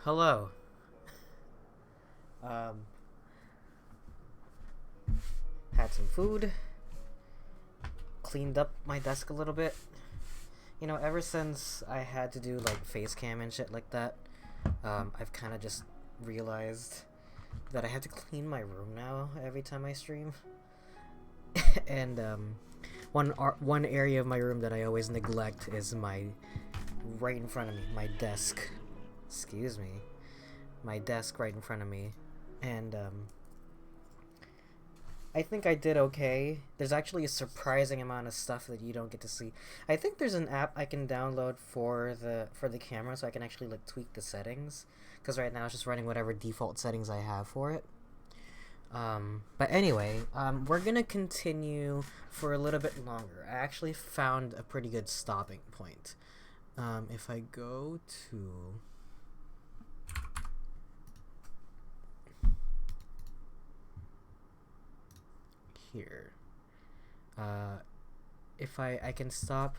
Hello. Um, had some food, cleaned up my desk a little bit. You know, ever since I had to do like face cam and shit like that, I've kind of just realized that I have to clean my room now every time I stream. And one area of my room that I always neglect is my right in front of me, my desk. Excuse me, my desk right in front of me, and I think I did okay. There's actually a surprising amount of stuff that you don't get to see. I think there's an app I can download for the camera, so I can actually like tweak the settings. Because right now it's just running whatever default settings I have for it. But anyway, we're gonna continue for a little bit longer. I actually found a pretty good stopping point. If I go to here, if I can stop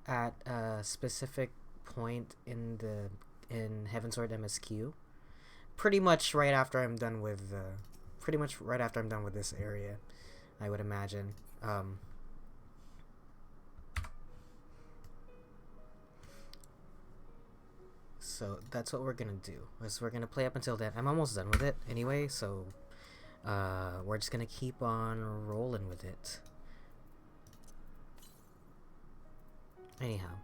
at a specific point in Heavensward MSQ, pretty much right after I'm done with this area, I would imagine. So that's what we're gonna do. Is we're gonna play up until then. I'm almost done with it anyway, so we're just gonna keep on rolling with it. Anyhow,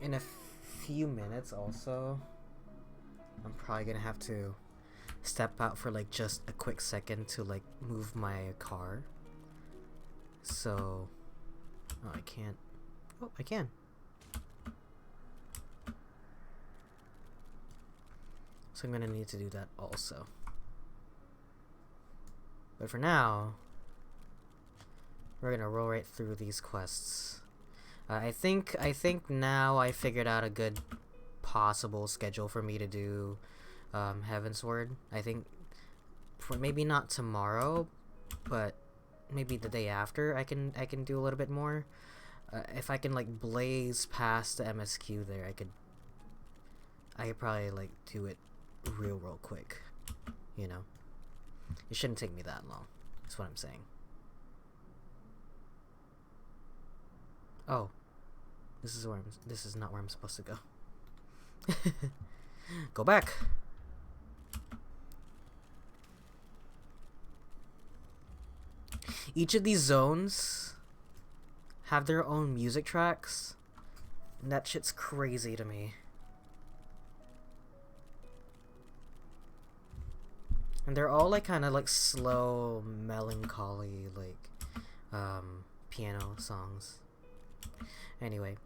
in a few minutes also, I'm probably gonna have to step out for like just a quick second to like move my car. So, oh, I can't. Oh, I can. So I'm gonna need to do that also. But for now, we're gonna roll right through these quests. I think now I figured out a good possible schedule for me to do Heavensward. I think maybe not tomorrow, but maybe the day after I can do a little bit more. If I can like blaze past the MSQ there, I could probably like do it real quick. You know, it shouldn't take me that long. That's what I'm saying. Oh, this is not where I'm supposed to go. Go back. Each of these zones have their own music tracks, and that shit's crazy to me. And they're all like kind of like slow, melancholy, like piano songs. Anyway,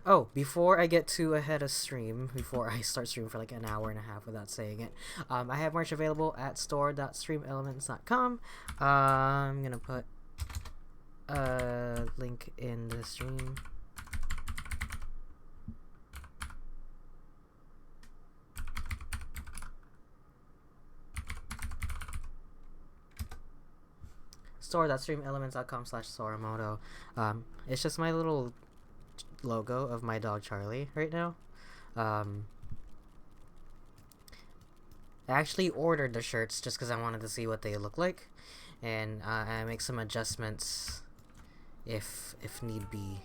oh, before I get too ahead of stream, before I start streaming for like an hour and a half without saying it, I have merch available at store.streamelements.com. I'm gonna put a link in the stream. store.streamelements.com/Soramoto. It's just my little logo of my dog Charlie right now. I actually ordered the shirts just because I wanted to see what they look like, and I make some adjustments if need be.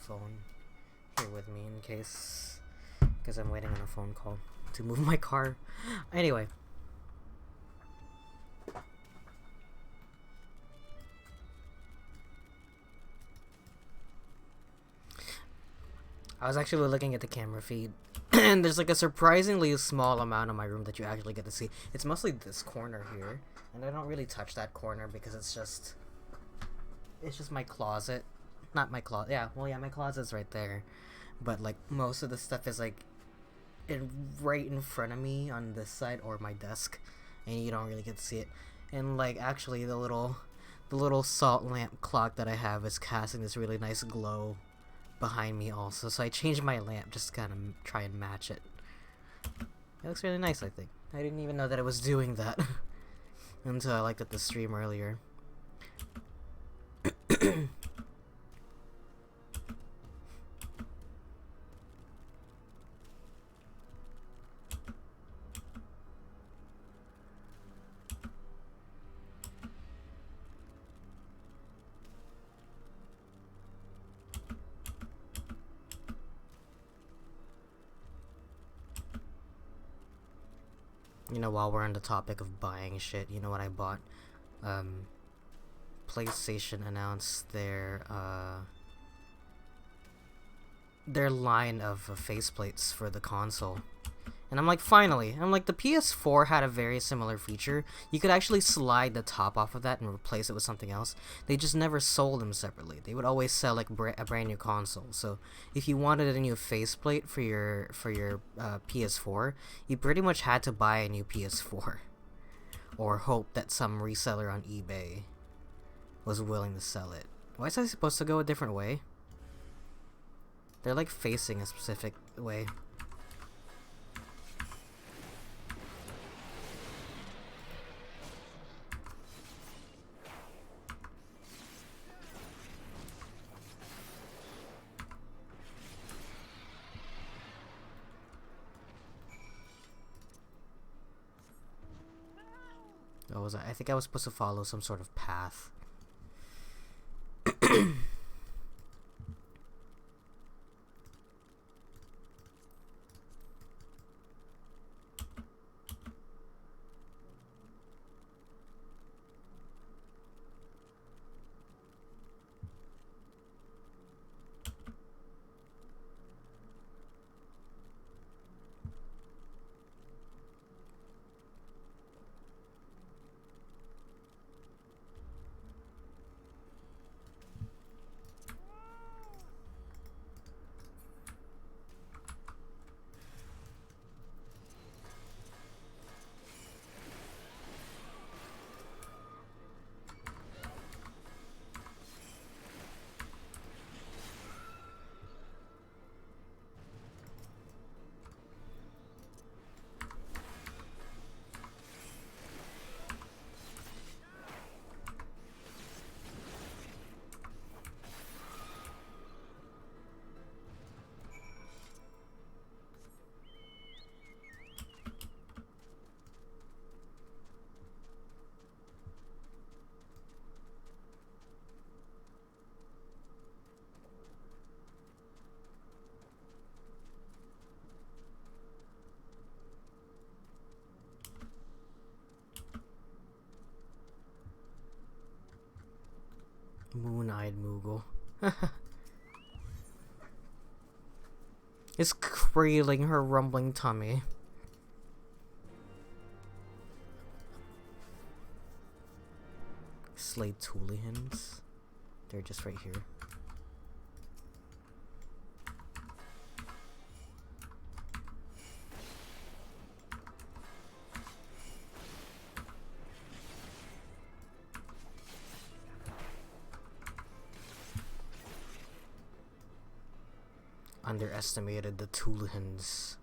Phone here with me in case, because I'm waiting on a phone call to move my car. Anyway, I was actually looking at the camera feed and there's like a surprisingly small amount of my room that you actually get to see. It's mostly this corner here, and I don't really touch that corner because it's just my closet. Not my closet. Yeah, well, yeah, my closet's right there. But, like, most of the stuff is, like, right in front of me on this side or my desk, and you don't really get to see it. And like actually the little salt lamp clock that I have is casting this really nice glow behind me also, so I changed my lamp just to kind of try and match it. It looks really nice, I think. I didn't even know that it was doing that until I looked at the stream earlier. You know, while we're on the topic of buying shit, you know what I bought? PlayStation announced their line of faceplates for the console. And I'm like, finally! I'm like, the PS4 had a very similar feature. You could actually slide the top off of that and replace it with something else. They just never sold them separately. They would always sell like a brand new console. So if you wanted a new faceplate for your PS4, you pretty much had to buy a new PS4, or hope that some reseller on eBay was willing to sell it. Why is I supposed to go a different way? They're like facing a specific way. I think I was supposed to follow some sort of path. Moon-eyed Moogle. Is cradling her rumbling tummy. Slade Toolihans. They're just right here. Underestimated the Toolihans.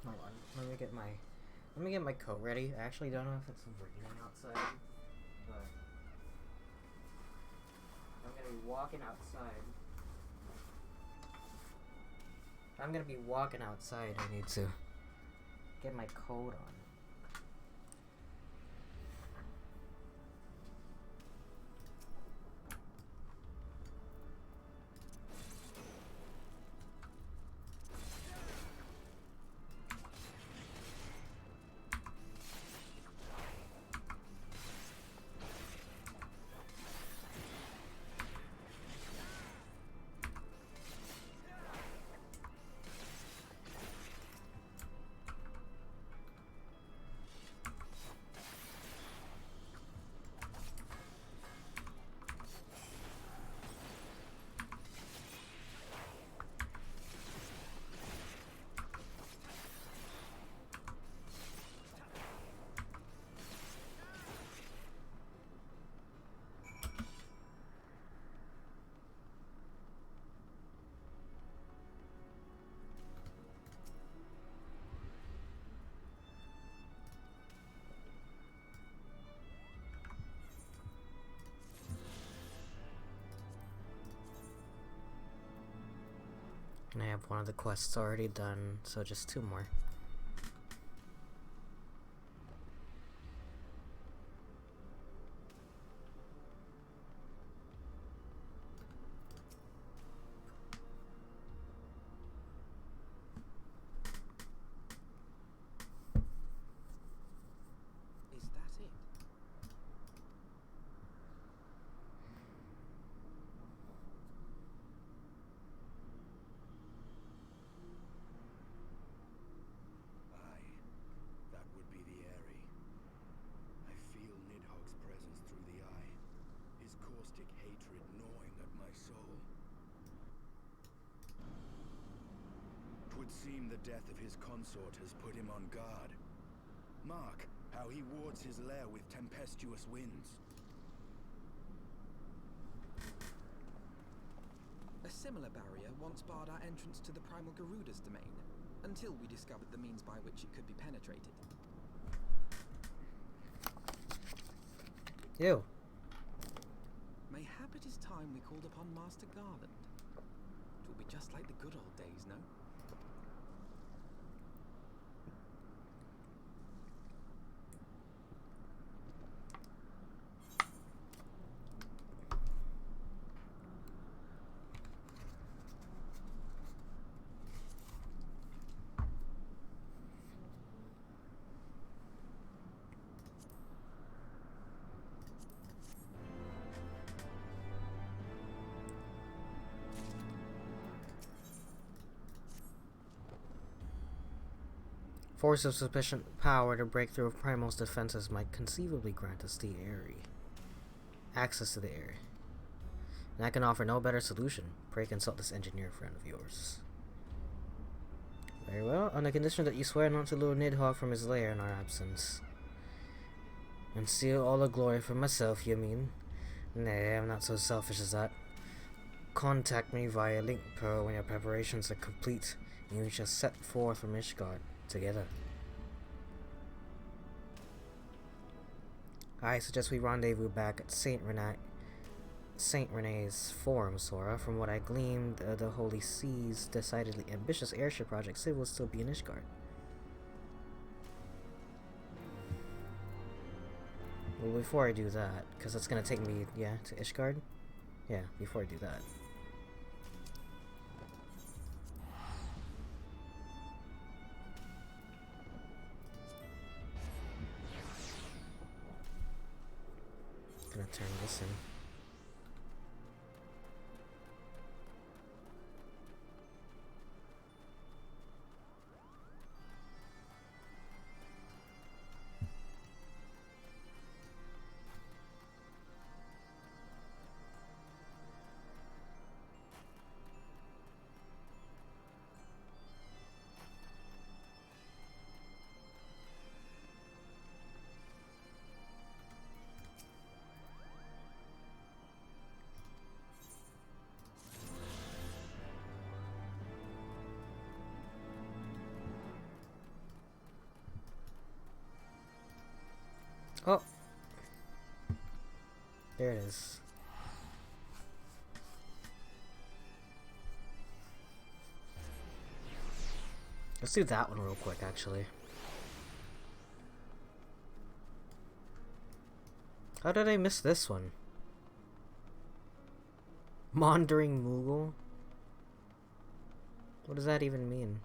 Hold on, let me get my coat ready. I actually don't know if it's raining outside, but I'm gonna be walking outside. I'm gonna be walking outside. I need to get my coat on. And I have one of the quests already done, so just 2 more. Seem the death of his consort has put him on guard. Mark how he wards his lair with tempestuous winds. A similar barrier once barred our entrance to the primal Garuda's domain, until we discovered the means by which it could be penetrated. Ew. Mayhap it is time we called upon Master Garland. It will be just like the good old days, no? Force of sufficient power to break through Primal's defenses might conceivably grant us the area. Access to the area. And I can offer no better solution. Pray consult this engineer friend of yours. Very well, on the condition that you swear not to lure Nidhogg from his lair in our absence. And steal all the glory for myself, you mean? Nay, I'm not so selfish as that. Contact me via Link Pearl when your preparations are complete, and we shall set forth from Ishgard together. I suggest we rendezvous back at Saint Renee's Forum, Sora. From what I gleaned, the Holy Sea's decidedly ambitious airship project Civ will still be in Ishgard. Well, before I do that, because that's gonna take me, to Ishgard? Yeah, before I do that. Gonna turn this in. Oh! There it is. Let's do that one real quick, actually. How did I miss this one? Maundering Moogle? What does that even mean?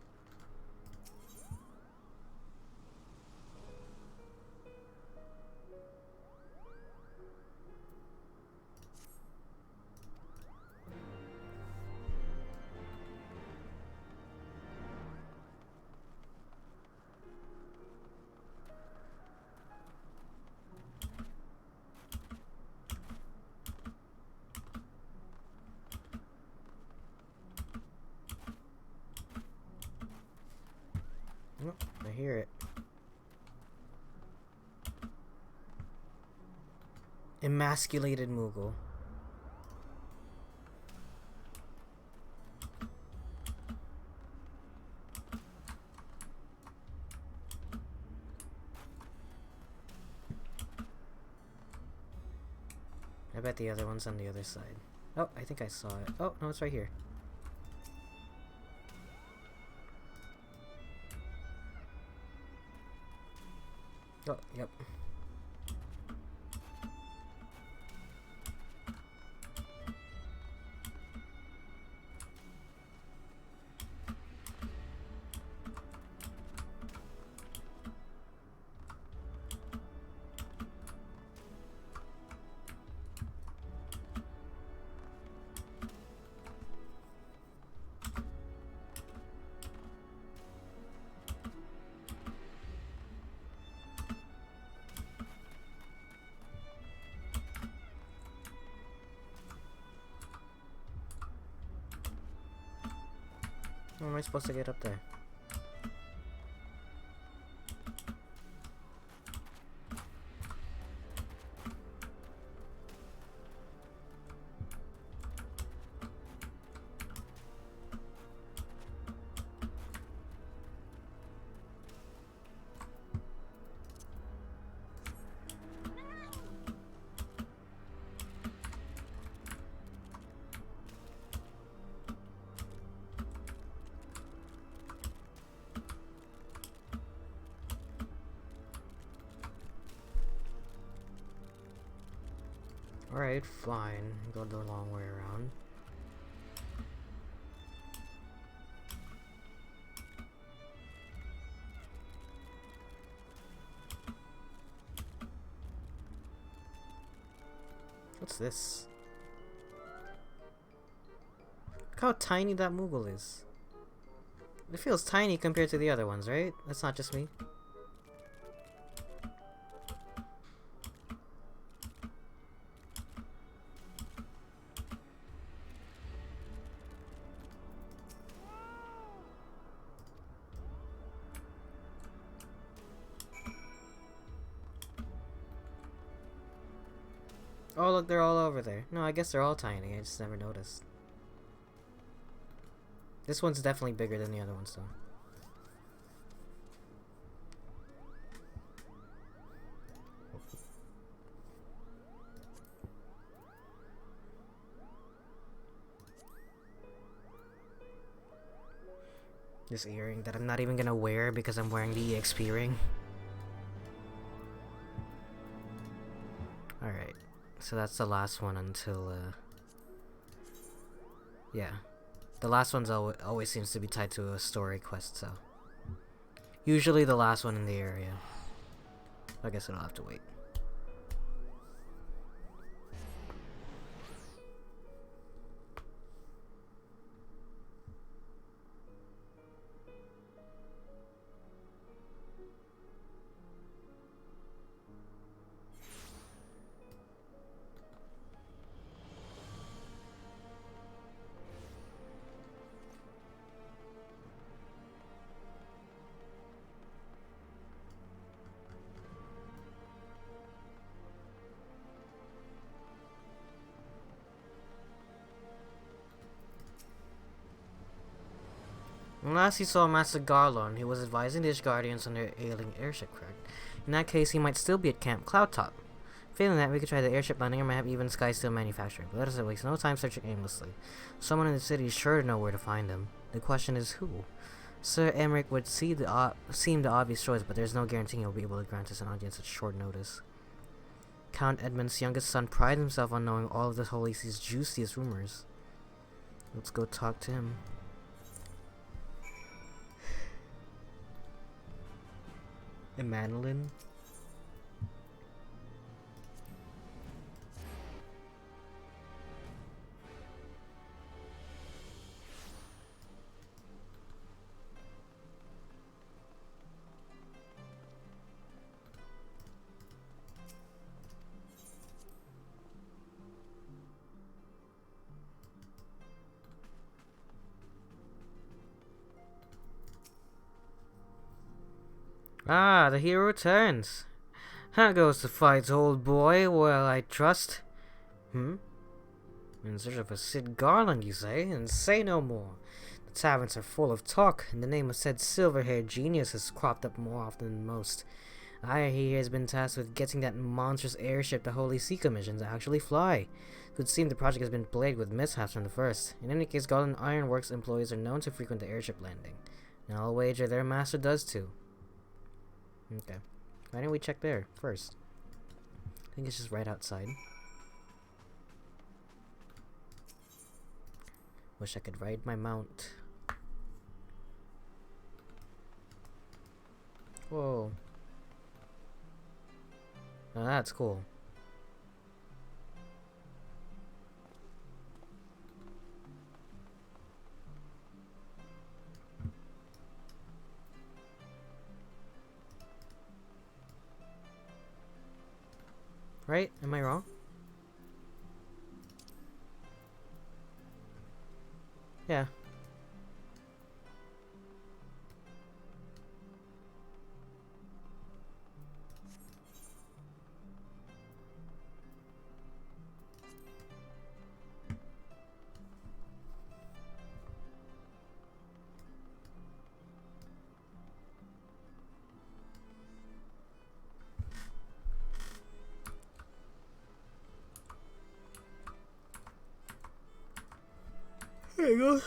Oh, I hear it. Emasculated Moogle. I bet the other one's on the other side. Oh, I think I saw it. Oh, no, it's right here. Oh, yep. How am I supposed to get up there? Alright, fine. Go the long way around. What's this? Look how tiny that Moogle is. It feels tiny compared to the other ones, right? That's not just me. Oh look, they're all over there. No, I guess they're all tiny. I just never noticed. This one's definitely bigger than the other ones, though. This earring that I'm not even gonna wear because I'm wearing the EXP ring. Alright. So that's the last one until, yeah. The last one's always seems to be tied to a story quest, so... Usually the last one in the area. I guess I'll have to wait. Last he saw Master Garlon, he was advising the Ishgardians on their ailing airship crack. In that case, he might still be at Camp Cloudtop. Failing that, we could try the airship landing or map, even Sky Steel manufacturing. But let us waste no time searching aimlessly. Someone in the city is sure to know where to find him. The question is who? Sir Emmerich would seem the obvious choice, but there's no guarantee he'll be able to grant us an audience at short notice. Count Edmund's youngest son prides himself on knowing all of the Holy See's juiciest rumors. Let's go talk to him. Emmanuelin? Ah, the hero returns. How goes the fight, old boy? Well, I trust. In search of a Sid Garland, you say? And say no more. The taverns are full of talk, and the name of said silver-haired genius has cropped up more often than most. I hear he has been tasked with getting that monstrous airship the Holy See commissioned to actually fly. It would seem the project has been plagued with mishaps from the first. In any case, Garland Ironworks employees are known to frequent the airship landing. Now I'll wager their master does too. Okay. Why didn't we check there first? I think it's just right outside. Wish I could ride my mount. Whoa. Now that's cool. Right? Am I wrong? Yeah. There you go.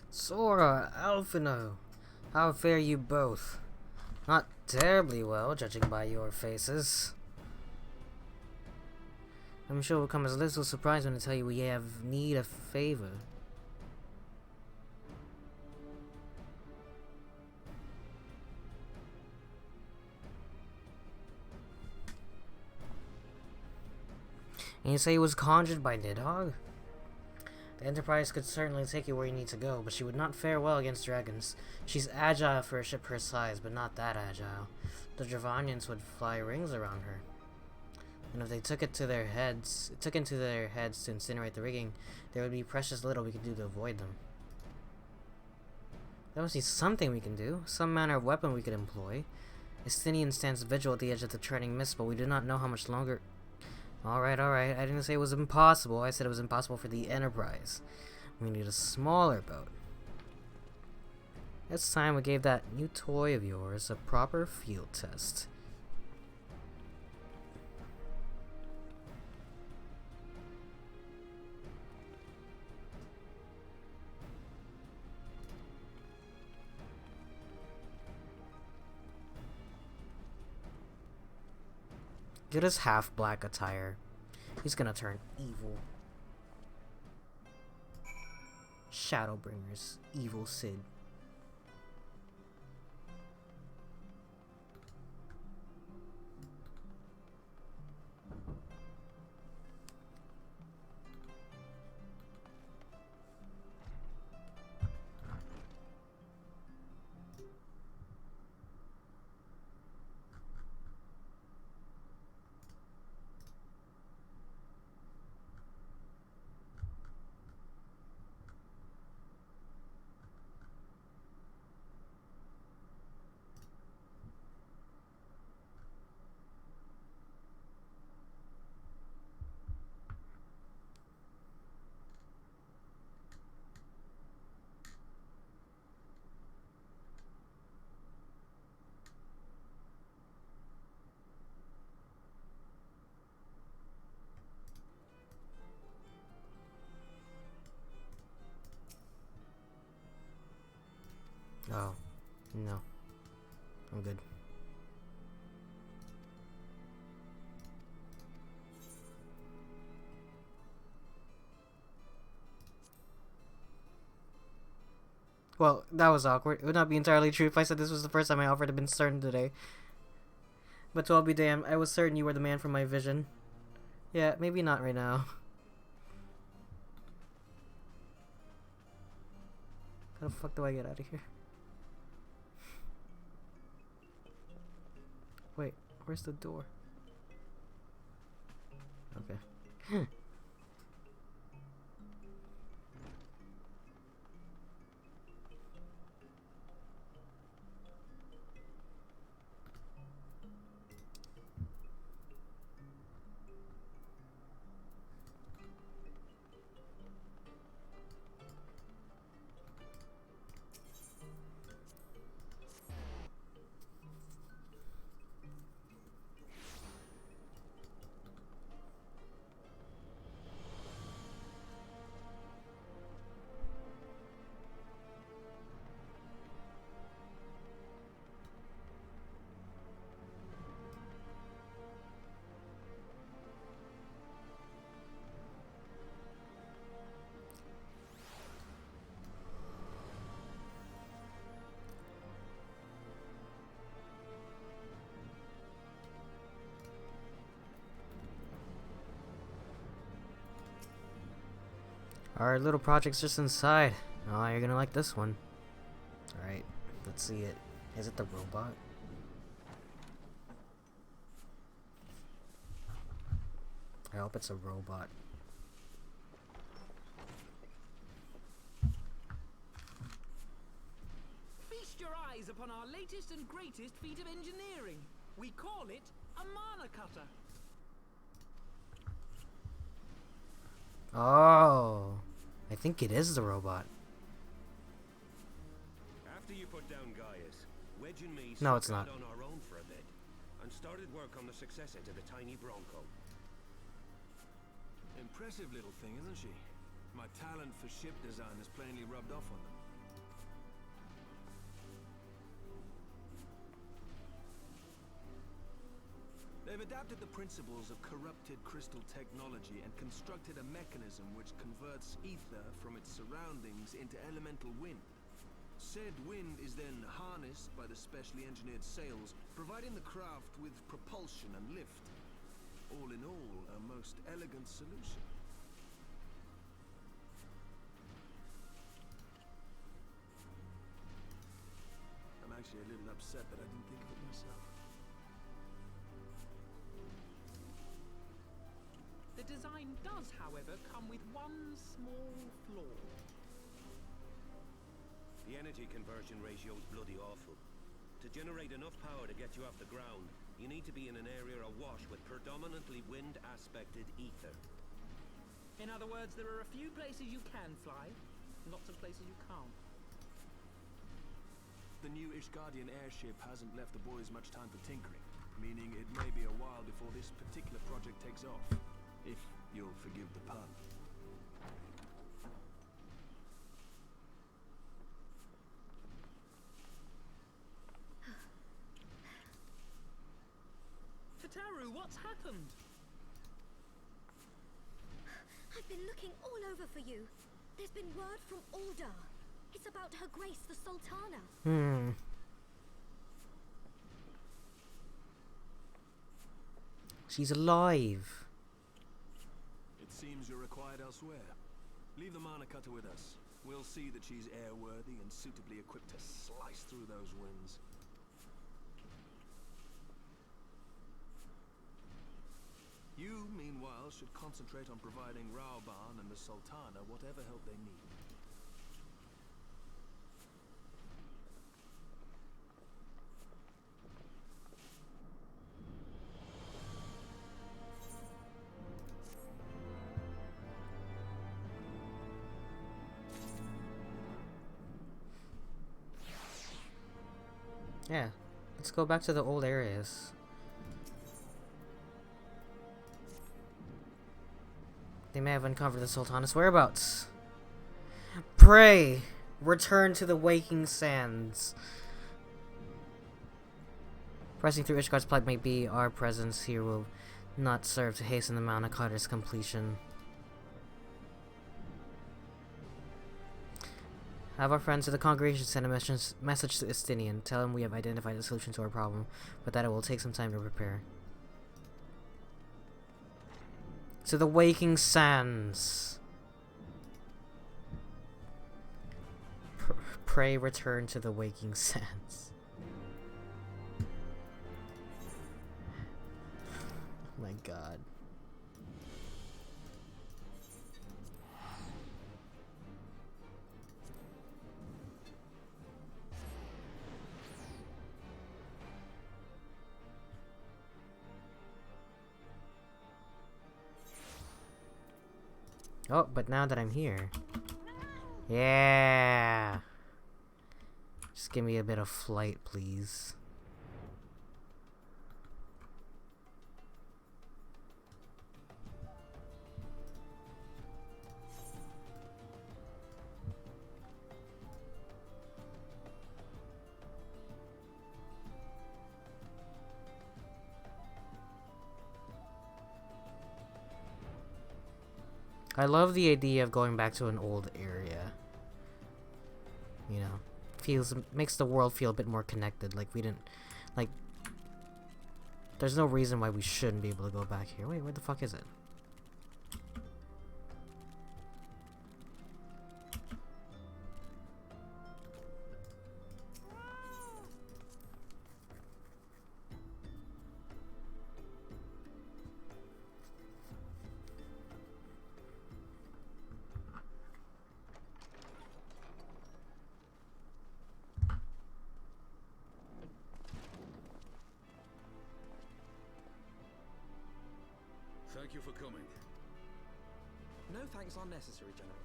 Sora, Alphino, how fare you both? Not terribly well, judging by your faces. I'm sure it will come as little surprise when I tell you we have need a favor. And you say it was conjured by Nidhogg? The Enterprise could certainly take you where you need to go, but she would not fare well against dragons. She's agile for a ship her size, but not that agile. The Dravanians would fly rings around her. And if they took it into their heads to incinerate the rigging, there would be precious little we could do to avoid them. There must be something we can do, some manner of weapon we could employ. Estinian stands vigil at the edge of the treading mist, but we do not know how much longer. Alright, I didn't say it was impossible. I said it was impossible for the Enterprise. We need a smaller boat. It's time we gave that new toy of yours a proper field test. Get his half-black attire. He's gonna turn evil. Shadowbringers, evil Sid. Oh, no. I'm good. Well, that was awkward. It would not be entirely true if I said this was the first time I offered to been certain today. But to all be damned, I was certain you were the man from my vision. Yeah, maybe not right now. How the fuck do I get out of here? Wait, where's the door? Okay. Our little project's just inside. Oh, you're gonna like this one. Alright, let's see it. Is it the robot? I hope it's a robot. Feast your eyes upon our latest and greatest feat of engineering. We call it a mana cutter. Oh, I think it is the robot. After you put down Gaius, Wedge and me No, it's sat not. on our own for a bit and started work on the successor to the tiny Bronco. Impressive little thing, isn't she? My talent for ship design has plainly rubbed off on them. They've adapted the principles of corrupted crystal technology and constructed a mechanism which converts ether from its surroundings into elemental wind. Said wind is then harnessed by the specially engineered sails, providing the craft with propulsion and lift. All in all, a most elegant solution. I'm actually a little upset that I didn't think of it myself. The design does, however, come with one small flaw. The energy conversion ratio is bloody awful. To generate enough power to get you off the ground, you need to be in an area awash with predominantly wind-aspected ether. In other words, there are a few places you can fly, lots of places you can't. The new Ishgardian airship hasn't left the boys much time for tinkering, meaning it may be a while before this particular project takes off. If you'll forgive the pun. Fataru, what's happened? I've been looking all over for you. There's been word from Aldar. It's about Her Grace the Sultana. She's alive. It seems you're required elsewhere. Leave the mana cutter with us. We'll see that she's airworthy and suitably equipped to slice through those winds. You, meanwhile, should concentrate on providing Raoban and the Sultana whatever help they need. Yeah, let's go back to the old areas. They may have uncovered the Sultana's whereabouts. Pray, return to the waking sands. Pressing through Ishgard's plight may be, our presence here will not serve to hasten the Mana Cutter's completion. Have our friends of the congregation send a message to Istinian. Tell him we have identified a solution to our problem, but that it will take some time to prepare. To the waking sands. Pray return to the waking sands. Oh my god. Oh, but now that I'm here... Yeah! Just give me a bit of flight, please. I love the idea of going back to an old area. You know, makes the world feel a bit more connected. Like we didn't, like, there's no reason why we shouldn't be able to go back here. Wait, where the fuck is it? Thank you for coming. No thanks are necessary, General.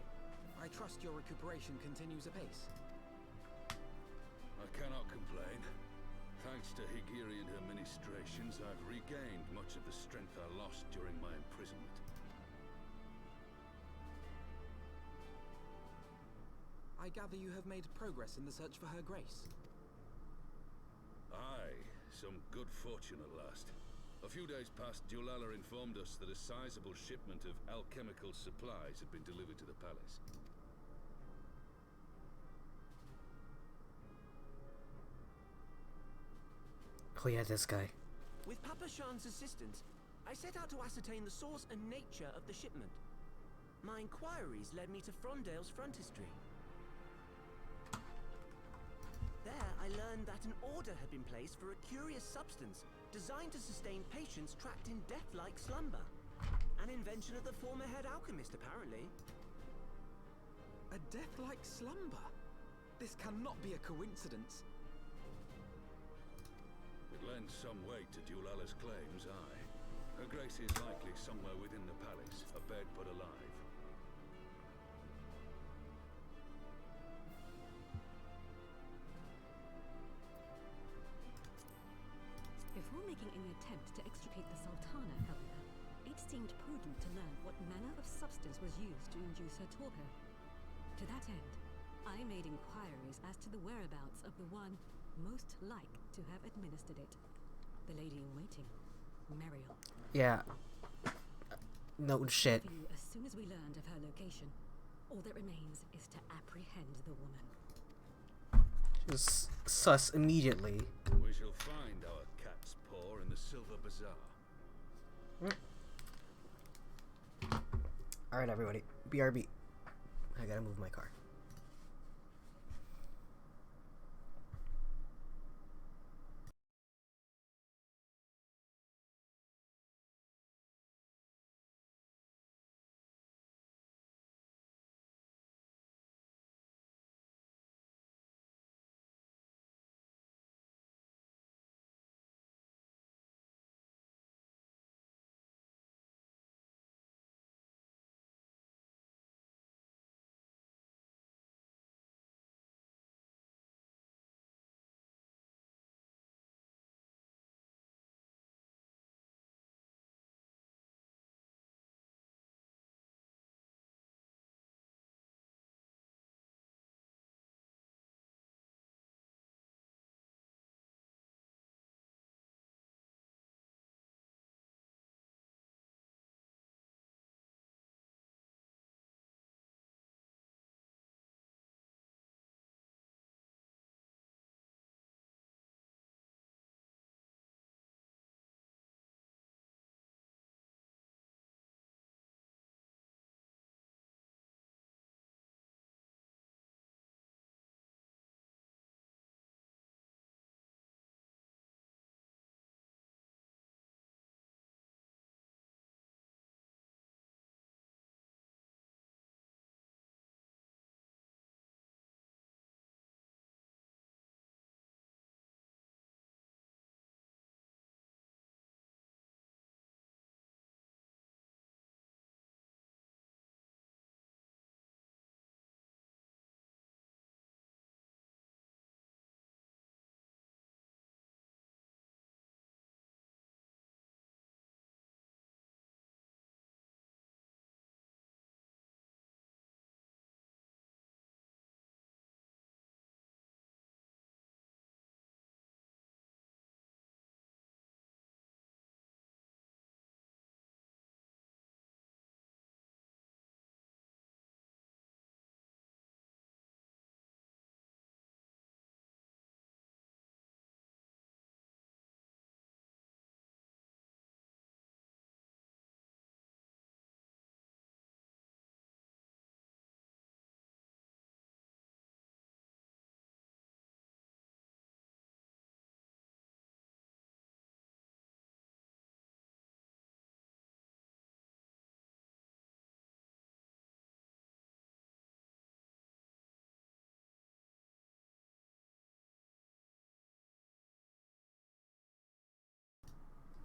I trust your recuperation continues apace. I cannot complain. Thanks to Higiri and her ministrations, I've regained much of the strength I lost during my imprisonment. I gather you have made progress in the search for Her Grace. Aye, some good fortune at last. A few days past, Dulala informed us that a sizable shipment of alchemical supplies had been delivered to the palace. Oh yeah, this guy. With Papa Shan's assistance, I set out to ascertain the source and nature of the shipment. My inquiries led me to Frondale's frontistery. There, I learned that an order had been placed for a curious substance designed to sustain patients trapped in death-like slumber. An invention of the former head alchemist, apparently. A death-like slumber? This cannot be a coincidence. It lends some weight to Dulala's claims, aye. Her Grace is likely somewhere within the palace, abed but alive. Before making any attempt to extricate the Sultana, however, it seemed prudent to learn what manner of substance was used to induce her torpor. To that end, I made inquiries as to the whereabouts of the one most like to have administered it. The lady-in-waiting, Muriel. Yeah. No shit. For you, as soon as we learned of her location, all that remains is to apprehend the woman. Just sus immediately. We shall find our cat's paw in the Silver Bazaar. Alright, everybody. BRB. I gotta move my car.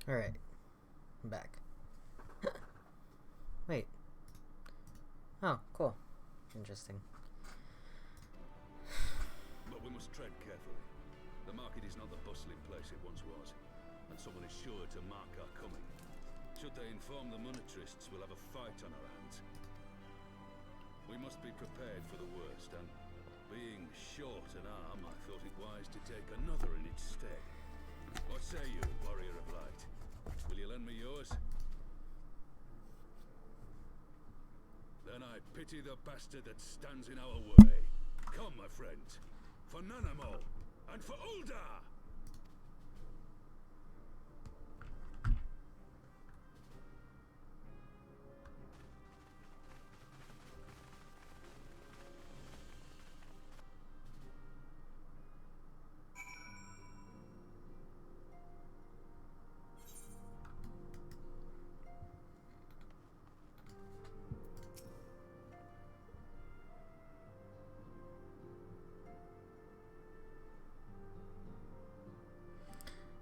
Alright. I'm back. Wait. Oh, cool. Interesting. But we must tread carefully. The market is not the bustling place it once was, and someone is sure to mark our coming. Should they inform the monetarists, we'll have a fight on our hands. We must be prepared for the worst, and being short an arm, I thought it wise to take another in its stead. What say you, warrior of light? Will you lend me yours? Then I pity the bastard that stands in our way. Come, my friends, for Nanamo, and for Uldar!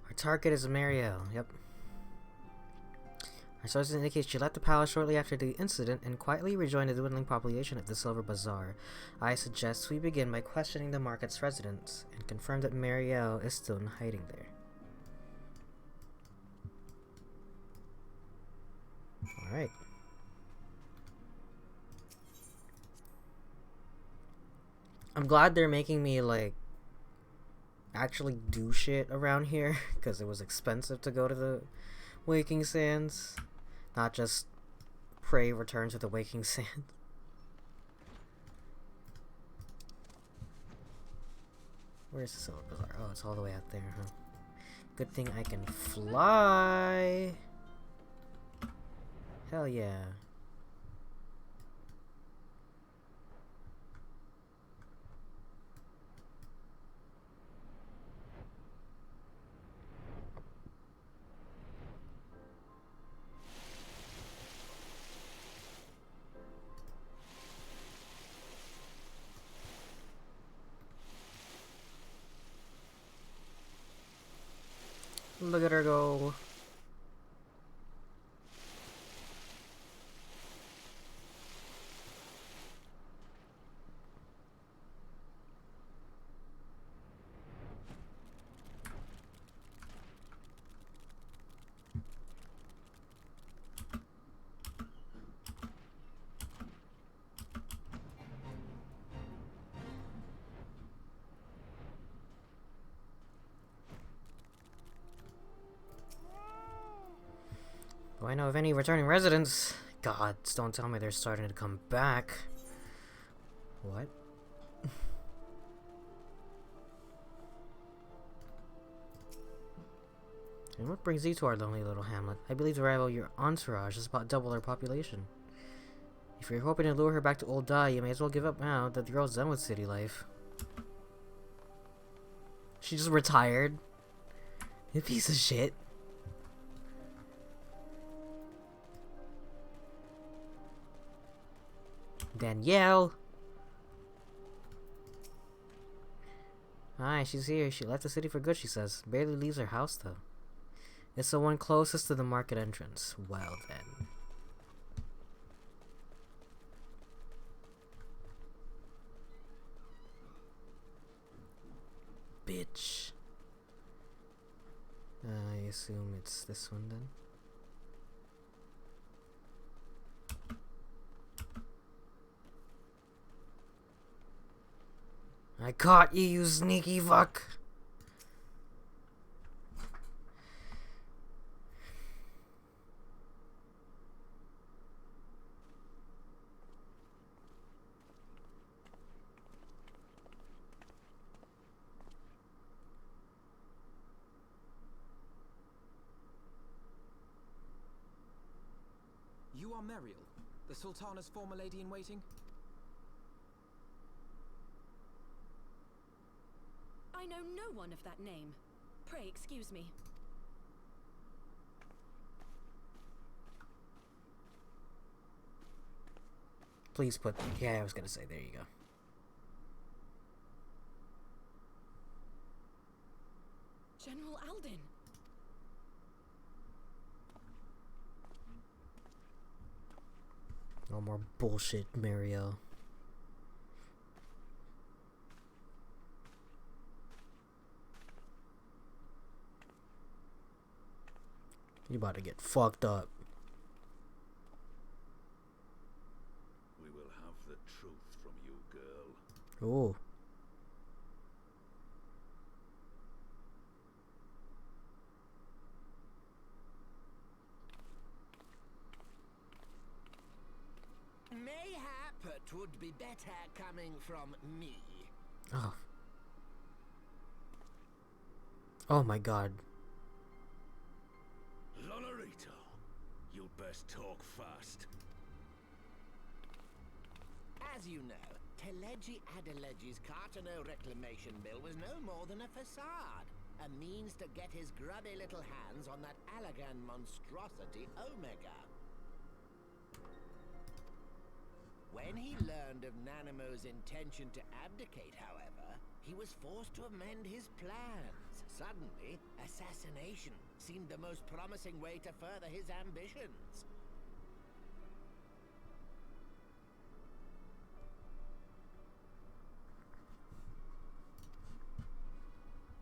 Our target is Mariel. Yep. Our sources indicate she left the palace shortly after the incident and quietly rejoined the dwindling population of the Silver Bazaar. I suggest we begin by questioning the market's residents and confirm that Mariel is still in hiding there. Alright. I'm glad they're making me, like, actually do shit around here, because it was expensive to go to the Waking Sands. Not just pray return to the Waking Sands. Where's the Silver Bazaar? Oh, it's all the way out there, huh? Good thing I can fly. Hell yeah. Look at her go. Do I know of any returning residents? God, don't tell me they're starting to come back. What? And what brings you to our lonely little hamlet? I believe to rival your entourage is about double our population. If you're hoping to lure her back to Old Dai, you may as well give up now that the girl's done with city life. She just retired. You piece of shit. Danielle! Hi, she's here. She left the city for good, she says. Barely leaves her house, though. It's the one closest to the market entrance. Well, then. Bitch. I assume it's this one, then. I caught you, you sneaky fuck! You are Mariel, the Sultana's former lady-in-waiting? I know no one of that name. Pray excuse me. Please put... Yeah, I was gonna say, there you go. General Alden. No more bullshit, Mario. You about to get fucked up. We will have the truth from you, girl. Ooh. Mayhap it would be better coming from me. Oh. Oh my god. Lonorito, you best talk fast. As you know, Teleji Adeleji's Cartano reclamation bill was no more than a facade. A means to get his grubby little hands on that Allagan monstrosity Omega. When he learned of Nanamo's intention to abdicate, however, he was forced to amend his plans. Suddenly, assassination seemed the most promising way to further his ambitions.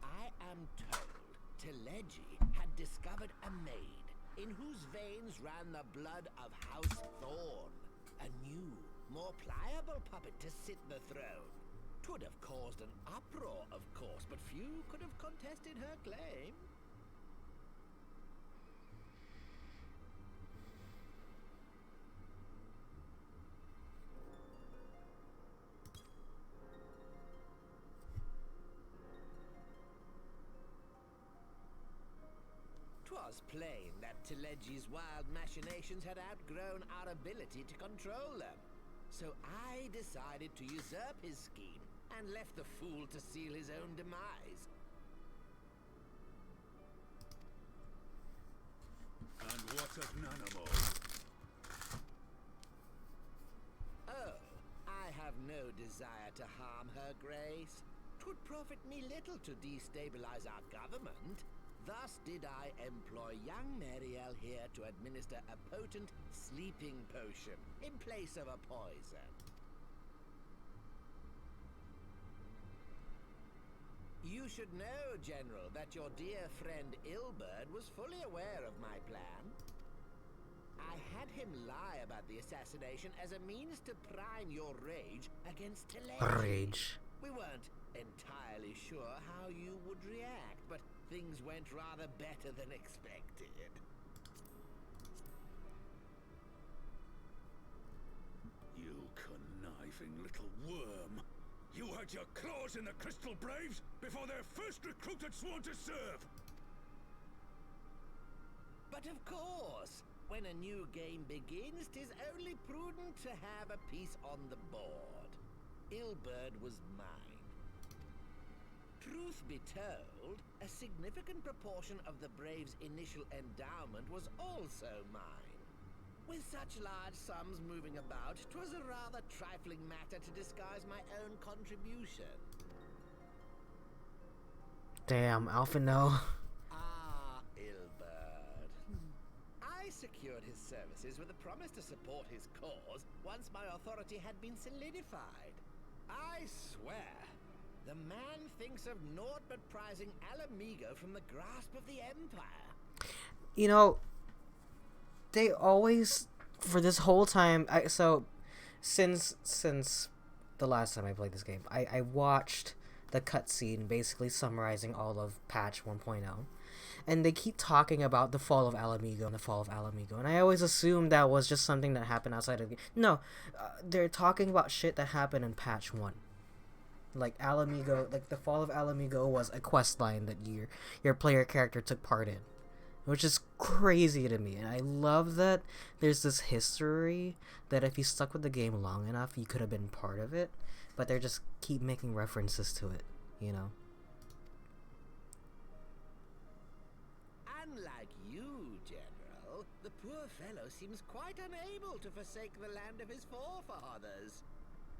I am told Teleji had discovered a maid in whose veins ran the blood of House Thorn, a new, more pliable puppet to sit the throne. 'Twould have caused an uproar, of course, but few could have contested her claim. Twas plain that Teleji's wild machinations had outgrown our ability to control them. So I decided to usurp his scheme and left the fool to seal his own demise. And what of Nanamo? Oh, I have no desire to harm her grace. 'Twould profit me little to destabilize our government. Thus did I employ young Mariel here to administer a potent sleeping potion in place of a poison. You should know, General, that your dear friend Ilberd was fully aware of my plan. I had him lie about the assassination as a means to prime your rage against Teleji. Rage. We weren't entirely sure how you would react, but things went rather better than expected. You conniving little worm. You had your claws in the Crystal Braves before their first recruit had sworn to serve. But of course, when a new game begins, 'tis only prudent to have a piece on the board. Ilberd was mine. Truth be told, a significant proportion of the Braves' initial endowment was also mine. With such large sums moving about, 'twas a rather trifling matter to disguise my own contribution. Damn, Alphino. Ah, Ilberd. I secured his services with a promise to support his cause once my authority had been solidified. I swear, the man thinks of naught but prizing Alamigo from the grasp of the Empire. You know, they always, for this whole time, since the last time I played this game, I watched the cutscene basically summarizing all of patch 1.0, and they keep talking about the fall of Alamigo and I always assumed that was just something that happened outside of the game. No, they're talking about shit that happened in patch 1. Like Alamigo, like the fall of Alamigo was a quest line that your player character took part in, which is crazy to me. And I love that there's this history that if you stuck with the game long enough, you could have been part of it, but they're just keep making references to it, you know? Unlike you, General, the poor fellow seems quite unable to forsake the land of his forefathers.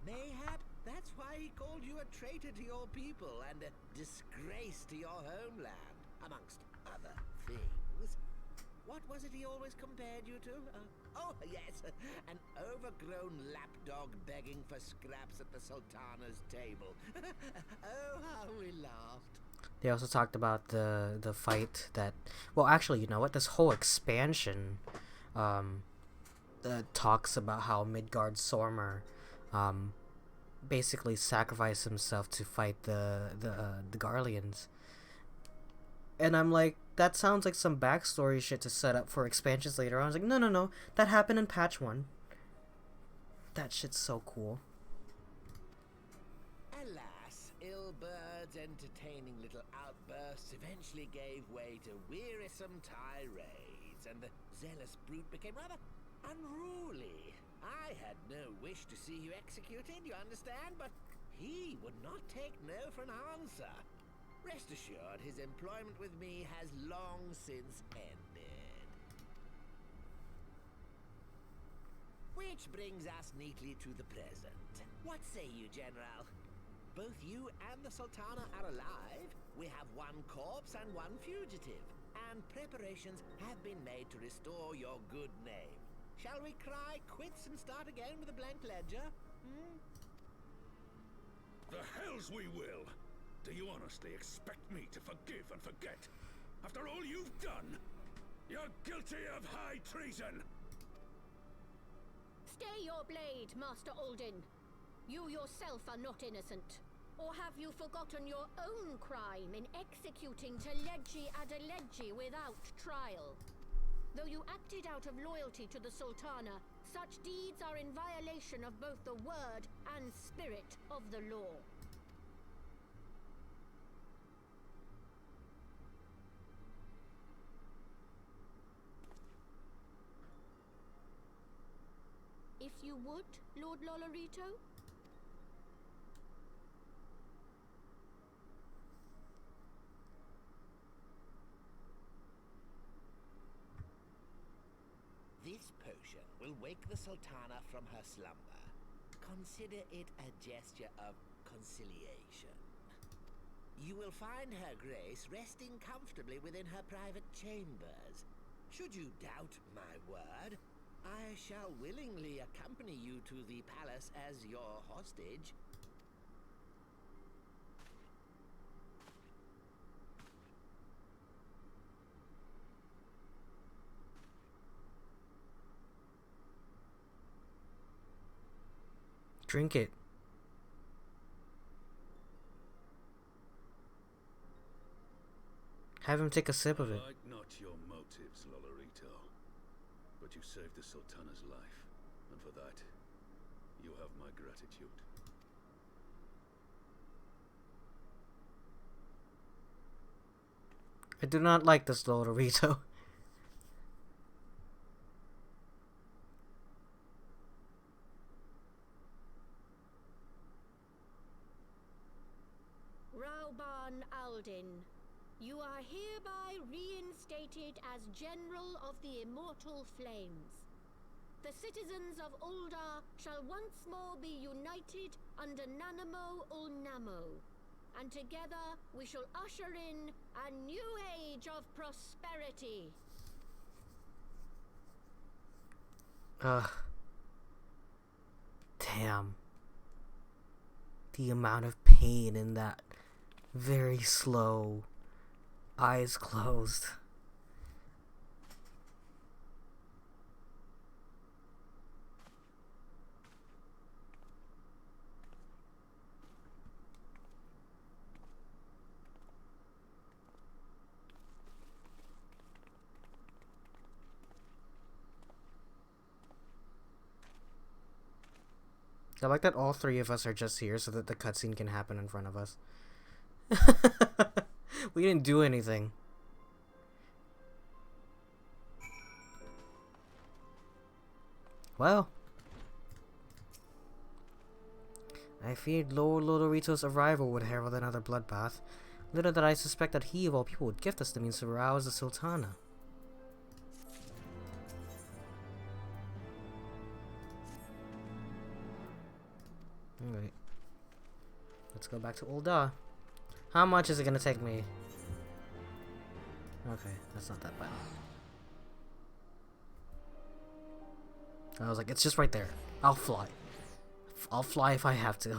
Mayhap that's why he called you a traitor to your people and a disgrace to your homeland, amongst other things. What was it he always compared you to? Oh, yes, an overgrown lapdog begging for scraps at the Sultana's table. Oh, how we laughed. They also talked about the fight that... Well, actually, you know what? This whole expansion talks about how Midgard Sormer basically sacrificed himself to fight the Garleans. And I'm like, that sounds like some backstory shit to set up for expansions later on. I was like, no, that happened in patch 1. That shit's so cool. Alas, Ilbert's entertaining little outbursts eventually gave way to wearisome tirades, and the zealous brute became rather unruly. I had no wish to see you executed, you understand, but he would not take no for an answer. Rest assured, his employment with me has long since ended. Which brings us neatly to the present. What say you, General? Both you and the Sultana are alive. We have one corpse and one fugitive, and preparations have been made to restore your good name. Shall we cry quits and start again with a blank ledger? The hells we will! Do you honestly expect me to forgive and forget? After all you've done? You're guilty of high treason! Stay your blade, Master Alden. You yourself are not innocent. Or have you forgotten your own crime in executing Teleji Adeleji without trial? Though you acted out of loyalty to the Sultana, such deeds are in violation of both the word and spirit of the law. If you would, Lord Lolorito? This potion will wake the Sultana from her slumber. Consider it a gesture of conciliation. You will find her grace resting comfortably within her private chambers. Should you doubt my word, I shall willingly accompany you to the palace as your hostage. Drink it. Have him take a sip of it. I like not your motives, Lolorito, but you saved the Sultana's life, and for that, you have my gratitude. I do not like this Lolorito. Rauban Aldin, you are hereby reinstated as General of the Immortal Flames. The citizens of Ul'dah shall once more be united under Nanamo Ul'Namo, and together we shall usher in a new age of prosperity. Damn. The amount of pain in that very slow, eyes closed. I like that all three of us are just here so that the cutscene can happen in front of us. We didn't do anything. Well, I feared Lord Lodorito's arrival would herald another bloodbath. Little did I suspect that he of all people would gift us the means to rouse the Sultana. Alright. Let's go back to Ul'dah. How much is it gonna take me? Okay, that's not that bad. I was like, it's just right there. I'll fly. I'll fly if I have to.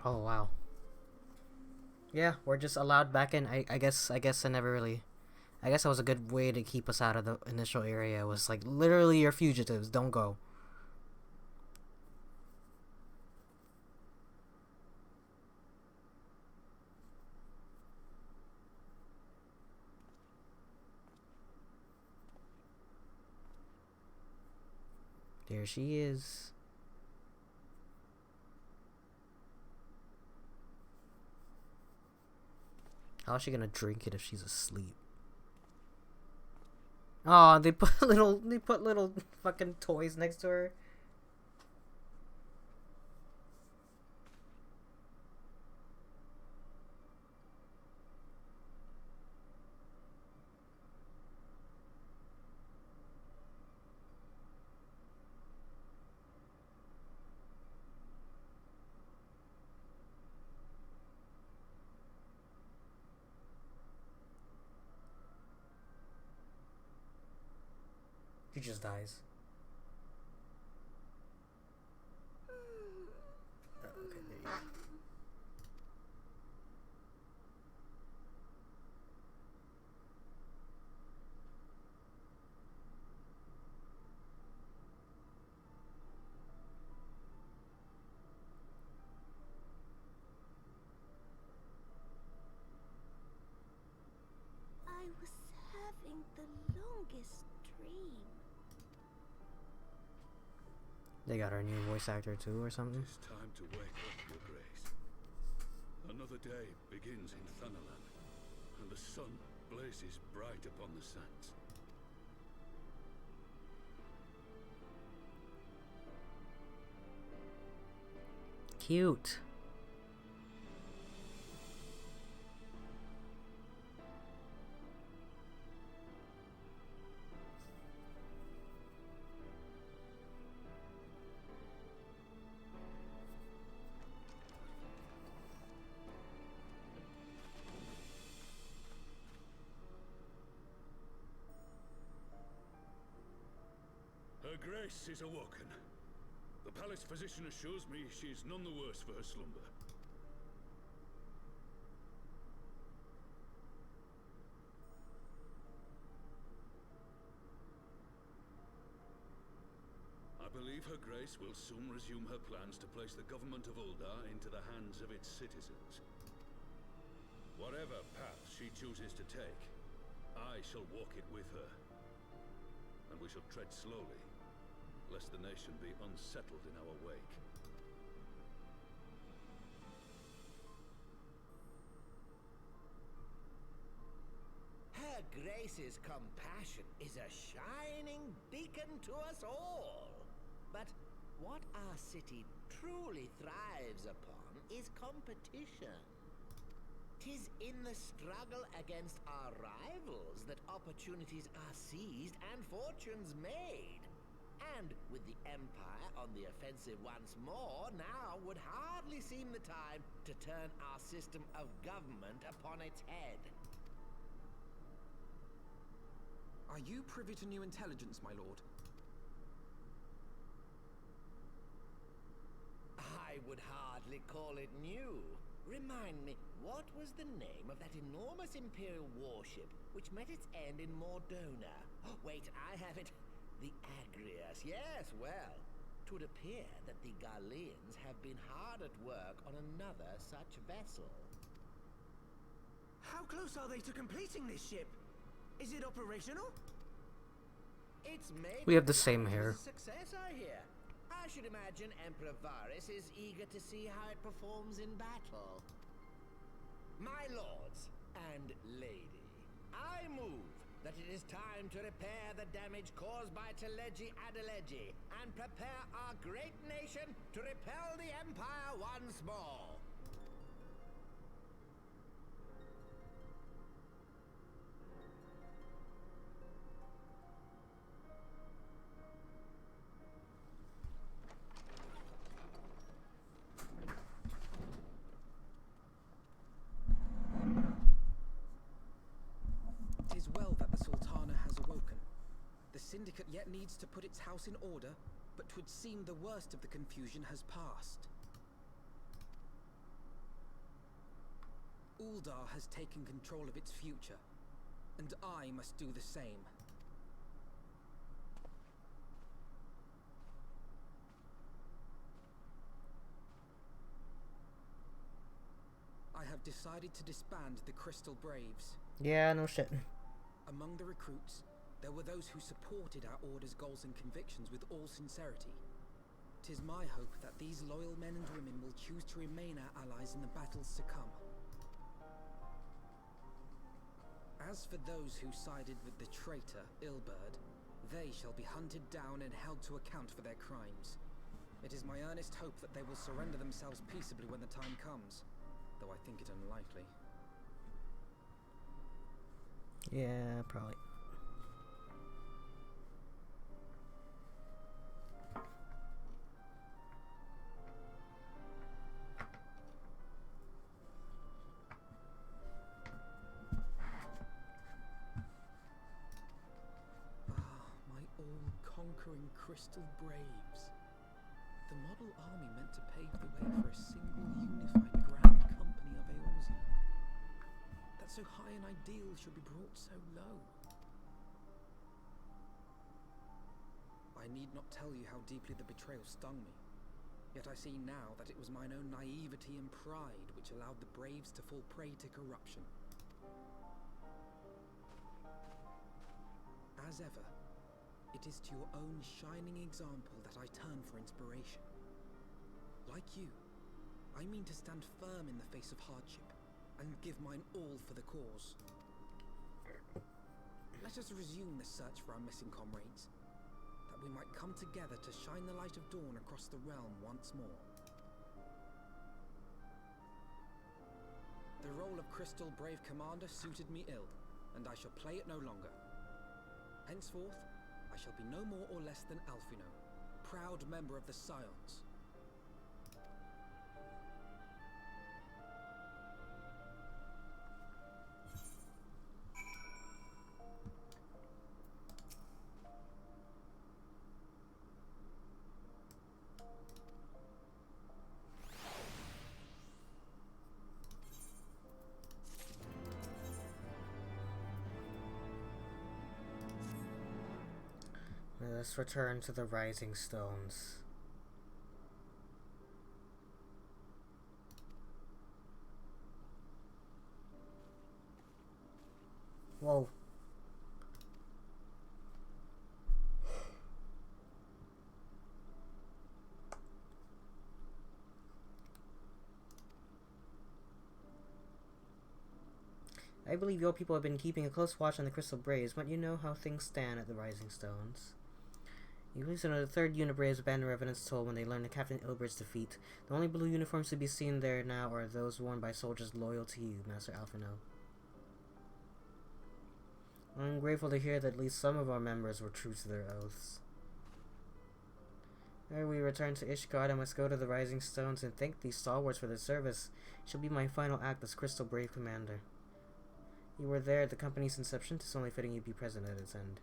Oh wow. Yeah, we're just allowed back in. I guess I never really. I guess that was a good way to keep us out of the initial area. It was like, literally, you're fugitives. Don't go. There she is. How's she gonna drink it if she's asleep? Oh, they put little fucking toys next to her. She just dies. Oh, okay, there you go. I was having the longest dream. They got our new voice actor too, or something. It's time to wake up, Your Grace. Another day begins in Thanalan, and the sun blazes bright upon the sands. Cute. Her Grace is awoken. The palace physician assures me she is none the worse for her slumber. I believe Her Grace will soon resume her plans to place the government of Uldar into the hands of its citizens. Whatever path she chooses to take, I shall walk it with her. And we shall tread slowly, lest the nation be unsettled in our wake. Her Grace's compassion is a shining beacon to us all. But what our city truly thrives upon is competition. 'Tis in the struggle against our rivals that opportunities are seized and fortunes made. And with the Empire on the offensive once more, now would hardly seem the time to turn our system of government upon its head. Are you privy to new intelligence, my lord? I would hardly call it new. Remind me, what was the name of that enormous Imperial warship which met its end in Mordona? Oh, wait, I have it. The Agrias. Yes, well, 'twould appear that the Garleans have been hard at work on another such vessel. How close are they to completing this ship? Is it operational? It's made We have the same hair. a success, I hear. I should imagine Emperor Varys is eager to see how it performs in battle. My lords and lady, I move that it is time to repair the damage caused by Teleji Adeleji and prepare our great nation to repel the Empire once more. Tis well that the Sultana has awoken. The Syndicate yet needs to put its house in order, but 'twould seem the worst of the confusion has passed. Uldar has taken control of its future, and I must do the same. I have decided to disband the Crystal Braves. Yeah, no shit. Among the recruits, there were those who supported our order's goals and convictions with all sincerity. 'Tis my hope that these loyal men and women will choose to remain our allies in the battles to come. As for those who sided with the traitor, Ilberd, they shall be hunted down and held to account for their crimes. It is my earnest hope that they will surrender themselves peaceably when the time comes, though I think it unlikely. Yeah, probably. My all-conquering Crystal Braves. The model army meant to pave the way for a single unified Grand Company of Eorzea. That so high an ideal should be brought so low. I need not tell you how deeply the betrayal stung me. Yet I see now that it was mine own naivety and pride which allowed the Braves to fall prey to corruption. As ever, it is to your own shining example that I turn for inspiration. Like you, I mean to stand firm in the face of hardship and give mine all for the cause. Let us resume the search for our missing comrades, that we might come together to shine the light of dawn across the realm once more. The role of Crystal Brave Commander suited me ill, and I shall play it no longer. Henceforth, I shall be no more or less than Alfino, proud member of the Scions. Let's return to the Rising Stones. Whoa. I believe your people have been keeping a close watch on the Crystal Braves. Might you know how things stand at the Rising Stones? You believe so the third unit Braves abandoned evidence told when they learned of Captain Ilbert's defeat. The only blue uniforms to be seen there now are those worn by soldiers loyal to you, Master Alphino. I'm grateful to hear that at least some of our members were true to their oaths. Ere we return to Ishgard, I must go to the Rising Stones and thank these stalwarts for their service. It shall be my final act as Crystal Brave Commander. You were there at the company's inception, 'tis only fitting you be present at its end.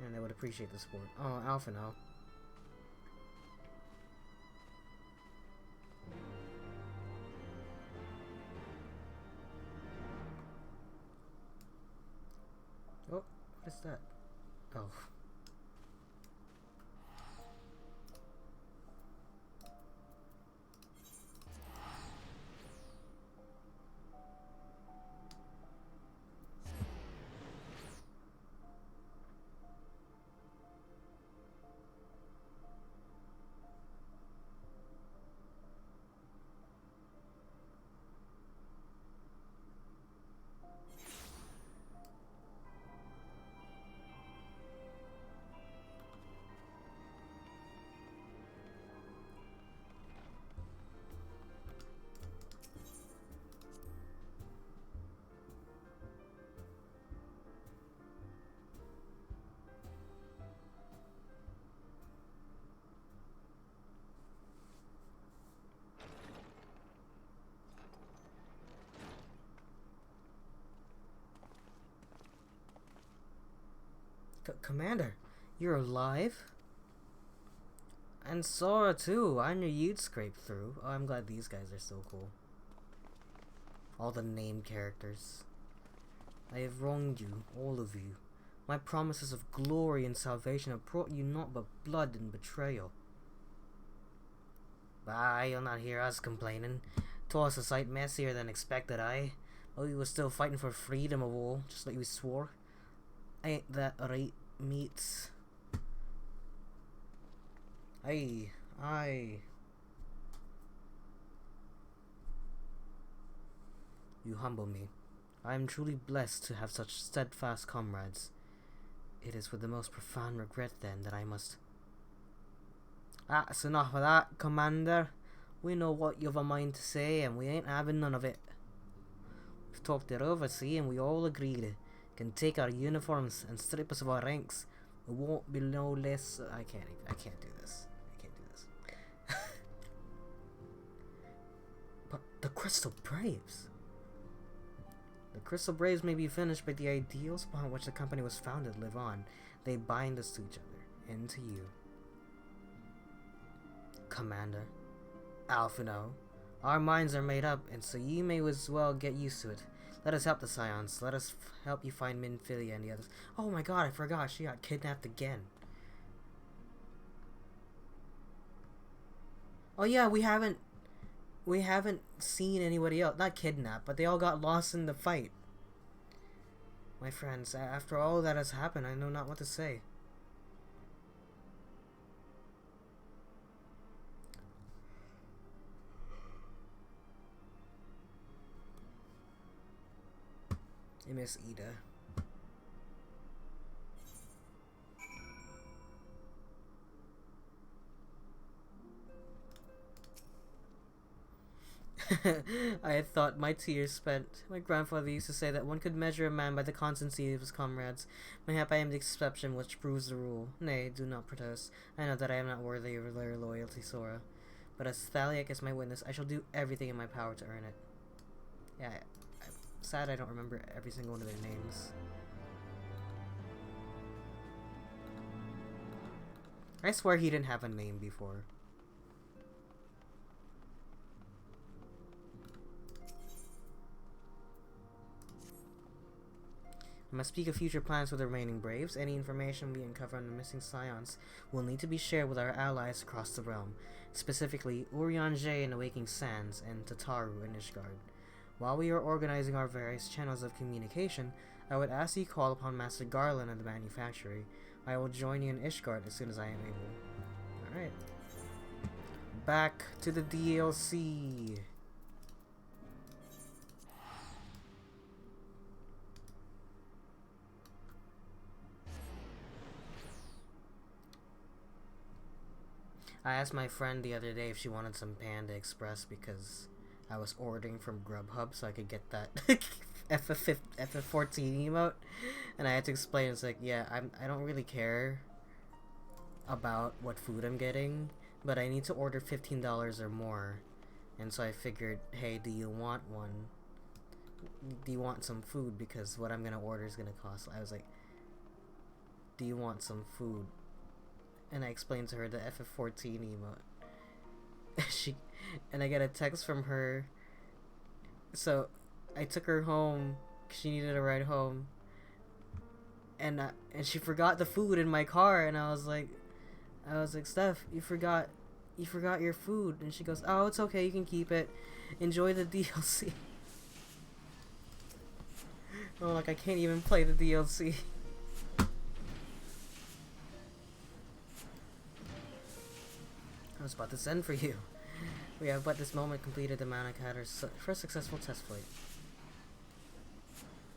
And I would appreciate the support. Oh, Alpha now. Oh, what's that? Oh. Commander, you're alive? And Sora too. I knew you'd scrape through. Oh, I'm glad these guys are so cool. All the named characters. I have wronged you, all of you. My promises of glory and salvation have brought you naught but blood and betrayal. Bah, you'll not hear us complaining. Twas a sight messier than expected, aye. But we was still fighting for freedom of all, just like we swore. Ain't that right, mates? Aye, aye. You humble me. I am truly blessed to have such steadfast comrades. It is with the most profound regret, then, that I must... That's enough of that, Commander. We know what you've a mind to say, and we ain't having none of it. We've talked it over, see, and we all agreed. Can take our uniforms and strip us of our ranks. We won't be no less... I can't do this. I can't do this. But the Crystal Braves... The Crystal Braves may be finished, but the ideals upon which the company was founded live on. They bind us to each other, and to you. Commander, Alphino, our minds are made up, and so you may as well get used to it. Let us help the Scions. Let us help you find Minfilia and the others. Oh my god, I forgot. She got kidnapped again. Oh yeah, we haven't seen anybody else. Not kidnapped, but they all got lost in the fight. My friends, after all that has happened, I know not what to say. I miss Ida. I had thought my tears spent. My grandfather used to say that one could measure a man by the constancy of his comrades. Mayhap I am the exception which proves the rule. Nay, do not protest. I know that I am not worthy of your loyalty, Sora. But as Thaliak is my witness, I shall do everything in my power to earn it. Yeah, I'm sad I don't remember every single one of their names. I swear he didn't have a name before. I must speak of future plans for the remaining Braves. Any information we uncover on the missing Scions will need to be shared with our allies across the realm, specifically Urianger in Awaking Sands and Tataru in Ishgard. While we are organizing our various channels of communication, I would ask you call upon Master Garland at the manufactory. I will join you in Ishgard as soon as I am able. Alright. Back to the DLC. I asked my friend the other day if she wanted some Panda Express because I was ordering from Grubhub so I could get that FF14 emote, and I had to explain. It's like, yeah, I don't really care about what food I'm getting, but I need to order $15 or more. And so I figured, hey, do you want one? Do you want some food? Because what I'm gonna order is gonna cost. I was like, do you want some food? And I explained to her the FF14 emote. And I get a text from her. So I took her home. She needed a ride home. And she forgot the food in my car. And I was like, Steph, you forgot your food. And she goes, oh, it's okay, you can keep it. Enjoy the DLC. Oh, like I can't even play the DLC. I was about to send for you. We have but this moment completed the Mana Catter's first successful test flight.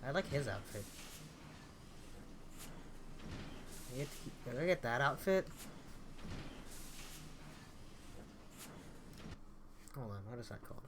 I like his outfit. Did I get that outfit? Hold on, what is that called?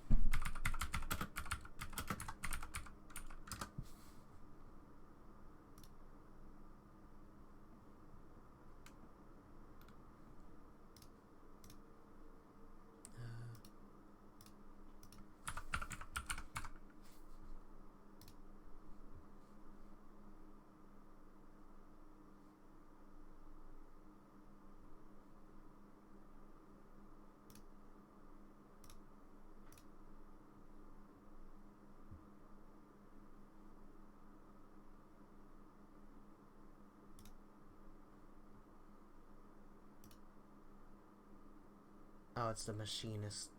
Oh, it's the machinist.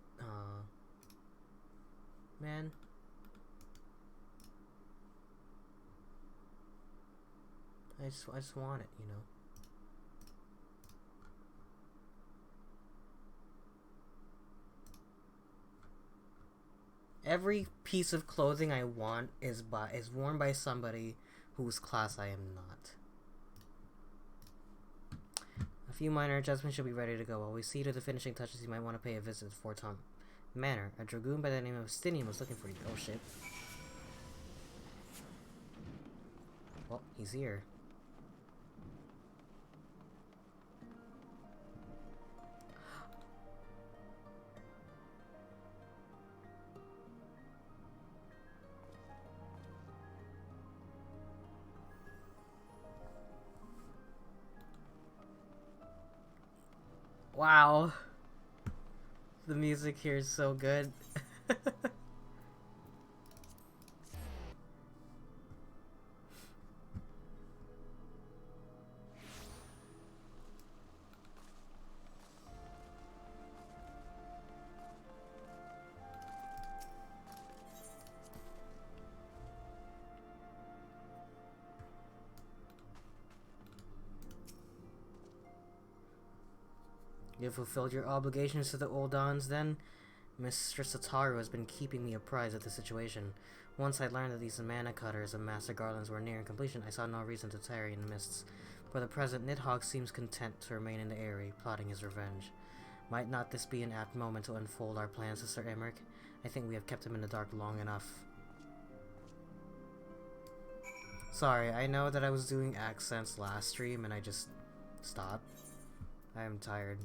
Man. I just want it, you know. Every piece of clothing I want is worn by somebody whose class I am not. A few minor adjustments should be ready to go. While we see to the finishing touches, you might want to pay a visit to Fort Tom Manor. A dragoon by the name of Stinium was looking for you. Oh shit. Well, he's here. Wow. The music here is so good. You have fulfilled your obligations to the Old Dons, then? Mistress Ataru has been keeping me apprised of the situation. Once I learned that these mana cutters and master garlands were nearing completion, I saw no reason to tarry in the mists. For the present, Nidhogg seems content to remain in the Eyrie, plotting his revenge. Might not this be an apt moment to unfold our plans to Sir Emmerich? I think we have kept him in the dark long enough. Sorry, I know that I was doing accents last stream and I just stopped. I am tired.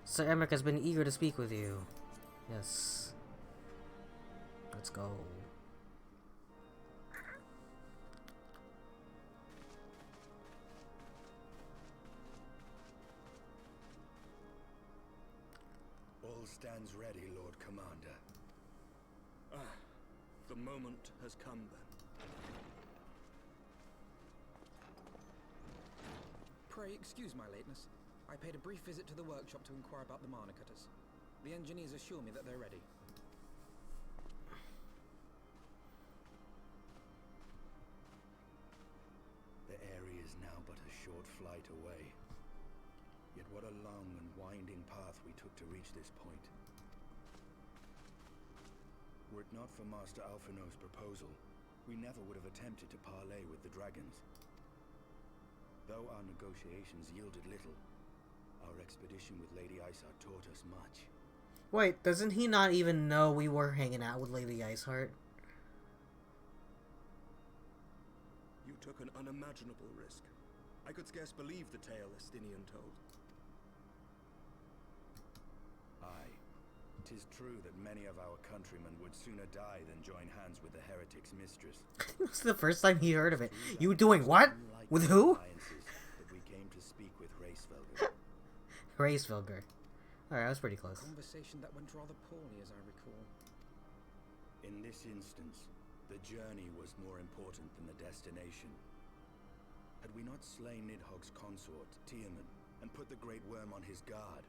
Sir Emmerich has been eager to speak with you. Yes. Let's go. All stands ready, Lord Commander. Ah, the moment has come then. Pray excuse my lateness. I paid a brief visit to the workshop to inquire about the mana cutters. The engineers assure me that they're ready. The area is now but a short flight away. Yet what a long and winding path we took to reach this point. Were it not for Master Alphino's proposal, we never would have attempted to parley with the dragons. Though our negotiations yielded little, our expedition with Lady Iceheart taught us much. Wait, doesn't he not even know we were hanging out with Lady Iceheart? You took an unimaginable risk. I could scarce believe the tale Estinian told. Aye. 'Tis true that many of our countrymen would sooner die than join hands with the heretic's mistress. This is the first time he heard of it. You doing what? With who? That we came to speak with Racevelger. Racevelger. Alright, I was pretty close. A conversation that went rather poorly, as I recall. In this instance, the journey was more important than the destination. Had we not slain Nidhogg's consort, Tiamat, and put the Great Worm on his guard,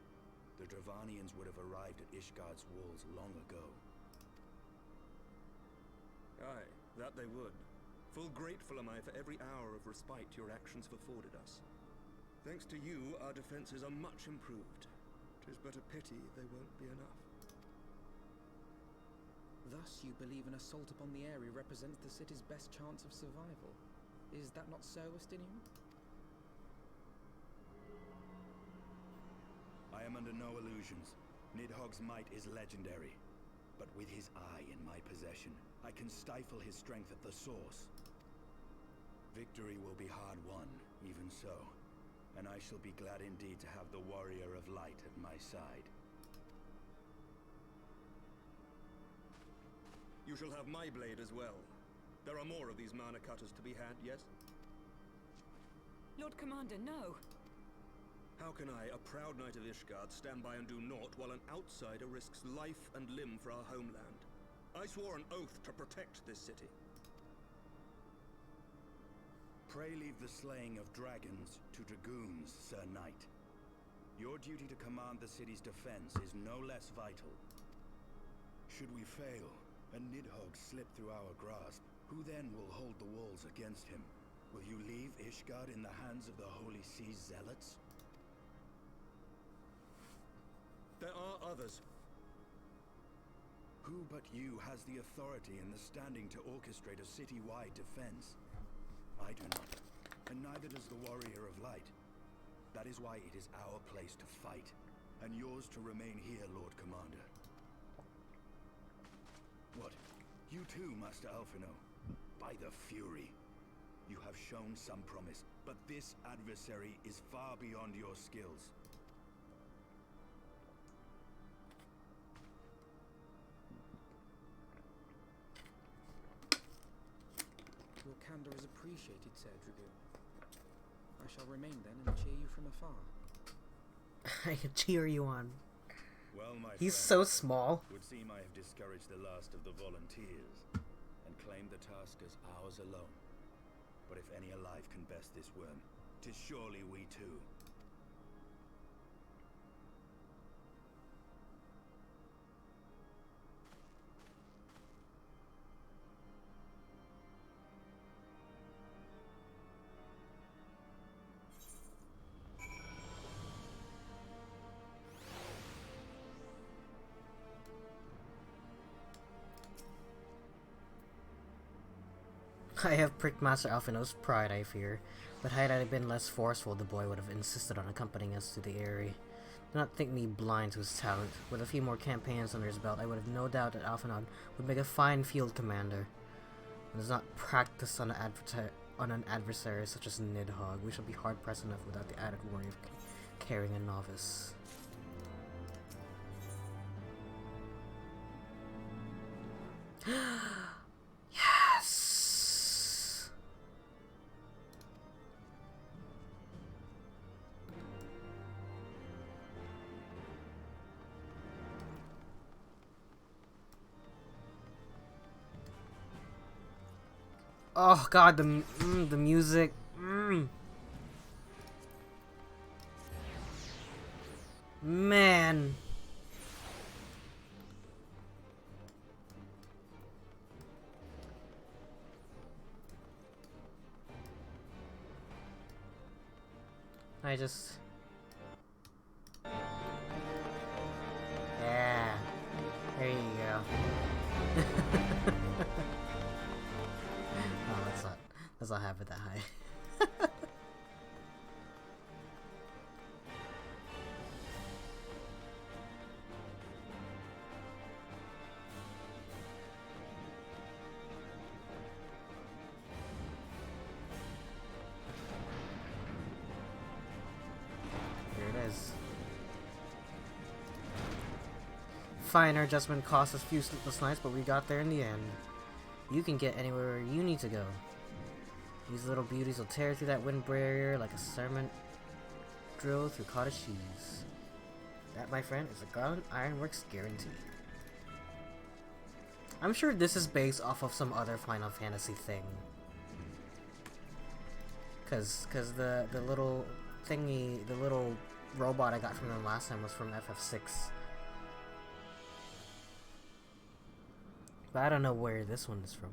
the Dravanians would have arrived at Ishgard's walls long ago. Aye, that they would. Full grateful am I for every hour of respite your actions have afforded us. Thanks to you, our defenses are much improved. 'Tis but a pity they won't be enough. Thus, you believe an assault upon the area represents the city's best chance of survival. Is that not so, Estinian? I am under no illusions. Nidhogg's might is legendary. But with his eye in my possession, I can stifle his strength at the source. Victory will be hard won, even so. And I shall be glad indeed to have the Warrior of Light at my side. You shall have my blade as well. There are more of these mana cutters to be had, yes? Lord Commander, no! How can I, a proud knight of Ishgard, stand by and do naught while an outsider risks life and limb for our homeland? I swore an oath to protect this city. Pray leave the slaying of dragons to dragoons, Sir Knight. Your duty to command the city's defense is no less vital. Should we fail, and Nidhogg slip through our grasp, who then will hold the walls against him? Will you leave Ishgard in the hands of the Holy Sea's zealots? There are others. Who but you has the authority and the standing to orchestrate a city-wide defense? I do not, and neither does the Warrior of Light. That is why it is our place to fight, and yours to remain here, Lord Commander. What? You too, Master Alphino? By the Fury! You have shown some promise, but this adversary is far beyond your skills. Your candor is appreciated, Sir Dragoon. I shall remain then and cheer you from afar. I can cheer you on. Well, my He's friend, so small. would seem I have discouraged the last of the volunteers, and claimed the task as ours alone. But if any alive can best this worm, 'tis surely we too. I have pricked Master Alphino's pride, I fear, but had I been less forceful, the boy would have insisted on accompanying us to the Eyrie. Do not think me blind to his talent. With a few more campaigns under his belt, I would have no doubt that Alphino would make a fine field commander. It is not practiced on an adversary such as Nidhogg. We shall be hard-pressed enough without the added worry of carrying a novice. Yes! Oh god, the music. Man. I just... Yeah. There you go. Oh, let's not have it that high. Fine, our adjustment cost us a few sleepless nights, but we got there in the end. You can get anywhere you need to go. These little beauties will tear through that wind barrier like a cement drill through cottage cheese. That, my friend, is a Garland Ironworks guarantee. I'm sure this is based off of some other Final Fantasy thing. Cause the little thingy, the little robot I got from them last time was from FF6. But I don't know where this one is from.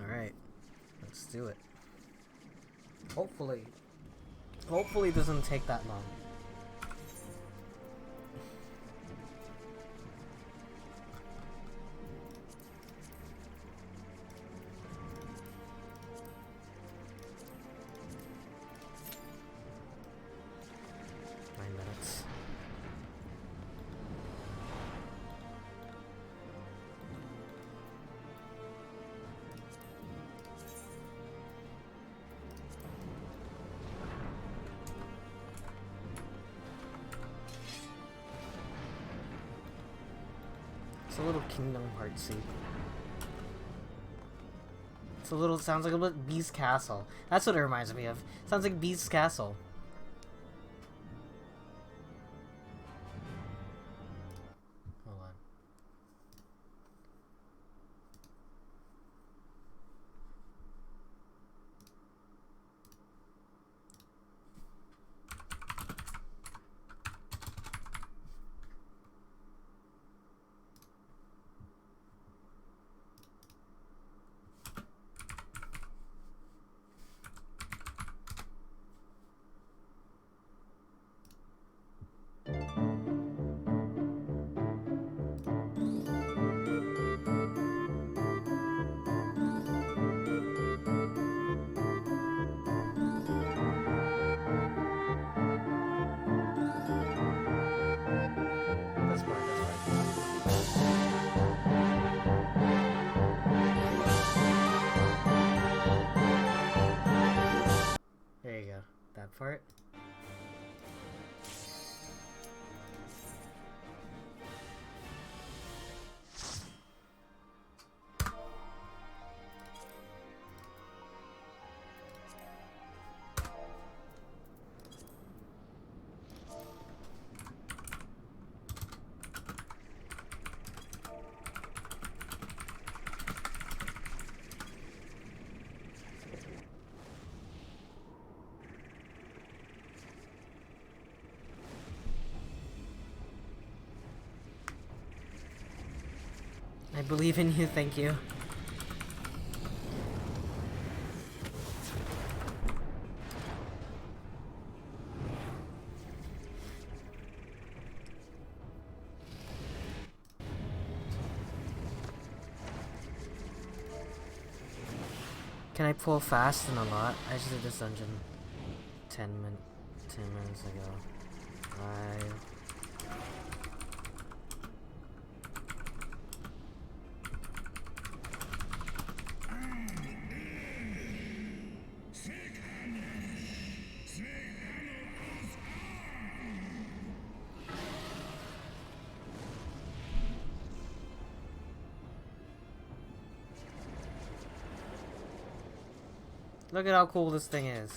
Alright, let's do it. Hopefully it doesn't take that long. It's a little Kingdom Heartsy. It's a little, sounds like a little Beast Castle. That's what it reminds me of. Sounds like Beast Castle. Hold on. There you go. That part. I believe in you, thank you. Can I pull fast and a lot? I just did this dungeon 10 minutes ago. Look at how cool this thing is.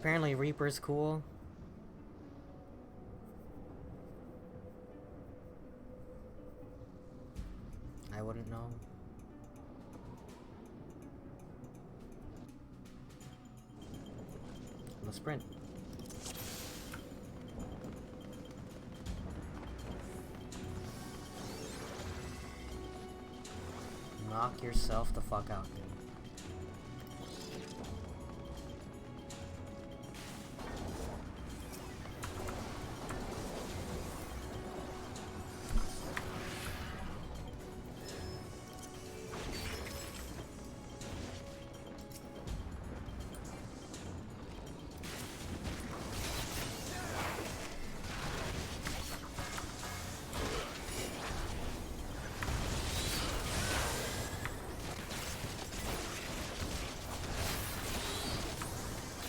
Apparently Reaper's cool. I wouldn't know. The sprint. Knock yourself the fuck out, dude.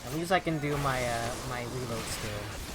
At least I can do my my reload skill.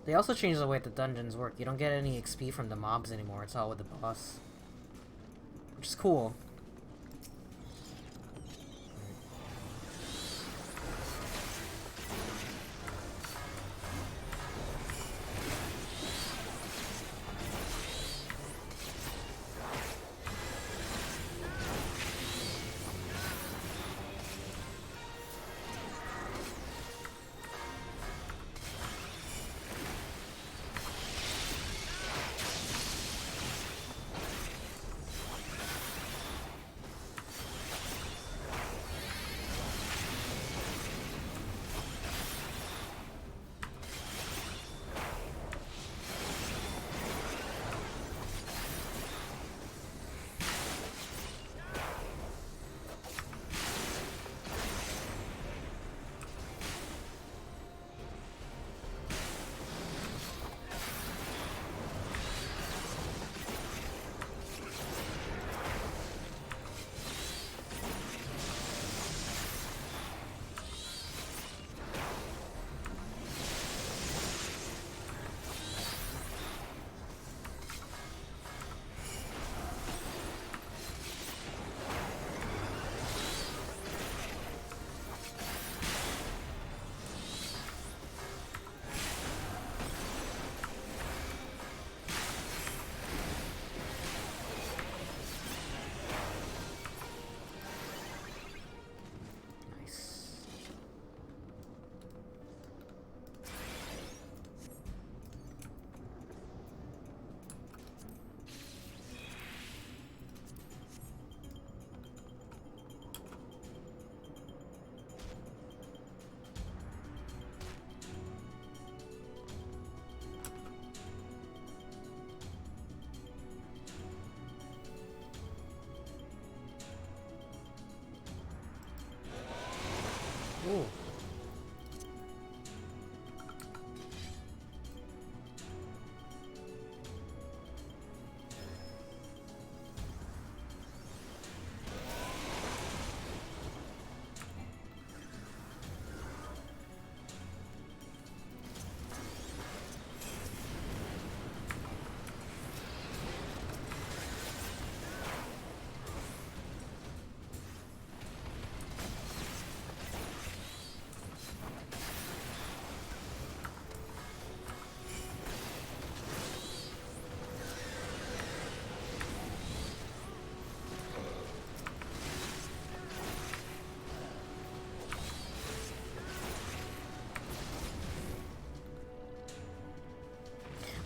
They also changed the way the dungeons work. You don't get any XP from the mobs anymore. It's all with the boss. Which is cool.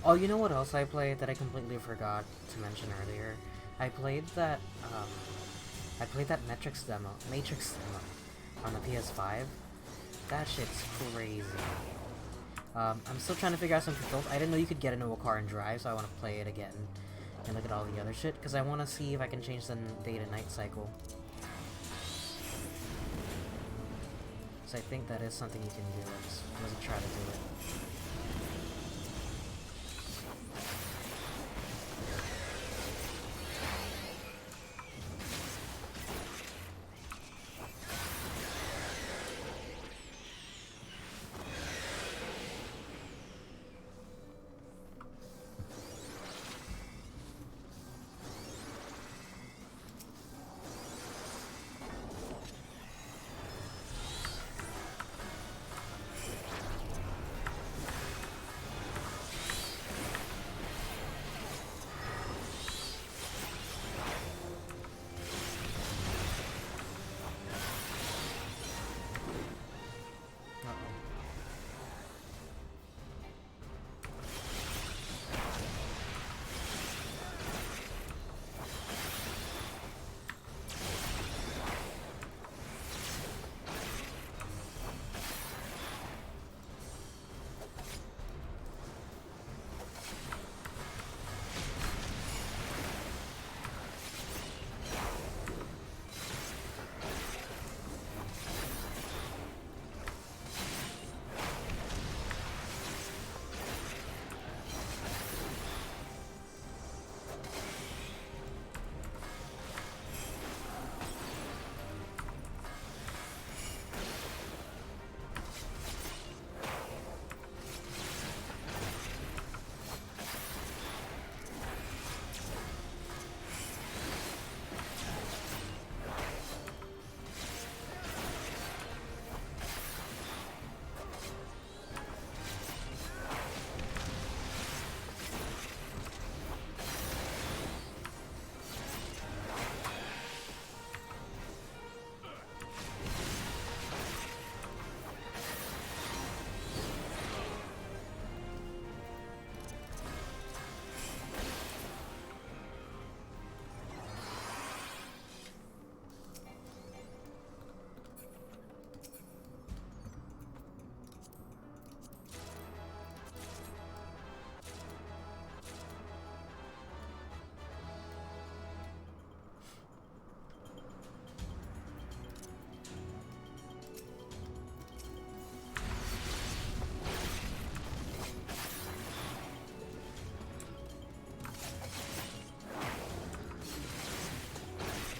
Oh, you know what else I played that I completely forgot to mention earlier? I played that Matrix demo on the PS5. That shit's crazy. I'm still trying to figure out some controls. I didn't know you could get into a car and drive, so I want to play it again and look at all the other shit, because I want to see if I can change the day to night cycle. So I think that is something you can do. I just wasn't trying to do it.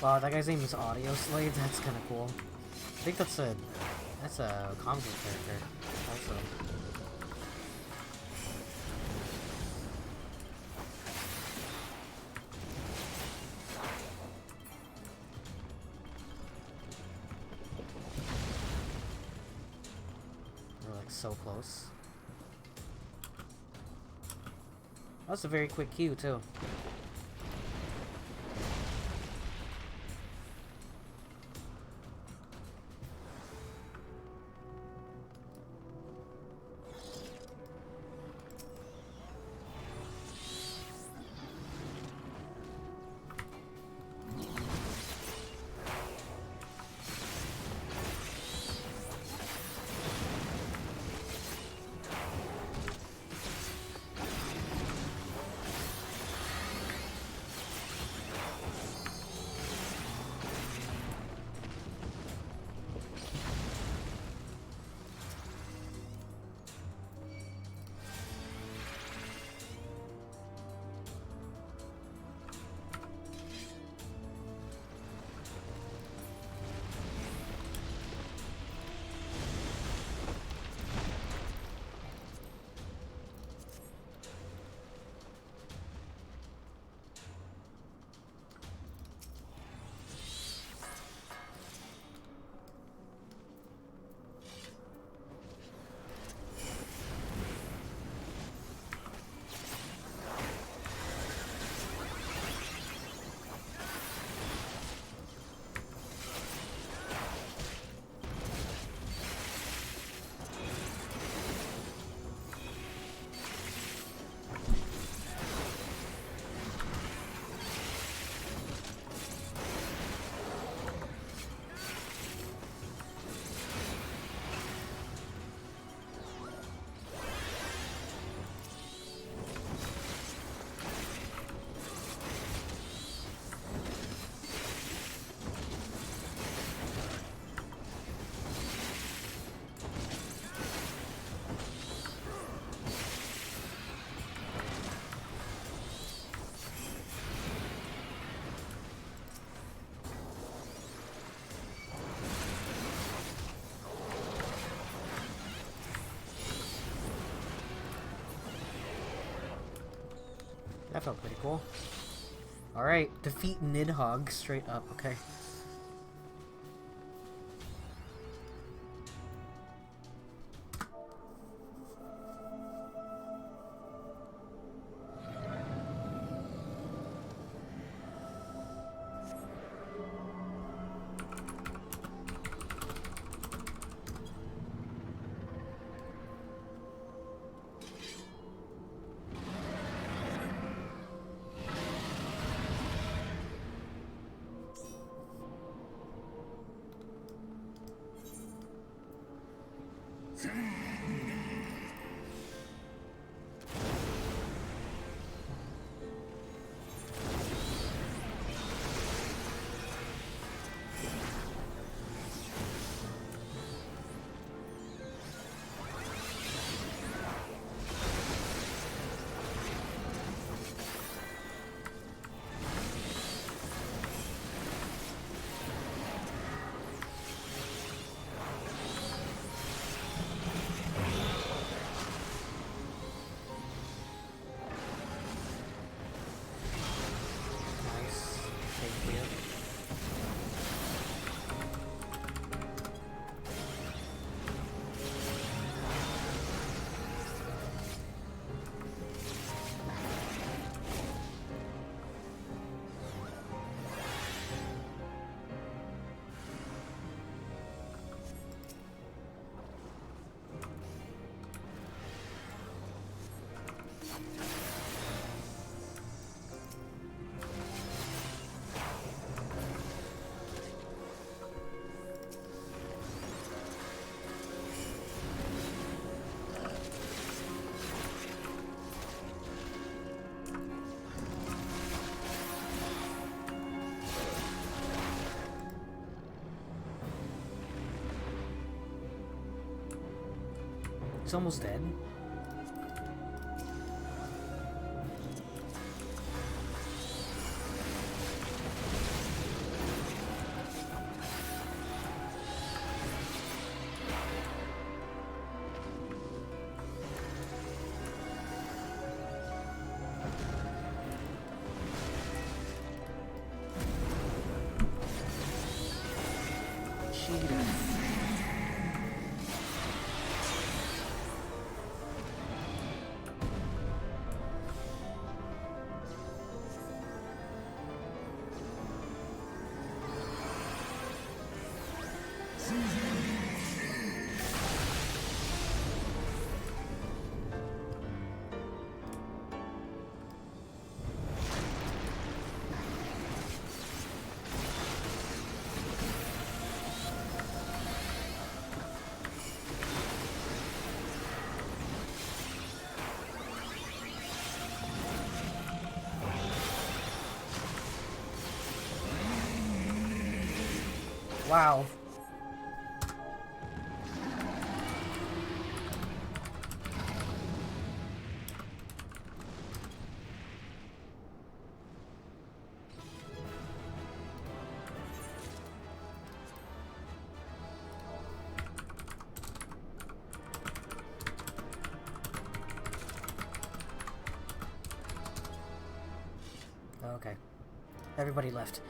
Wow, that guy's name is Audio Slave. That's kind of cool. I think that's a comic book character also. We're like so close. That's a very quick queue too. That felt pretty cool. Alright, defeat Nidhogg straight up, okay. It's almost dead. Wow. Okay. Everybody left.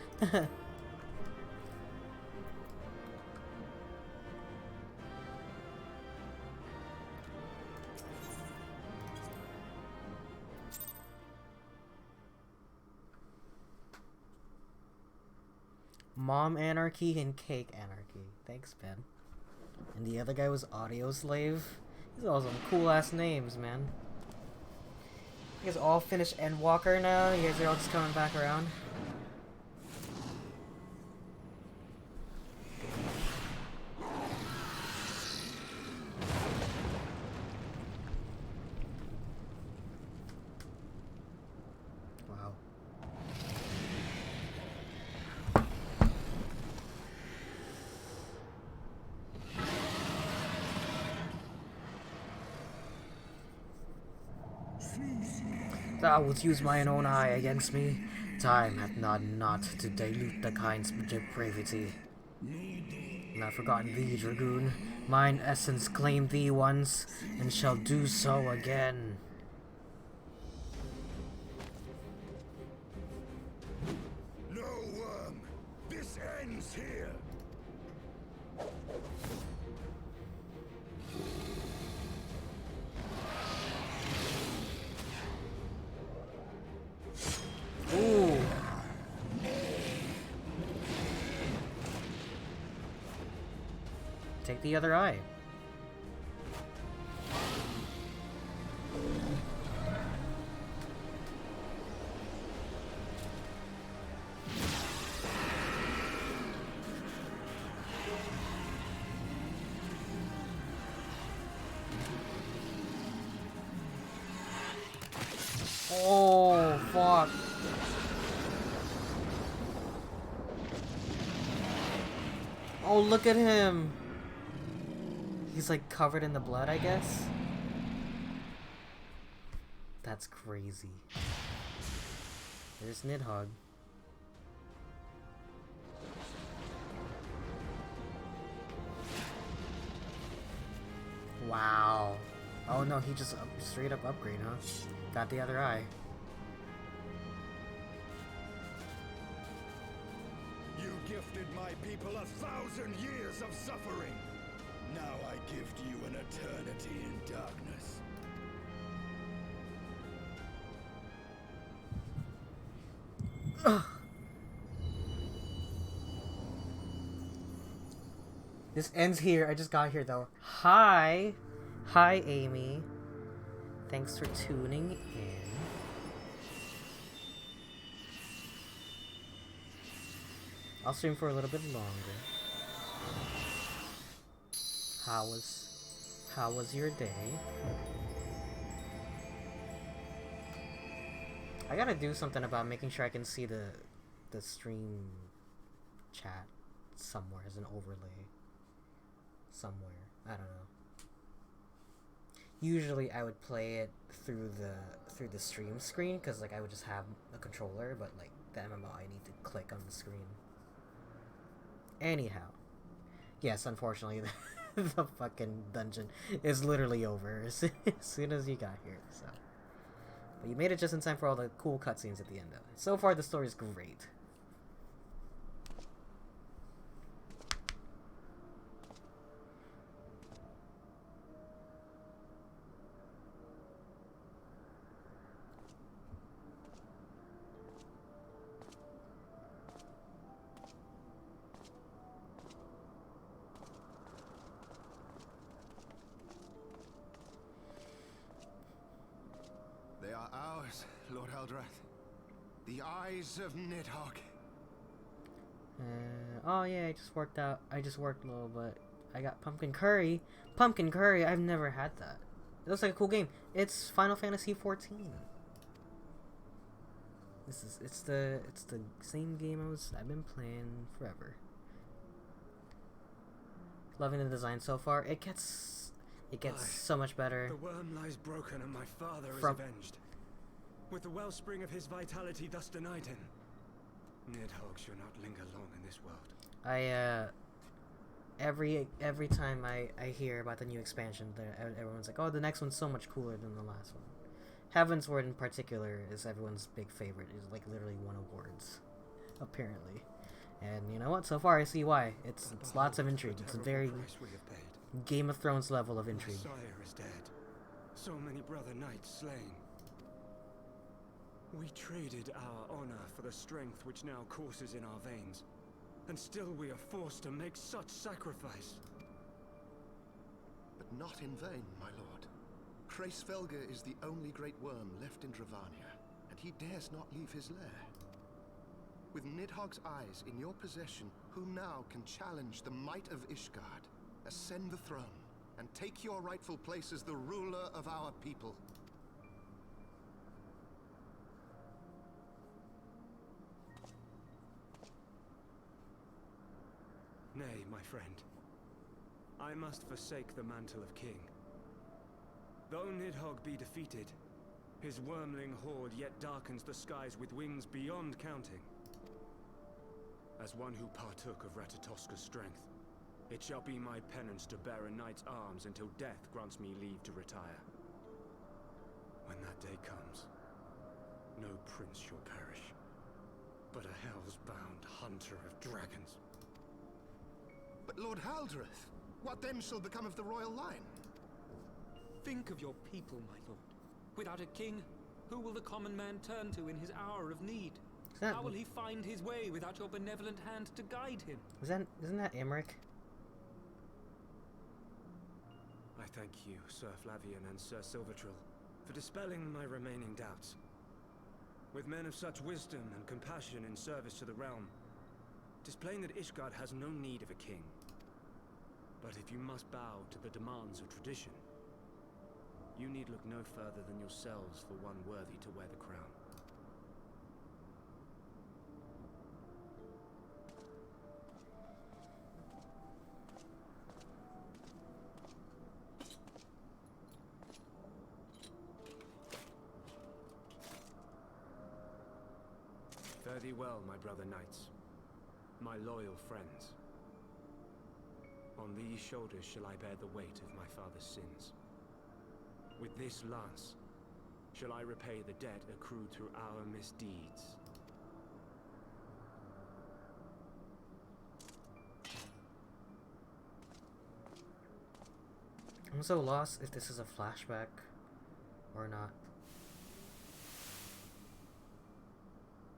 Mom Anarchy and Cake Anarchy. Thanks, Ben. And the other guy was Audio Slave. These are all some cool ass names, man. You guys all finished Endwalker now? You guys are all just coming back around? Wow. Thou wilt use mine own eye against me. Time hath not to dilute the kind's depravity. And I've forgotten thee, Dragoon. Mine essence claimed thee once, and shall do so again. Who's here? Ooh. Take the other eye. Oh, fuck. Oh, look at him. He's like covered in the blood, I guess. That's crazy. There's Nidhogg. Wow. Oh no, he just straight up upgrade, huh? Got the other eye. You gifted my people 1,000 years of suffering. Now I gift you an eternity in darkness. Ugh. This ends here. I just got here though. Hi. Hi, Amy. Thanks for tuning in. I'll stream for a little bit longer. How was your day? I gotta do something about making sure I can see the stream chat somewhere as an overlay. Somewhere. I don't know. Usually I would play it through the stream screen, because like I would just have a controller, but like the MMO I need to click on the screen. Anyhow. Yes, unfortunately the fucking dungeon is literally over as soon as you got here, so. But you made it just in time for all the cool cutscenes at the end of it. So far the story's great. They are ours, Lord Eldrath. The eyes of Nidhogg. Oh yeah, I just worked a little bit. I got pumpkin curry. Pumpkin curry, I've never had that. It looks like a cool game. It's Final Fantasy XIV. It's the same game I've been playing forever. Loving the design so far. It gets so much better. The worm lies broken and my father is avenged. With the wellspring of his vitality thus denied him, Nidhogg shall not linger long in this world. Every time I hear about the new expansion, everyone's like, oh, the next one's so much cooler than the last one. Heavensward in particular is everyone's big favorite. It's like literally won awards, apparently. And you know what? So far I see why. It's lots of intrigue. It's a very Game of Thrones level of intrigue. My sire is dead. So many brother knights slain. We traded our honor for the strength which now courses in our veins. And still we are forced to make such sacrifice. But not in vain, my lord. Kreisvelga is the only great worm left in Dravania, and he dares not leave his lair. With Nidhogg's eyes in your possession, who now can challenge the might of Ishgard, ascend the throne, and take your rightful place as the ruler of our people? Nay, my friend. I must forsake the mantle of king. Though Nidhogg be defeated, his wormling horde yet darkens the skies with wings beyond counting. As one who partook of Ratatoska's strength, it shall be my penance to bear a knight's arms until death grants me leave to retire. When that day comes, no prince shall perish, but a hell's-bound hunter of dragons. But Lord Haldreth, what then shall become of the royal line? Think of your people, my lord. Without a king, who will the common man turn to in his hour of need? How will he find his way without your benevolent hand to guide him? Isn't that Emmerich? I thank you, Sir Flavian and Sir Silvertrill, for dispelling my remaining doubts. With men of such wisdom and compassion in service to the realm, it is plain that Ishgard has no need of a king. But if you must bow to the demands of tradition, you need look no further than yourselves for one worthy to wear the crown. Fare thee well, my brother knights, my loyal friends. On these shoulders shall I bear the weight of my father's sins. With this lance shall I repay the debt accrued through our misdeeds. I'm so lost if this is a flashback or not.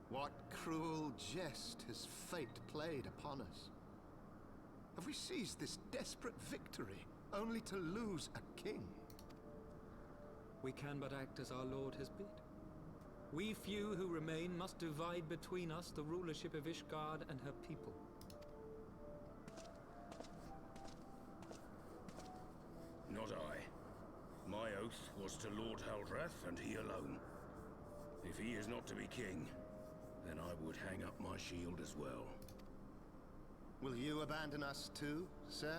What cruel jest has fate played upon us? Have we seized this desperate victory only to lose a king? We can but act as our lord has bid. We few who remain must divide between us the rulership of Ishgard and her people. Not I. My oath was to Lord Haldreth and he alone. If he is not to be king, then I would hang up my shield as well. Will you abandon us too, sir?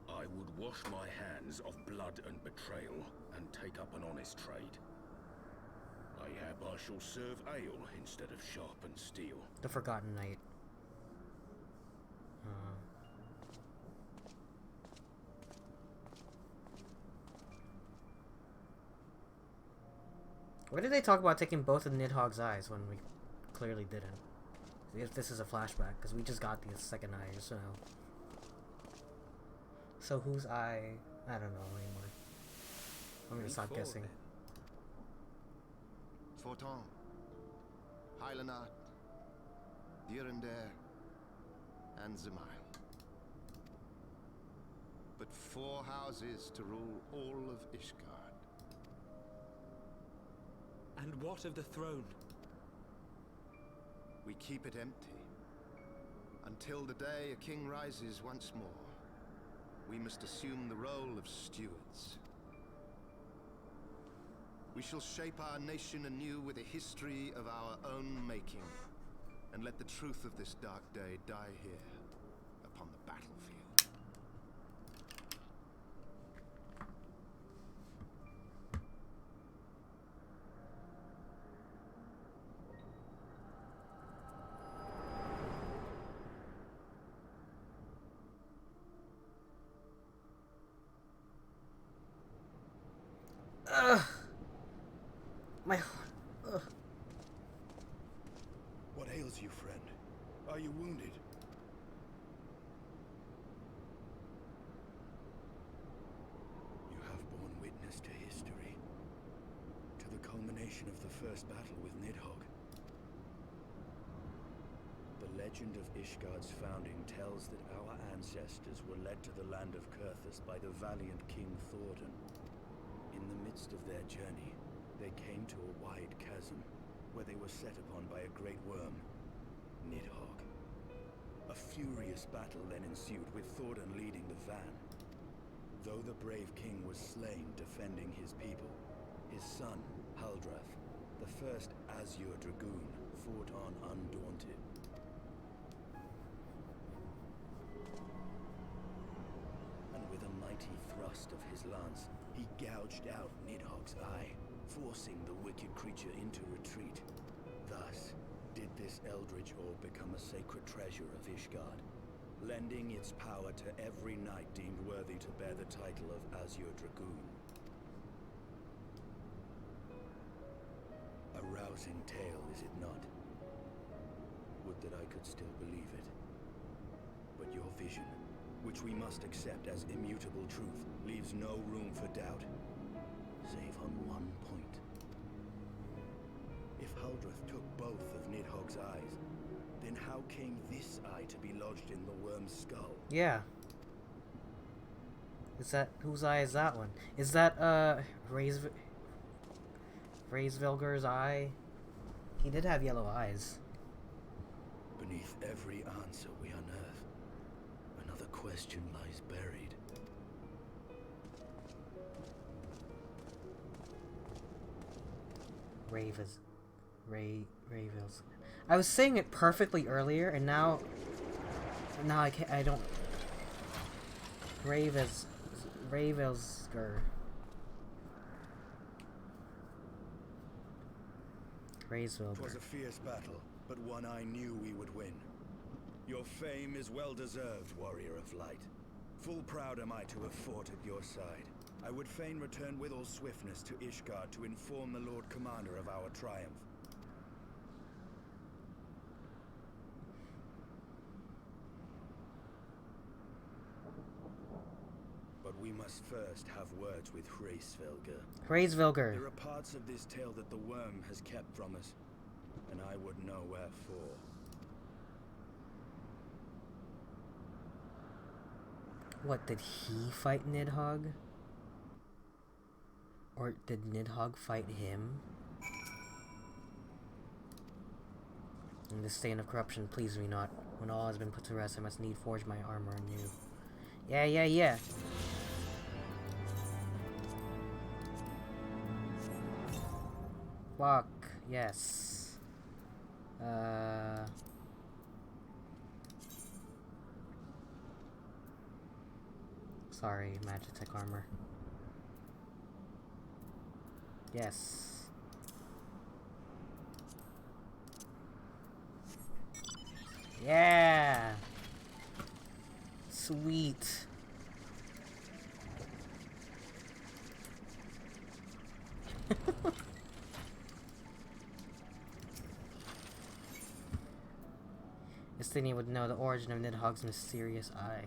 I would wash my hands of blood and betrayal and take up an honest trade. Mayhap I shall serve ale instead of sharpened steel. The Forgotten Knight. Why did they talk about taking both of Nidhogg's eyes when we clearly didn't? If this is a flashback, because we just got the second eye just now. So whose eye? I don't know anymore. I'm gonna stop guessing. Forton, Heilenat, Dyrender, and Zemail. But 4 houses to rule all of Ishgard. And what of the throne? We keep it empty. Until the day a king rises once more, we must assume the role of stewards. We shall shape our nation anew with a history of our own making, and let the truth of this dark day die here, upon the battlefield. My... What ails you, friend? Are you wounded? You have borne witness to history, to the culmination of the first battle with Nidhogg. The legend of Ishgard's founding tells that our ancestors were led to the land of Kurthus by the valiant King Thordan. In the midst of their journey, they came to a wide chasm, where they were set upon by a great worm, Nidhogg. A furious battle then ensued, with Thordan leading the van. Though the brave king was slain defending his people, his son, Haldreth, the first Azure Dragoon, fought on undaunted. And with a mighty thrust of his lance, he gouged out Nidhogg's eye, forcing the wicked creature into retreat. Thus did this eldritch orb become a sacred treasure of Ishgard, lending its power to every knight deemed worthy to bear the title of Azure Dragoon. A rousing tale, is it not? that I could still believe it. But your vision, which we must accept as immutable truth, leaves no room for doubt, save on one point. If Huldreth took both of Nidhogg's eyes, then how came this eye to be lodged in the worm's skull? Yeah. Is that... whose eye is that one? Is that, Raisvilger's eye? He did have yellow eyes. Beneath every answer we unearth, another question lies buried. Ravils. I was saying it perfectly earlier, and now I can't. I don't. Ravilsger. Raisvilger. 'Twas a fierce battle, but one I knew we would win. Your fame is well deserved, warrior of light. Full proud am I to have fought at your side. I would fain return with all swiftness to Ishgard to inform the Lord Commander of our triumph. But we must first have words with Raisvilger. There are parts of this tale that the worm has kept from us, and I would know wherefore. What, did he fight Nidhogg? Or did Nidhogg fight him? In this stain of corruption, please me not. When all has been put to rest, I must need forge my armor anew. Yeah. Fuck, yes. Sorry, Magitech armor. Yes. Yeah! Sweet. Justinian would know the origin of Nidhogg's mysterious eye.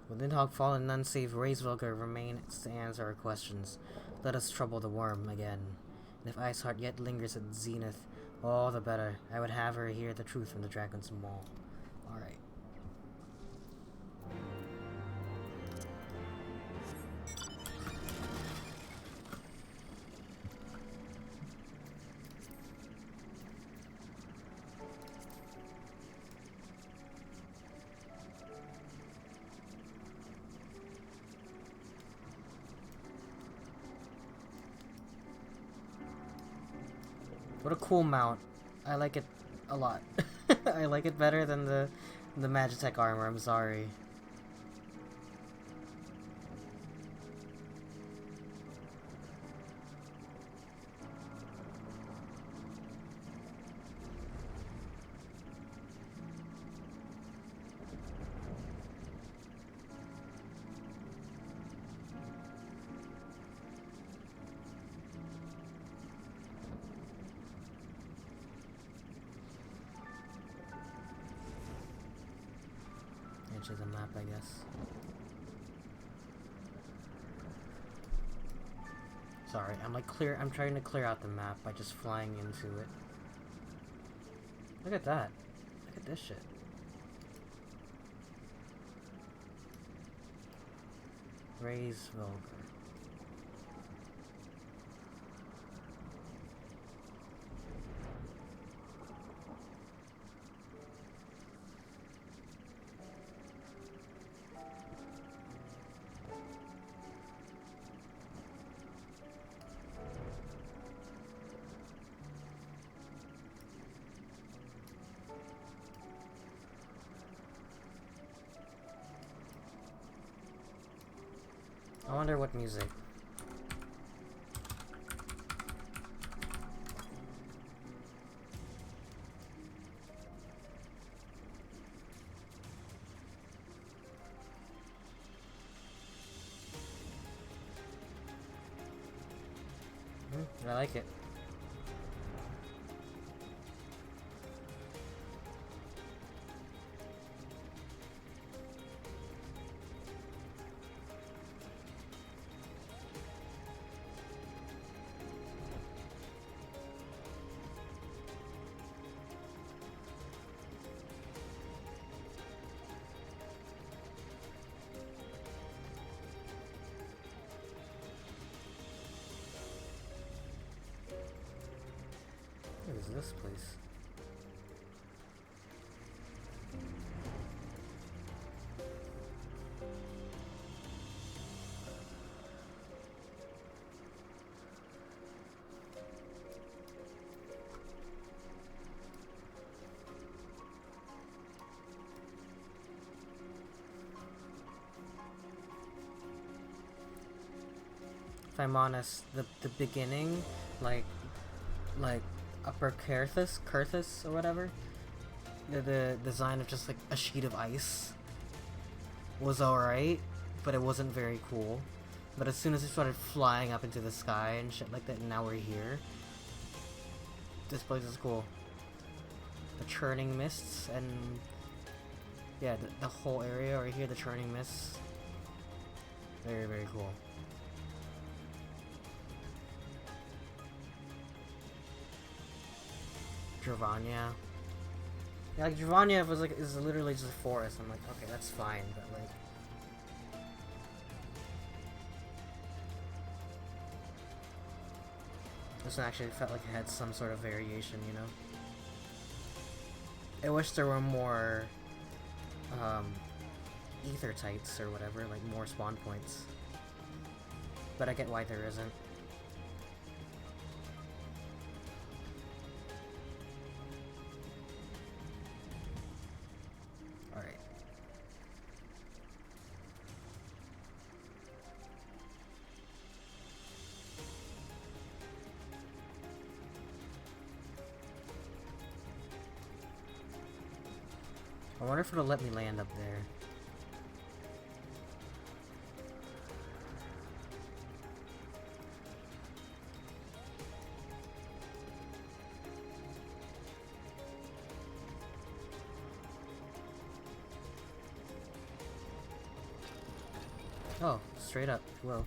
Will Nidhogg fall and none save Raisvilger remains to answer our questions? Let us trouble the worm again. And if Iceheart yet lingers at Zenith, all the better. I would have her hear the truth from the Dragon's Maw. Alright. What a cool mount. I like it a lot. I like it better than the Magitech armor, I'm sorry. Edge of the map, I guess. Sorry, I'm trying to clear out the map by just flying into it. Look at that. Look at this shit. Raisvilger. I wonder what music. I like it. this place. If I'm honest, the beginning, like Upper Kurthus or whatever, the design of just like a sheet of ice was alright, but it wasn't very cool. But as soon as it started flying up into the sky and shit like that, and now we're here, this place is cool. The churning mists and yeah, the whole area right here, the churning mists, very, very cool. Dravania. Yeah, like Dravania is literally just a forest. I'm like, okay, that's fine, but like this one actually felt like it had some sort of variation, you know? I wish there were more ether tights or whatever, like more spawn points. But I get why there isn't. I wonder if it'll let me land up there. Oh, straight up. Whoa.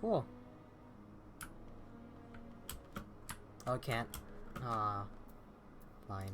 Cool. Oh, I can't. Ah. Fine.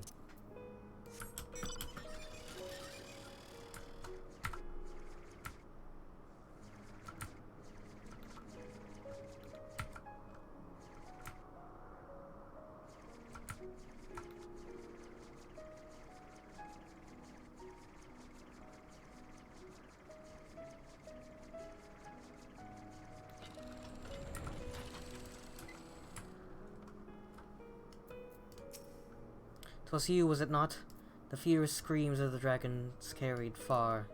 "'Twas you, was it not? The fierce screams of the dragons carried far.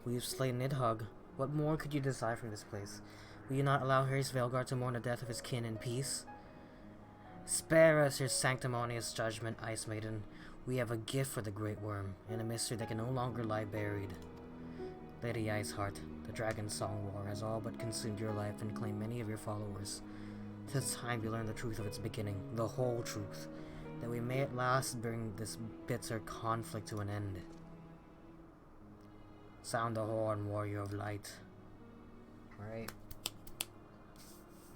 We've slain Nidhogg. What more could you desire from this place? Will you not allow Harry's Veilguard to mourn the death of his kin in peace? Spare us your sanctimonious judgment, Ice Maiden. We have a gift for the Great Worm, and a mystery that can no longer lie buried. Lady Iceheart, the Dragon Song War has all but consumed your life and claimed many of your followers. 'Tis time you learn the truth of its beginning, the whole truth, that we may at last bring this bitter conflict to an end. Sound the horn, warrior of light." Alright.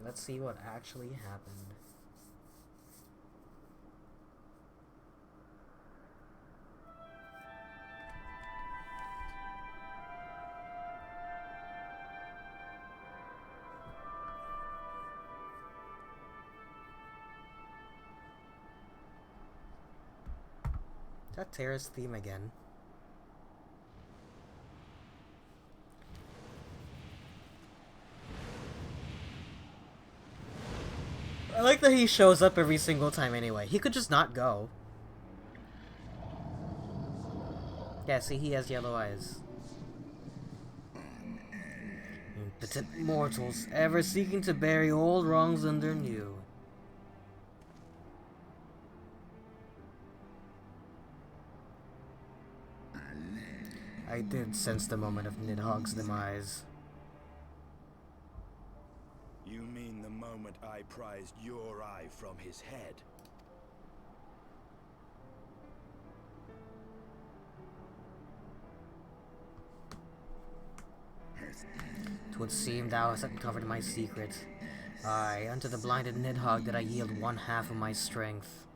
Let's see what actually happened. Is that Terra's theme again? I like that he shows up every single time anyway. He could just not go. Yeah, see, he has yellow eyes. Impotent mortals, ever seeking to bury old wrongs under new. I did sense the moment of Nidhogg's demise. You mean the moment I prized your eye from his head? "'Twould seem thou hast uncovered my secret. Aye, unto the blinded Nidhogg did I yield one half of my strength."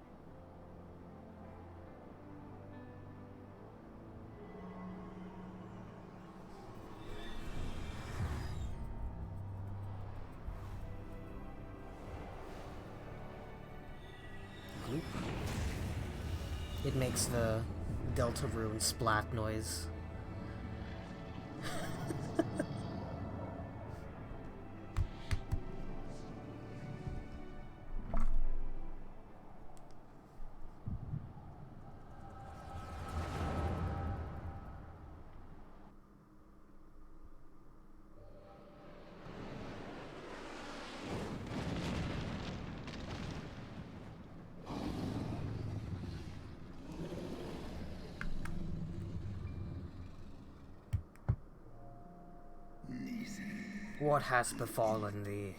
makes the Deltarune splat noise. What has befallen thee?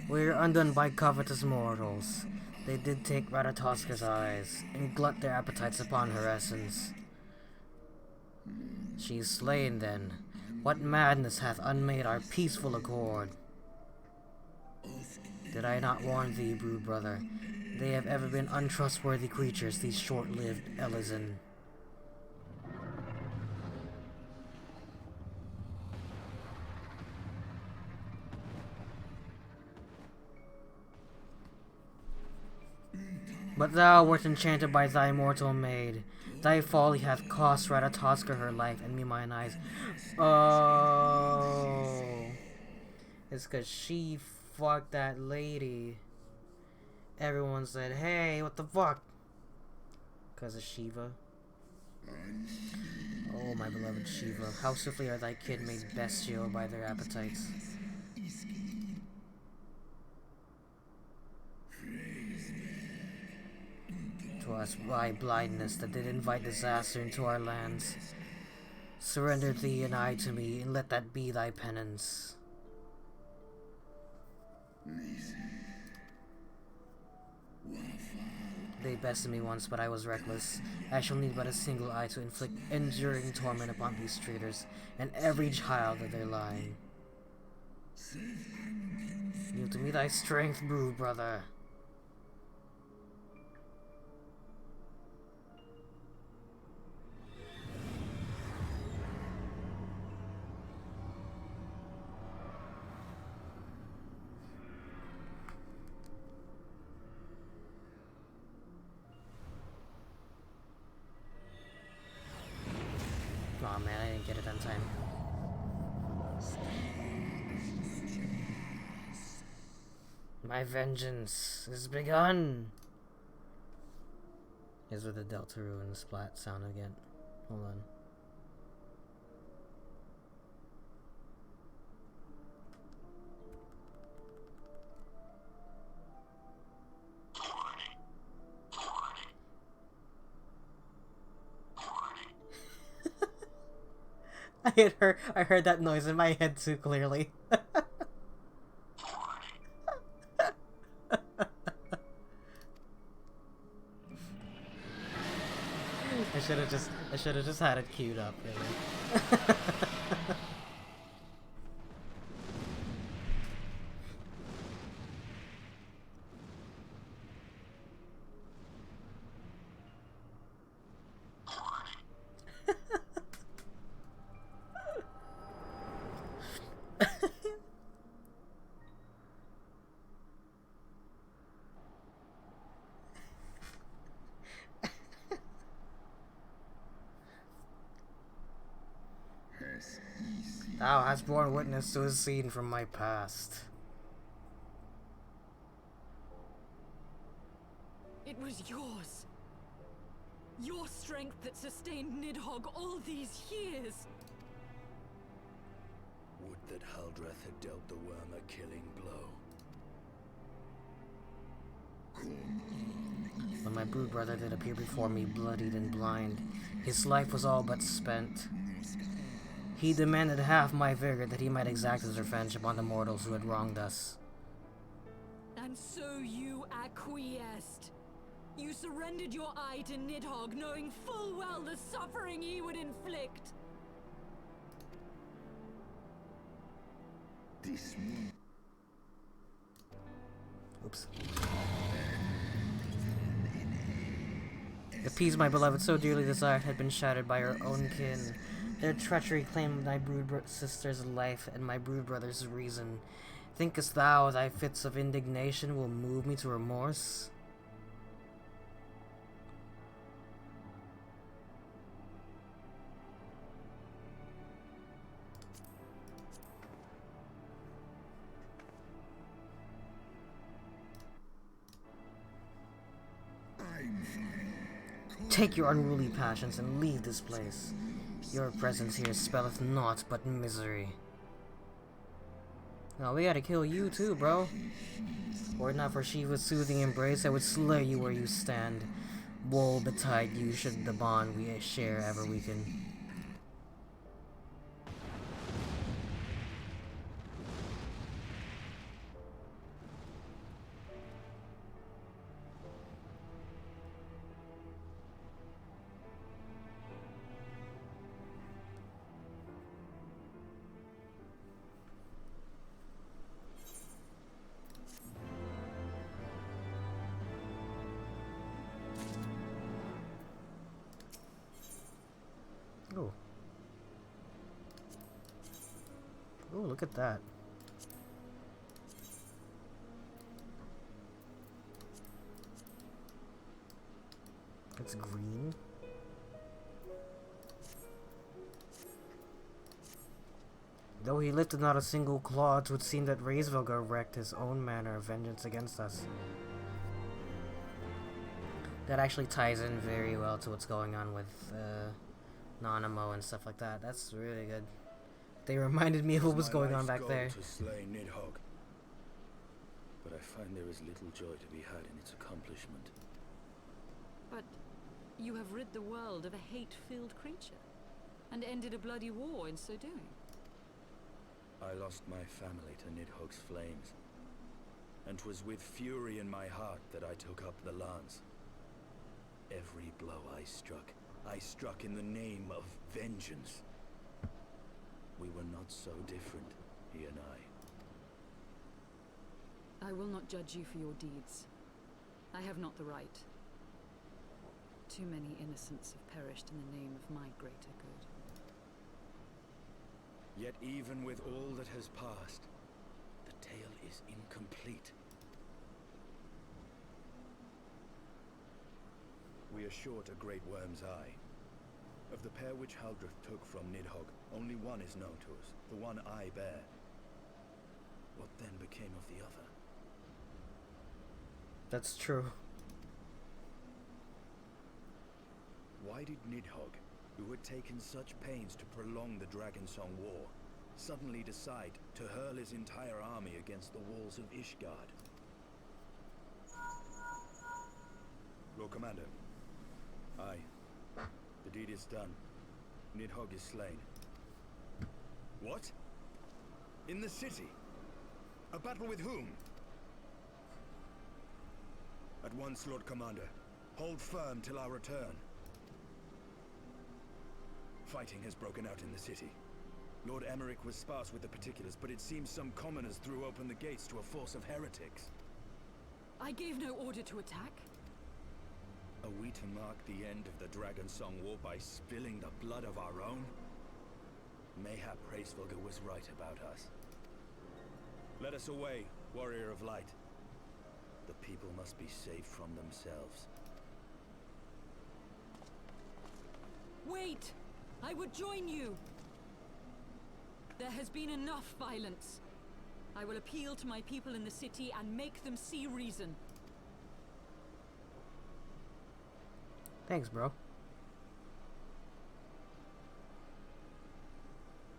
We are undone by covetous mortals. They did take Ratatoska's eyes, and glut their appetites upon her essence. She is slain then. What madness hath unmade our peaceful accord? Did I not warn thee, brood brother? They have ever been untrustworthy creatures, these short-lived Elysian. But thou wert enchanted by thy mortal maid. Thy folly hath cost Ratatoska her life, and me mine eyes. Oh. It's cause she fucked that lady. Everyone said, hey, what the fuck? Cause of Shiva. Oh, my beloved Shiva, how swiftly are thy kin made bestial by their appetites. Twas my blindness that did invite disaster into our lands. Surrender thee and I to me, and let that be thy penance. They bested me once, but I was reckless. I shall need but a single eye to inflict enduring torment upon these traitors, and every child of their line. Yield to me thy strength, brood brother. Aw, man, I didn't get it on time. My vengeance is begun! Here's with the Deltarune splat sound again. Hold on. I heard that noise in my head too clearly. I should have just had it queued up, really. Thou hast borne witness to a scene from my past. It was yours. Your strength that sustained Nidhogg all these years. Would that Haldreth had dealt the worm a killing blow. When my brood brother did appear before me, bloodied and blind, his life was all but spent. He demanded half my vigor that he might exact his revenge upon the mortals who had wronged us. And so you acquiesced. You surrendered your eye to Nidhogg, knowing full well the suffering he would inflict. Oops. The peace my beloved so dearly desired had been shattered by her own kin. Their treachery claimed my brood sister's life and my brood brother's reason. Thinkest thou thy fits of indignation will move me to remorse? Take your unruly passions and leave this place. Your presence here spelleth naught but misery. No, we gotta kill you too, bro. Were it not for Shiva's soothing embrace, I would slay you where you stand. Woe betide you should the bond we share ever weaken. Oh. Oh, look at that. It's green. Though he lifted not a single claw, it would seem that Raisvelgar wreaked his own manner of vengeance against us. That actually ties in very well to what's going on with Nanamo and stuff like that. That's really good. They reminded me of what was going on back there. To slay Nidhogg, but I find there is little joy to be had in its accomplishment. But you have rid the world of a hate-filled creature, and ended a bloody war in so doing. I lost my family to Nidhogg's flames, and 'twas with fury in my heart that I took up the lance. Every blow I struck in the name of vengeance. We were not so different, he and I will not judge you for your deeds. I have not the right. Too many innocents have perished in the name of my greater good. Yet even with all that has passed, the tale is incomplete. We are short a great worm's eye. Of the pair which Haldreth took from Nidhogg, only one is known to us, the one I bear. What then became of the other? That's true. Why did Nidhogg, who had taken such pains to prolong the Dragonsong War, suddenly decide to hurl his entire army against the walls of Ishgard? Lord Commander. Aye. The deed is done. Nidhogg is slain. What? In the city? A battle with whom? At once, Lord Commander. Hold firm till our return. Fighting has broken out in the city. Lord Emmerich was sparse with the particulars, but it seems some commoners threw open the gates to a force of heretics. I gave no order to attack. Are we to mark the end of the Dragonsong War by spilling the blood of our own? Mayhap Hraesvelgr was right about us. Let us away, warrior of light. The people must be saved from themselves. Wait! I would join you! There has been enough violence. I will appeal to my people in the city and make them see reason. Thanks, bro.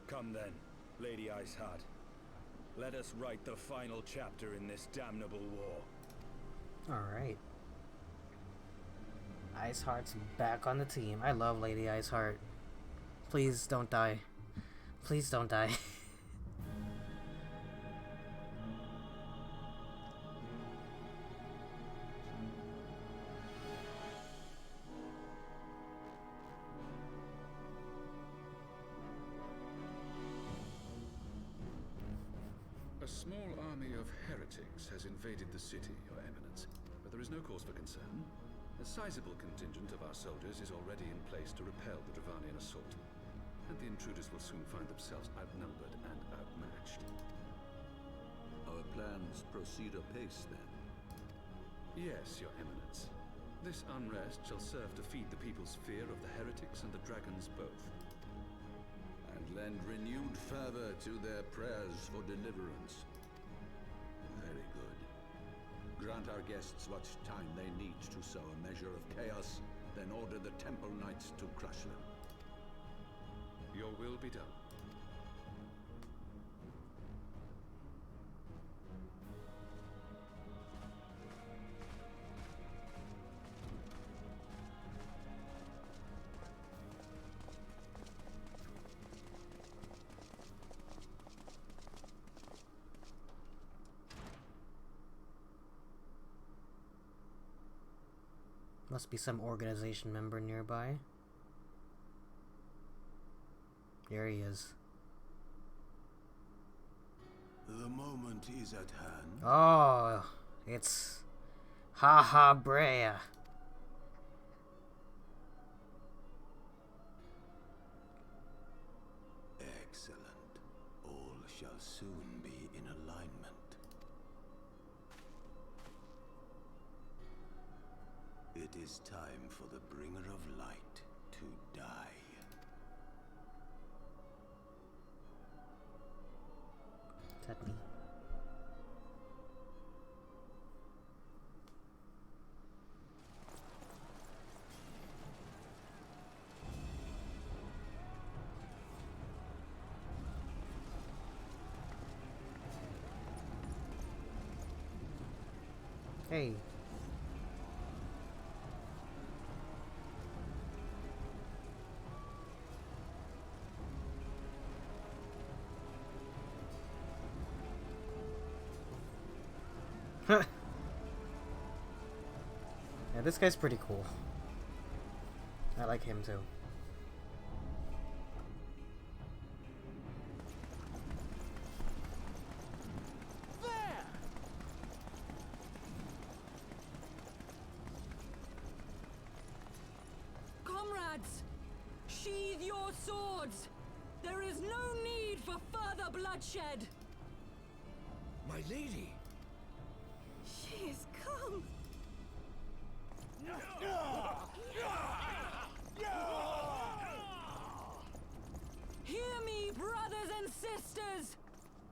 Come then, Lady Iceheart. Let us write the final chapter in this damnable war. Alright. Iceheart's back on the team. I love Lady Iceheart. Please don't die. Please don't die. A small army of heretics has invaded the city, Your Eminence, but there is no cause for concern. A sizable contingent of our soldiers is already in place to repel the Dravanian assault, and the intruders will soon find themselves outnumbered and outmatched. Our plans proceed apace, then? Yes, Your Eminence. This unrest shall serve to feed the people's fear of the heretics and the dragons both. And lend renewed fervor to their prayers for deliverance. Very good. Grant our guests what time they need to sow a measure of chaos then order the Temple Knights to crush them. Your will be done. Must be some organization member nearby. Here he is. The moment is at hand. Oh, it's Haha Brea. Excellent. All shall soon be in alignment. It is time for the Bringer of Light to die. Is that me? Hey. Yeah, this guy's pretty cool. I like him too. Comrades, sheathe your swords. There is no need for further bloodshed. My lady! She is come. Hear me, brothers and sisters.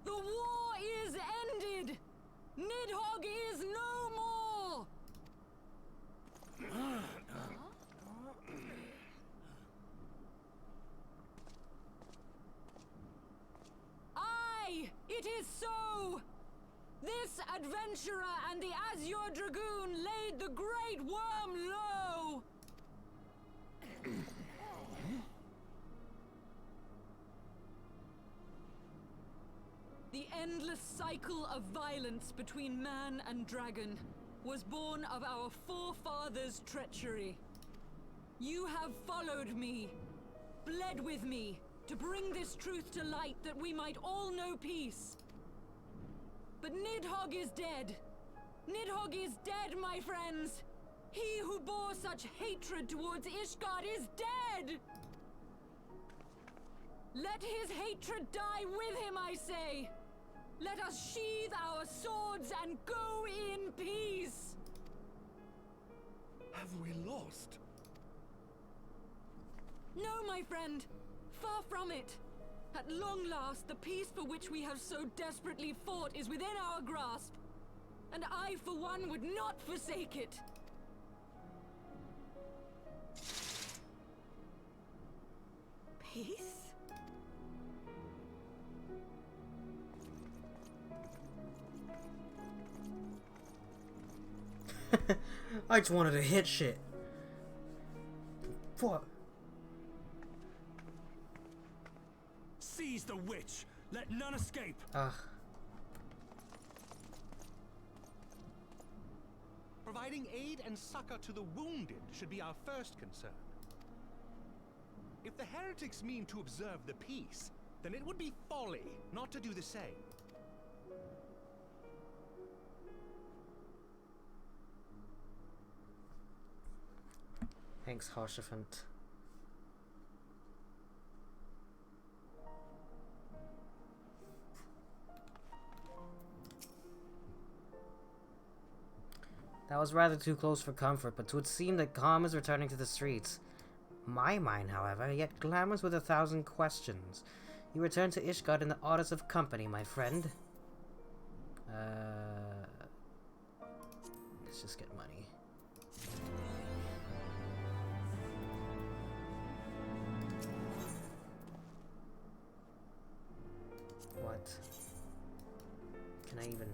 The war is ended. Nidhogg is no more. Aye, it is so. This adventurer and the Azure Dragoon laid the Great Worm low! The endless cycle of violence between man and dragon was born of our forefathers' treachery. You have followed me, bled with me, to bring this truth to light that we might all know peace. But Nidhogg is dead. Nidhogg is dead, my friends. He who bore such hatred towards Ishgard is dead. Let his hatred die with him, I say. Let us sheathe our swords and go in peace. Have we lost? No, my friend. Far from it. At long last, the peace for which we have so desperately fought is within our grasp. And I, for one, would not forsake it. Peace? I just wanted to hit shit. What? Seize the witch! Let none escape! Providing aid and succor to the wounded should be our first concern. If the heretics mean to observe the peace, then it would be folly not to do the same. Thanks, Harshafant. That was rather too close for comfort, but 'twould seem that calm is returning to the streets. My mind, however, yet clamors with 1,000 questions. You return to Ishgard in the oddest of company, my friend. Let's just get money. that. Can I even...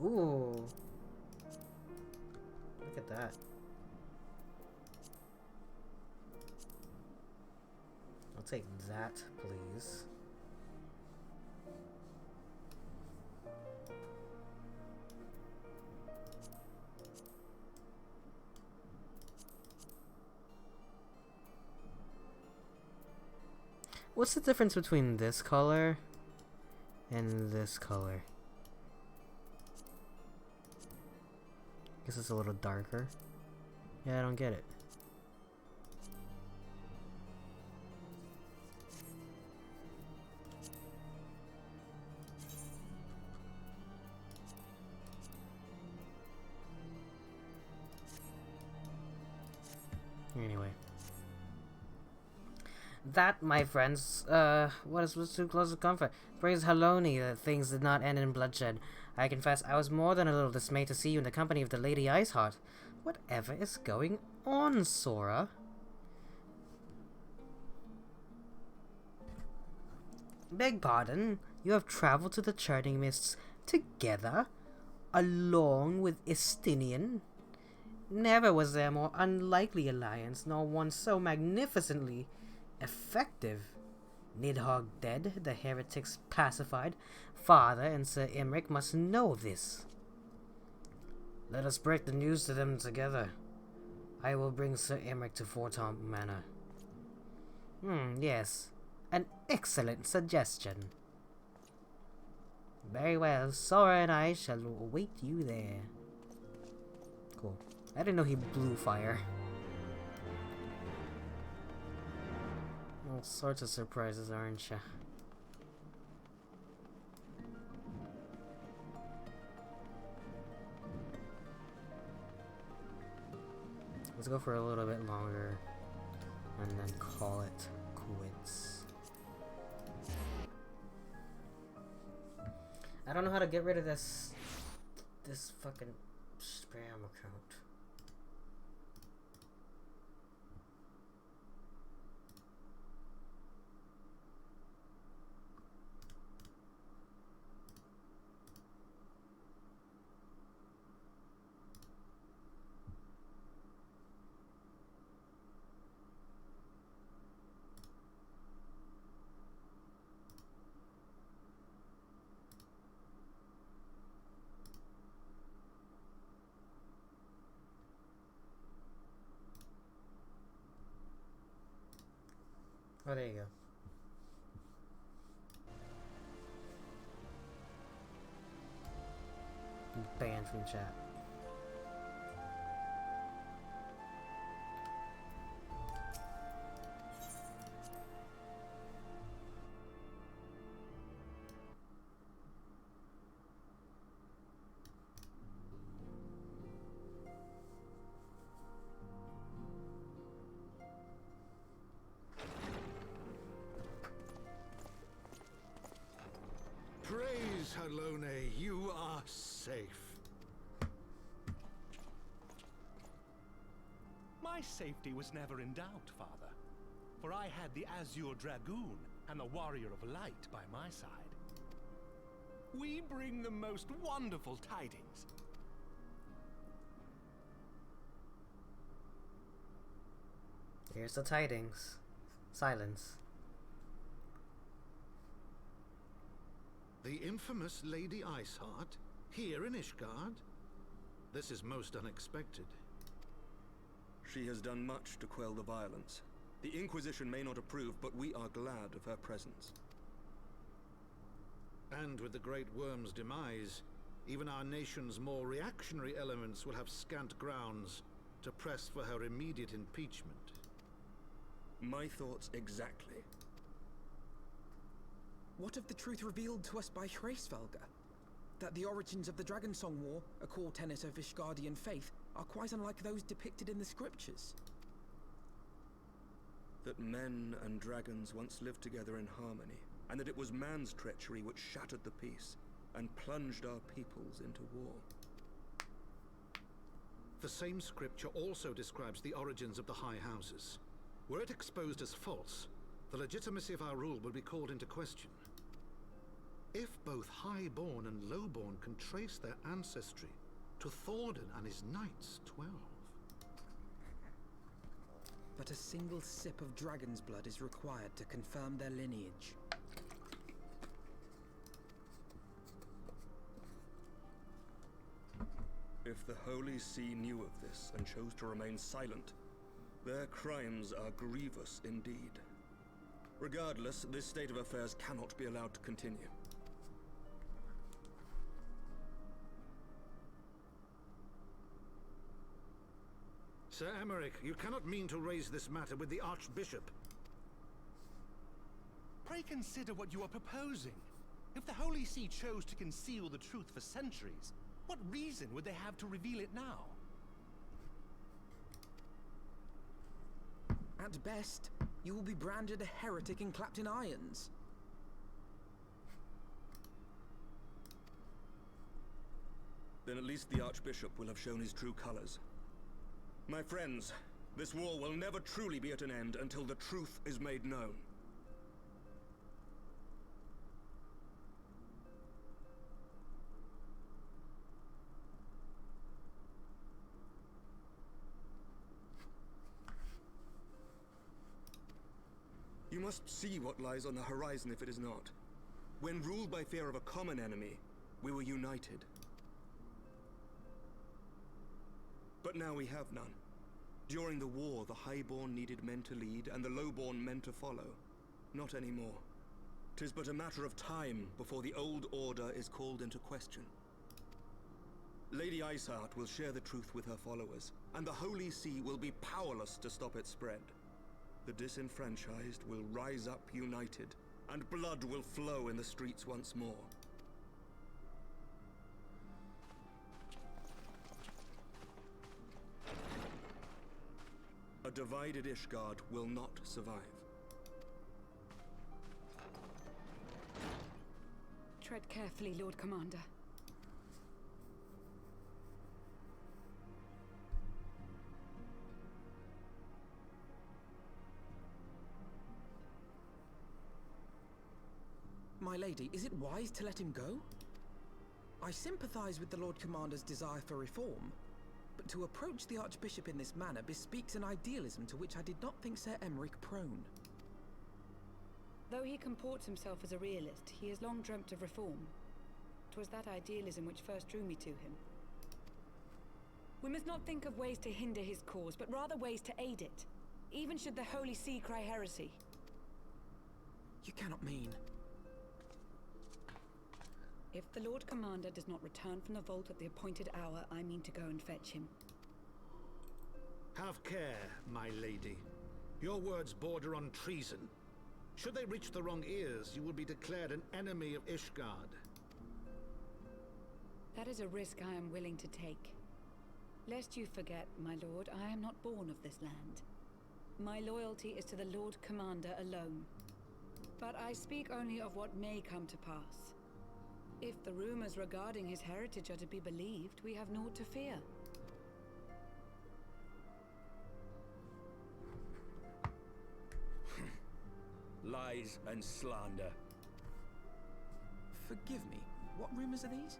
Ooh! Look at that. I'll take that, please. What's the difference between this color and this color? Guess it's a little darker. Yeah, I don't get it. Anyway. That, my friends, was too close to comfort. Praise Haloni that things did not end in bloodshed. I confess I was more than a little dismayed to see you in the company of the Lady Iceheart. Whatever is going on, Sora? Beg pardon, you have traveled to the Churning Mists together, along with Istinian? Never was there a more unlikely alliance, nor one so magnificently effective. Nidhogg dead, the heretics pacified. Father and Sir Imric must know this. Let us break the news to them together. I will bring Sir Imric to Fortomp Manor. Yes. An excellent suggestion. Very well, Sora and I shall await you there. Cool. I didn't know he blew fire. All sorts of surprises, aren't ya? Let's go for a little bit longer and then call it quits. I don't know how to get rid of this fucking spam account. Oh, there you go. Banned from chat. Praise Halone, you are safe. My safety was never in doubt, Father, for I had the Azure Dragoon and the Warrior of Light by my side. We bring the most wonderful tidings. Here's the tidings. Silence. The infamous Lady Iceheart, here in Ishgard? This is most unexpected. She has done much to quell the violence. The Inquisition may not approve, but we are glad of her presence. And with the Great Worm's demise, even our nation's more reactionary elements will have scant grounds to press for her immediate impeachment. My thoughts exactly. What of the truth revealed to us by Hraesvelgr? That the origins of the Dragonsong War, a core tenet of Ishgardian faith, are quite unlike those depicted in the scriptures. That men and dragons once lived together in harmony, and that it was man's treachery which shattered the peace and plunged our peoples into war. The same scripture also describes the origins of the High Houses. Were it exposed as false, the legitimacy of our rule would be called into question. If both Highborn and Lowborn can trace their ancestry to Thordan and his knights, 12. But a single sip of dragon's blood is required to confirm their lineage. If the Holy See knew of this and chose to remain silent, their crimes are grievous indeed. Regardless, this state of affairs cannot be allowed to continue. Sir Emmerich, you cannot mean to raise this matter with the Archbishop. Pray consider what you are proposing. If the Holy See chose to conceal the truth for centuries, what reason would they have to reveal it now? At best, you will be branded a heretic and clapped in irons. Then at least the Archbishop will have shown his true colors. My friends, this war will never truly be at an end until the truth is made known. You must see what lies on the horizon if it is not. When ruled by fear of a common enemy, we were united. But now we have none. During the war, the Highborn needed men to lead, and the Lowborn men to follow. Not anymore. 'Tis but a matter of time before the old order is called into question. Lady Iceheart will share the truth with her followers, and the Holy See will be powerless to stop its spread. The disenfranchised will rise up united, and blood will flow in the streets once more. A divided Ishgard will not survive. Tread carefully, Lord Commander. My lady, is it wise to let him go? I sympathize with the Lord Commander's desire for reform, but to approach the Archbishop in this manner bespeaks an idealism to which I did not think Sir Emmerich prone. Though he comports himself as a realist, he has long dreamt of reform. 'Twas that idealism which first drew me to him. We must not think of ways to hinder his cause, but rather ways to aid it, even should the Holy See cry heresy. You cannot mean... If the Lord Commander does not return from the vault at the appointed hour, I mean to go and fetch him. Have care, my lady. Your words border on treason. Should they reach the wrong ears, you will be declared an enemy of Ishgard. That is a risk I am willing to take. Lest you forget, my lord, I am not born of this land. My loyalty is to the Lord Commander alone. But I speak only of what may come to pass. If the rumors regarding his heritage are to be believed, we have naught to fear. Lies and slander. Forgive me, what rumors are these?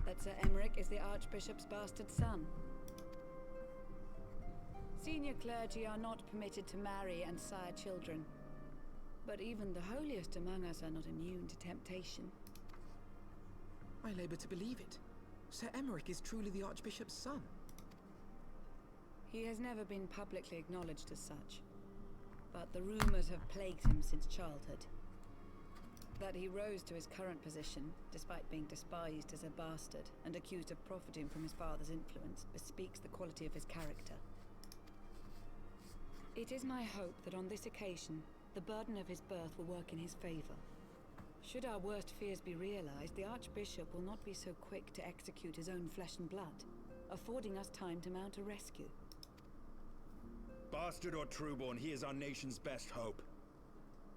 That Sir Emmerich is the Archbishop's bastard son. Senior clergy are not permitted to marry and sire children. But even the holiest among us are not immune to temptation. I labor to believe it. Sir Emmerich is truly the Archbishop's son. He has never been publicly acknowledged as such, but the rumors have plagued him since childhood. That he rose to his current position, despite being despised as a bastard and accused of profiting from his father's influence, bespeaks the quality of his character. It is my hope that on this occasion, the burden of his birth will work in his favor. Should our worst fears be realized, the Archbishop will not be so quick to execute his own flesh and blood, affording us time to mount a rescue. Bastard or trueborn, he is our nation's best hope.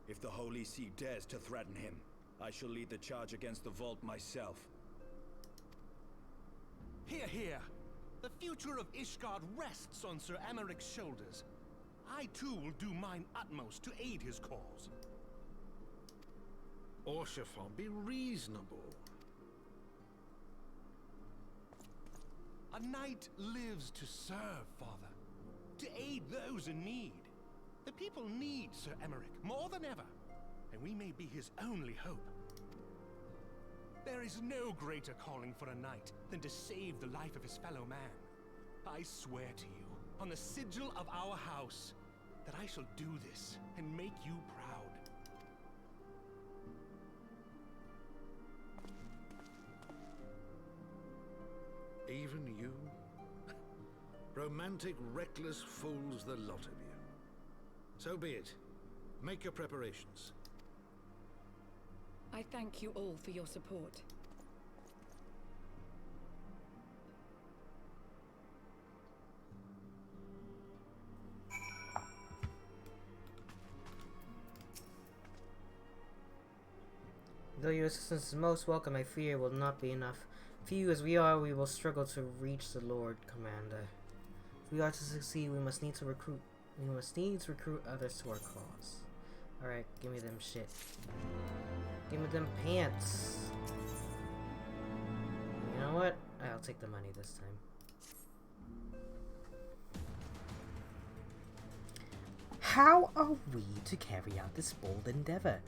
If the Holy See dares to threaten him, I shall lead the charge against the Vault myself. Hear, hear! The future of Ishgard rests on Sir Emmerich's shoulders. I too will do mine utmost to aid his cause. Or Chiffon, be reasonable. A knight lives to serve, Father. To aid those in need. The people need Sir Emmerich more than ever, and we may be his only hope. There is no greater calling for a knight than to save the life of his fellow man. I swear to you, on the sigil of our house, that I shall do this and make you proud. Even you? Romantic, reckless fools, the lot of you. So be it. Make your preparations. I thank you all for your support. Though your assistance is most welcome, I fear it will not be enough. Few as we are, we will struggle to reach the Lord Commander. If we are to succeed, we must need to recruit others to our cause. Alright, give me them shit. Give me them pants. You know what? I'll take the money this time. How are we to carry out this bold endeavor?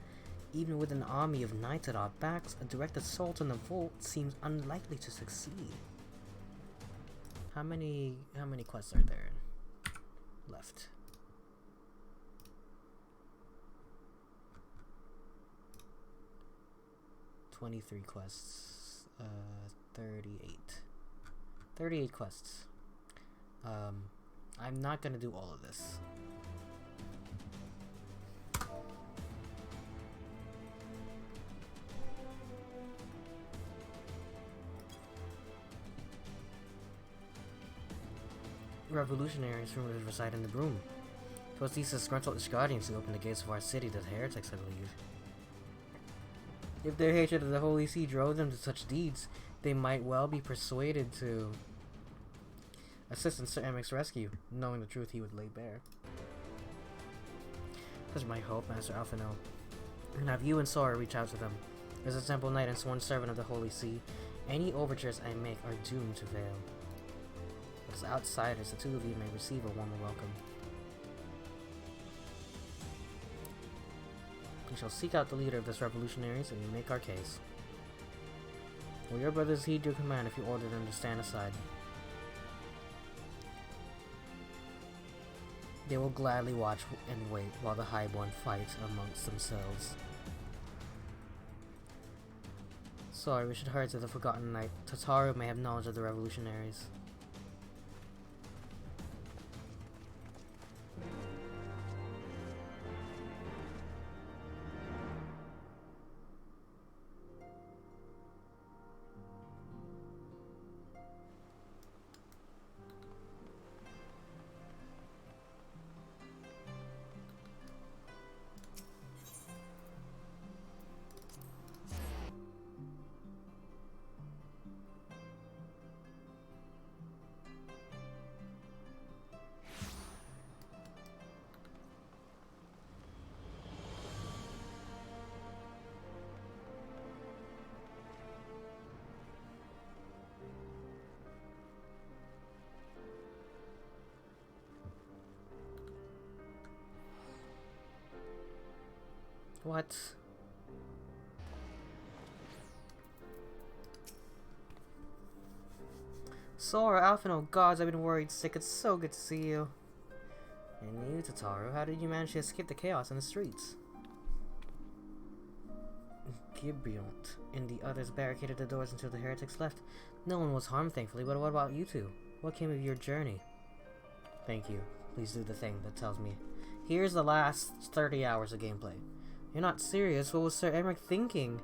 Even with an army of knights at our backs, a direct assault on the vault seems unlikely to succeed. How many quests are there left? $23 quests. 38 quests. I'm not gonna do all of this. Revolutionaries rumored reside in the broom. It was these disgruntled Ishgardians who opened the gates of our city to the heretics, I believe. If their hatred of the Holy See drove them to such deeds, they might well be persuaded to assist in Sir Emmerich's rescue, knowing the truth he would lay bare. Such my hope, Master Alphino. And have you and Sora reach out to them. As a temple knight and sworn servant of the Holy See, any overtures I make are doomed to fail. As outsiders, the two of you may receive a warmer welcome. We shall seek out the leader of this revolutionaries and make our case. Will your brothers heed your command if you order them to stand aside? They will gladly watch and wait while the Highborn fight amongst themselves. Sorry, we should hurry to the Forgotten Knight. Tataru may have knowledge of the revolutionaries. What? Sora, Alphino, gods, I've been worried sick. It's so good to see you. And you, Tataru, how did you manage to escape the chaos in the streets? Gibeont and the others barricaded the doors until the heretics left. No one was harmed, thankfully, but what about you two? What came of your journey? Thank you. Please do the thing that tells me. Here's the last 30 hours of gameplay. You're not serious? What was Sir Emmerich thinking?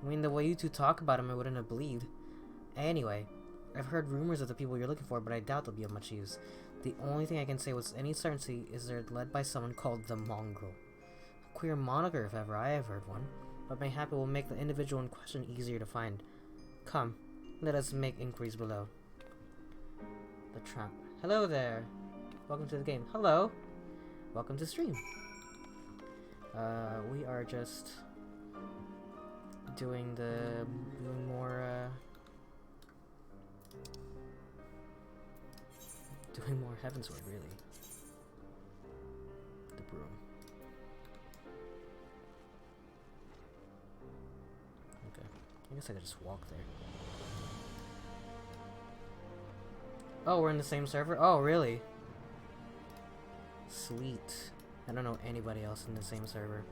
I mean, the way you two talk about him, I wouldn't have believed. Anyway, I've heard rumors of the people you're looking for, but I doubt they'll be of much use. The only thing I can say with any certainty is they're led by someone called the Mongrel. A queer moniker, if ever I have heard one, but mayhap it will make the individual in question easier to find. Come, let us make inquiries below. The Tramp. Hello there. Welcome to the game. Hello. Welcome to stream. We are just doing more Heavensward, really. The broom. Okay, I guess I could just walk there. Oh, we're in the same server? Oh, really? Sweet. I don't know anybody else in the same server.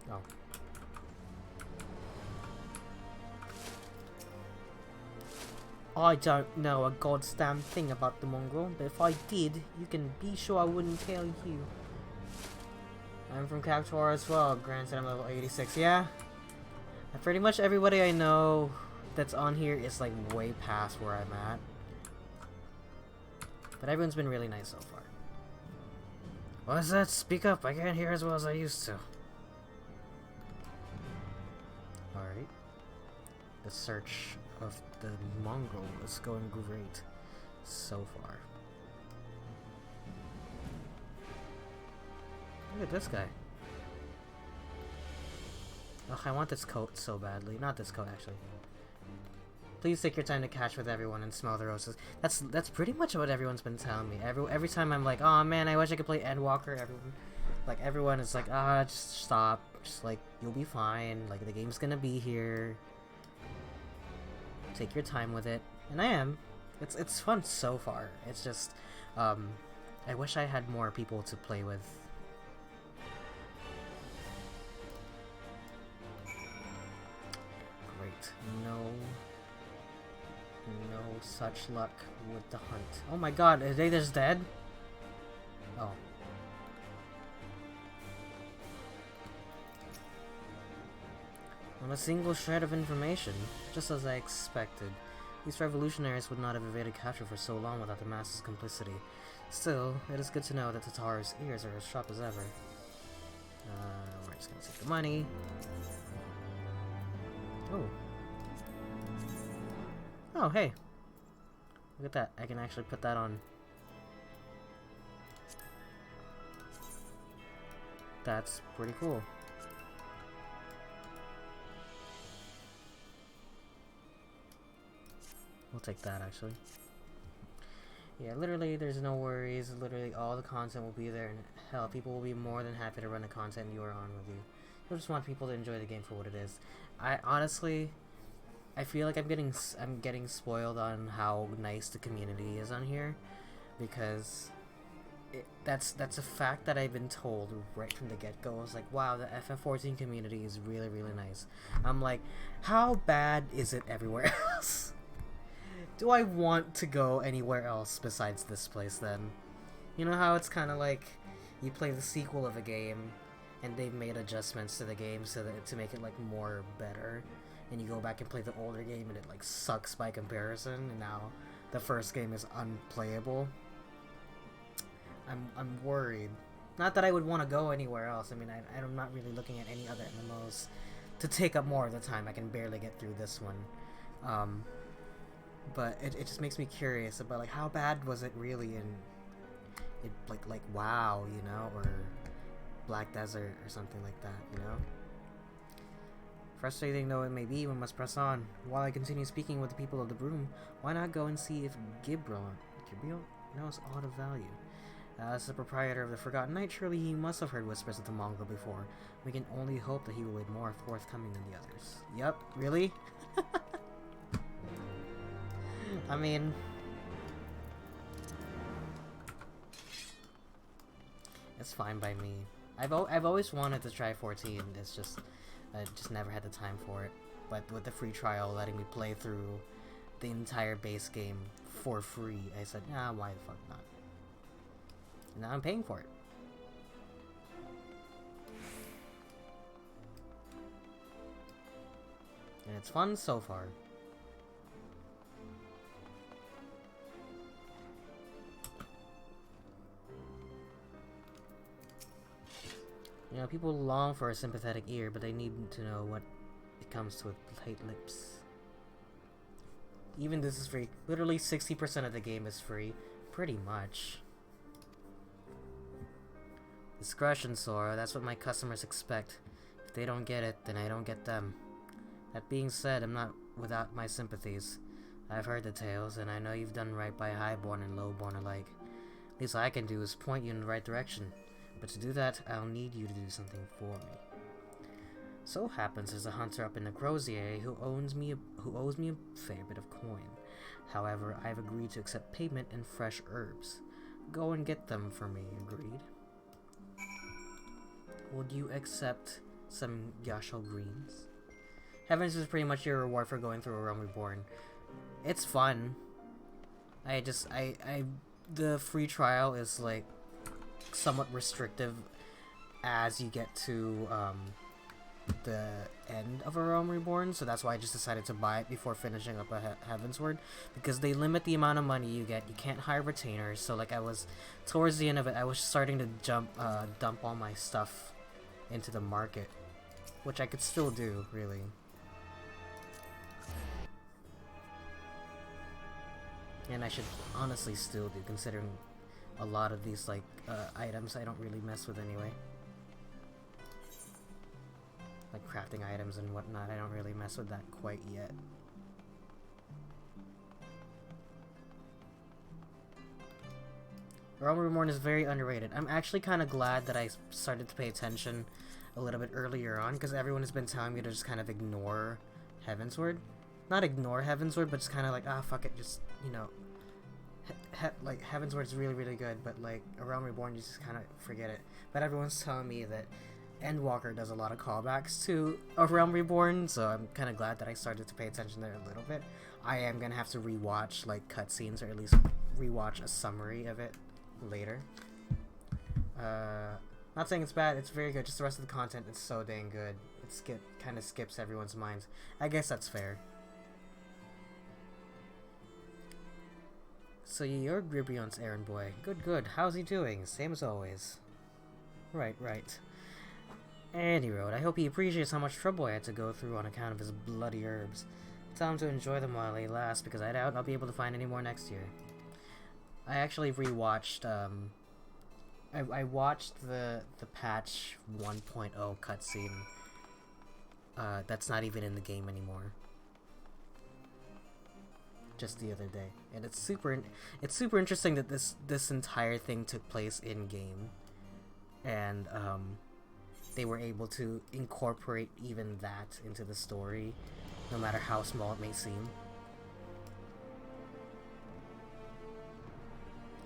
Oh. I don't know a goddamn thing about the mongrel, but if I did, you can be sure I wouldn't tell you. I'm from Cactuar as well, granted I'm level 86, yeah? And pretty much everybody I know that's on here is like way past where I'm at. But everyone's been really nice so far. What's that? Speak up, I can't hear as well as I used to. Alright. The search of the mongrel is going great so far. Look at this guy. Ugh, I want this coat so badly. Not this coat, actually. Please take your time to catch with everyone and smell the roses. That's pretty much what everyone's been telling me. Every time I'm like, oh man, I wish I could play Endwalker. Everyone is like, just stop. Just like, you'll be fine. Like, the game's gonna be here. Take your time with it. And I am. It's fun so far. It's just, I wish I had more people to play with. Great. No such luck with the hunt. Oh my god, are they just dead? Oh. Not a single shred of information, just as I expected. These revolutionaries would not have evaded capture for so long without the masses' complicity. Still, it is good to know that Tatar's ears are as sharp as ever. We're just gonna take the money. Oh. Oh, hey. Look at that. I can actually put that on. That's pretty cool. We'll take that, actually. Yeah, literally, there's no worries. Literally, all the content will be there, and hell, people will be more than happy to run the content you are on with you. You'll just want people to enjoy the game for what it is. I feel like I'm getting spoiled on how nice the community is on here, because that's a fact that I've been told right from the get-go. I was like, wow, the FF14 community is really, really nice. I'm like, how bad is it everywhere else? Do I want to go anywhere else besides this place then? You know how it's kind of like you play the sequel of a game and they've made adjustments to the game so that to make it like more better, and you go back and play the older game and it like sucks by comparison, and now the first game is unplayable. I'm worried. Not that I would want to go anywhere else. I mean, I'm not really looking at any other MMOs to take up more of the time. I can barely get through this one. But it just makes me curious about like how bad was it really in it like WoW, you know, or Black Desert or something like that, you know? Frustrating though it may be, one must press on. While I continue speaking with the people of the Broom, why not go and see if Gabriel knows aught of value? As the proprietor of the Forgotten Knight, surely he must have heard whispers of the Mongol before. We can only hope that he will be more forthcoming than the others. Yep, really? I mean, it's fine by me. I've always wanted to try 14. It's just I just never had the time for it. But with the free trial letting me play through the entire base game for free, I said, nah, why the fuck not? And now I'm paying for it. And it's fun so far. You know, people long for a sympathetic ear, but they need to know what it comes to with tight lips. Even this is free. Literally 60% of the game is free. Pretty much. Discretion, Sora. That's what my customers expect. If they don't get it, then I don't get them. That being said, I'm not without my sympathies. I've heard the tales, and I know you've done right by highborn and lowborn alike. Least I can do is point you in the right direction. But to do that, I'll need you to do something for me. So happens there's a hunter up in the Crozier who owes me a fair bit of coin. However, I've agreed to accept payment in fresh herbs. Go and get them for me, agreed. Would you accept some Yashal greens? Heavens is pretty much your reward for going through A Realm Reborn. It's fun. The free trial is like somewhat restrictive as you get to the end of A Realm Reborn, so that's why I just decided to buy it before finishing up a Heavensward, because they limit the amount of money you get. You can't hire retainers, so like towards the end of it, I was starting to dump all my stuff into the market, which I could still do, really. And I should honestly still do, considering a lot of these like items I don't really mess with anyway. Like crafting items and whatnot, I don't really mess with that quite yet. Realm Reborn is very underrated. I'm actually kind of glad that I started to pay attention a little bit earlier on, because everyone has been telling me to just kind of ignore Heavensward. Not ignore Heavensward, but just kind of like, ah, fuck it, just, you know, like, Heavensward is really, really good, but like, A Realm Reborn, you just kind of forget it. But everyone's telling me that Endwalker does a lot of callbacks to A Realm Reborn, so I'm kind of glad that I started to pay attention there a little bit. I am gonna have to rewatch, like, cutscenes, or at least rewatch a summary of it later. Not saying it's bad, it's very good, just the rest of the content is so dang good. It kind of skips everyone's minds. I guess that's fair. So you're Gribrion's errand boy. Good, good. How's he doing? Same as always. Right, right. Any road, I hope he appreciates how much trouble I had to go through on account of his bloody herbs. Tell him to enjoy them while they last, because I doubt I'll be able to find any more next year. I actually rewatched, I watched the patch 1.0 cutscene. That's not even in the game anymore. Just the other day, and it's super interesting that this entire thing took place in game, and they were able to incorporate even that into the story, no matter how small it may seem.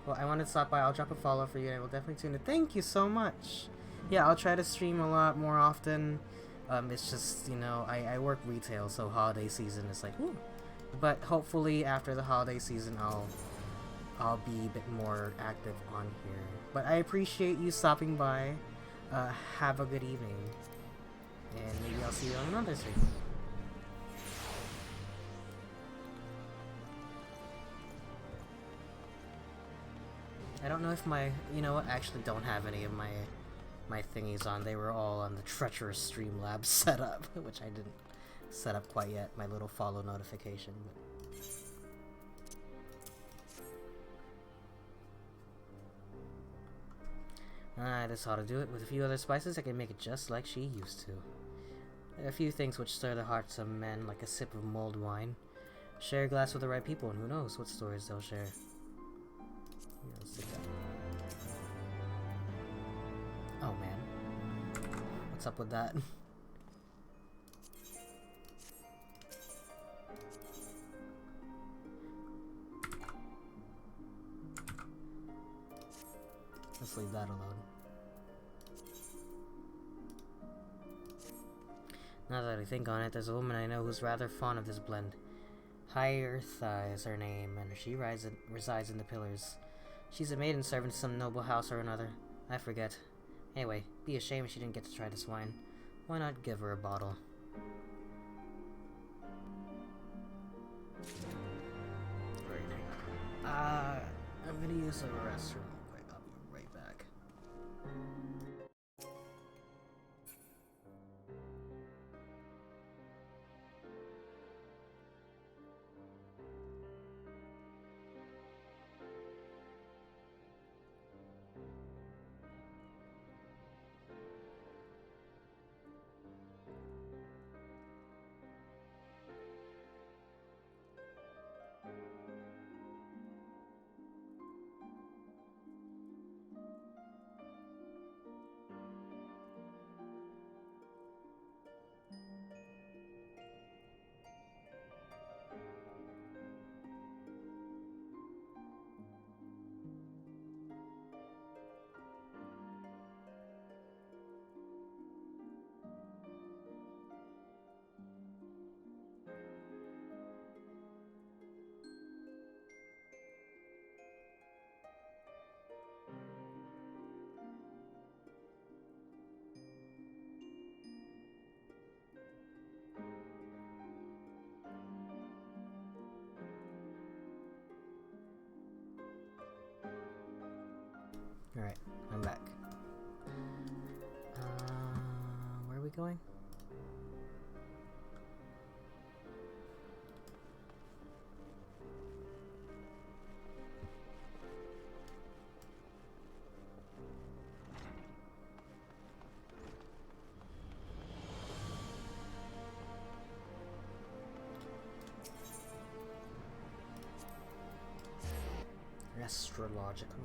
Well, I wanted to stop by. I'll drop a follow for you, and I will definitely tune in. Thank you so much. Yeah, I'll try to stream a lot more often. It's just, you know, I work retail, so holiday season is like, whoo. But hopefully after the holiday season, I'll be a bit more active on here. But I appreciate you stopping by. Have a good evening, and maybe I'll see you on another stream. I don't know if you know what, I actually don't have any of my thingies on. They were all on the treacherous Streamlabs setup, which I didn't set up quite yet, my little follow notification. This ought to do it. With a few other spices, I can make it just like she used to. There are a few things which stir the hearts of men like a sip of mulled wine. Share a glass with the right people, and who knows what stories they'll share. Yeah, let's take that. Oh man. What's up with that? Let's leave that alone. Now that I think on it, there's a woman I know who's rather fond of this blend. Hyrtha is her name, and she resides in the Pillars. She's a maiden servant to some noble house or another. I forget. Anyway, be a shame she didn't get to try this wine. Why not give her a bottle? I'm gonna use the restroom. Alright, I'm back. Where are we going? Astrological.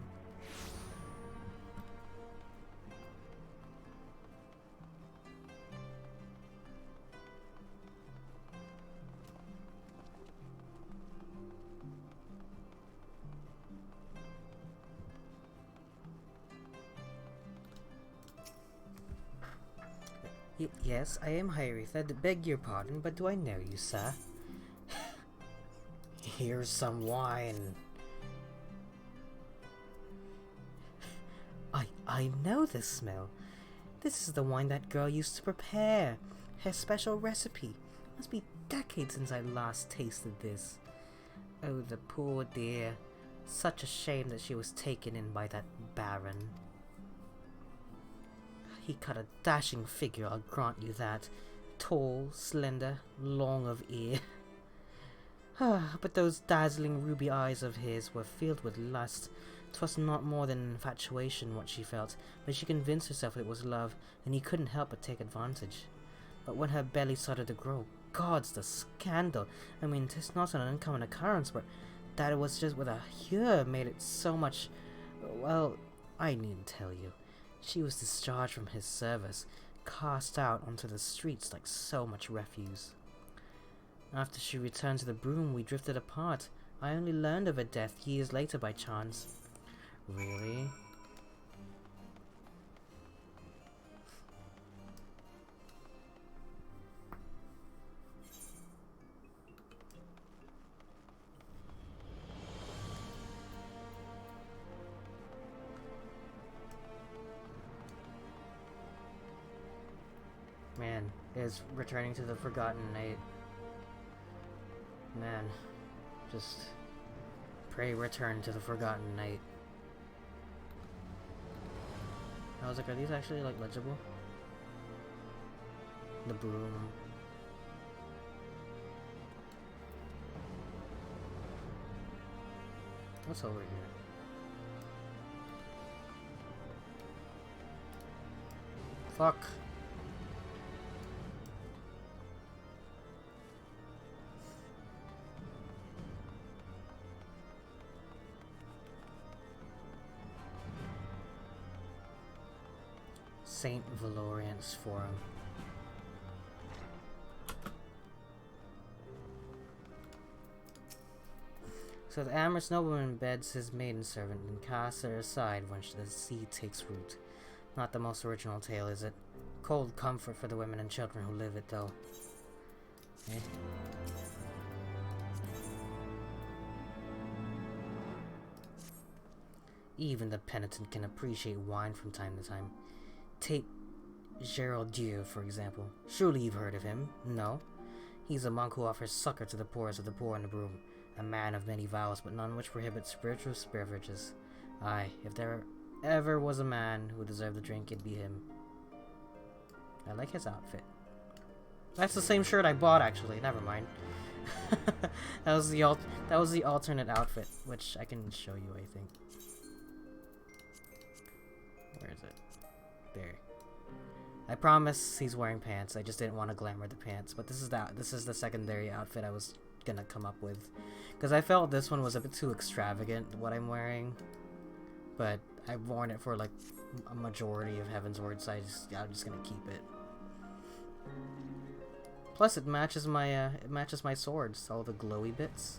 Yes, I am Hyrith. Beg your pardon, but do I know you, sir? Here's some wine. I know this smell. This is the wine that girl used to prepare. Her special recipe. Must be decades since I last tasted this. Oh, the poor dear. Such a shame that she was taken in by that Baron. He cut a dashing figure, I'll grant you that. Tall, slender, long of ear. But those dazzling ruby eyes of his were filled with lust. 'Twas not more than infatuation what she felt, but she convinced herself it was love, and he couldn't help but take advantage. But when her belly started to grow, gods, the scandal! I mean, 'tis not an uncommon occurrence, but that it was just with a hue made it so much... Well, I needn't tell you. She was discharged from his service, cast out onto the streets like so much refuse. After she returned to the broom, we drifted apart. I only learned of her death years later by chance. Really? Man, is returning to the Forgotten Night. Man, just pray return to the Forgotten Night. I was like, are these actually like legible? The broom. What's over here? Fuck. Saint Valoriant's Forum. So the amorous nobleman beds his maiden-servant and casts her aside when the seed takes root. Not the most original tale, is it? Cold comfort for the women and children who live it, though. Eh? Even the penitent can appreciate wine from time to time. Take Gerald Dieu, for example. Surely you've heard of him, no? He's a monk who offers succor to the poorest of the poor in the broom. A man of many vows, but none which prohibit spirituous beverages. Aye, if there ever was a man who deserved a drink, it'd be him. I like his outfit. That's the same shirt I bought, actually. Never mind. that was the alternate outfit, which I can show you, I think. Where is it? There. I promise he's wearing pants. I just didn't want to glamour the pants. But this is the secondary outfit I was gonna come up with, because I felt this one was a bit too extravagant, what I'm wearing. But I've worn it for like a majority of Heavensward, so I'm just gonna keep it. Plus, it matches my swords, all the glowy bits.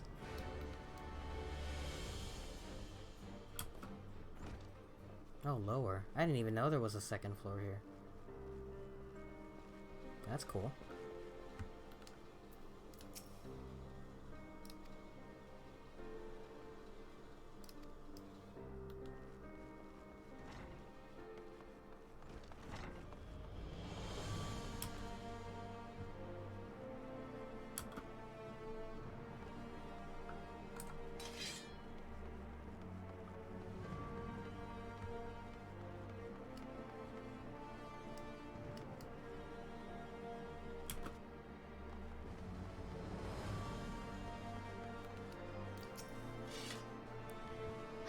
Oh, lower. I didn't even know there was a second floor here. That's cool.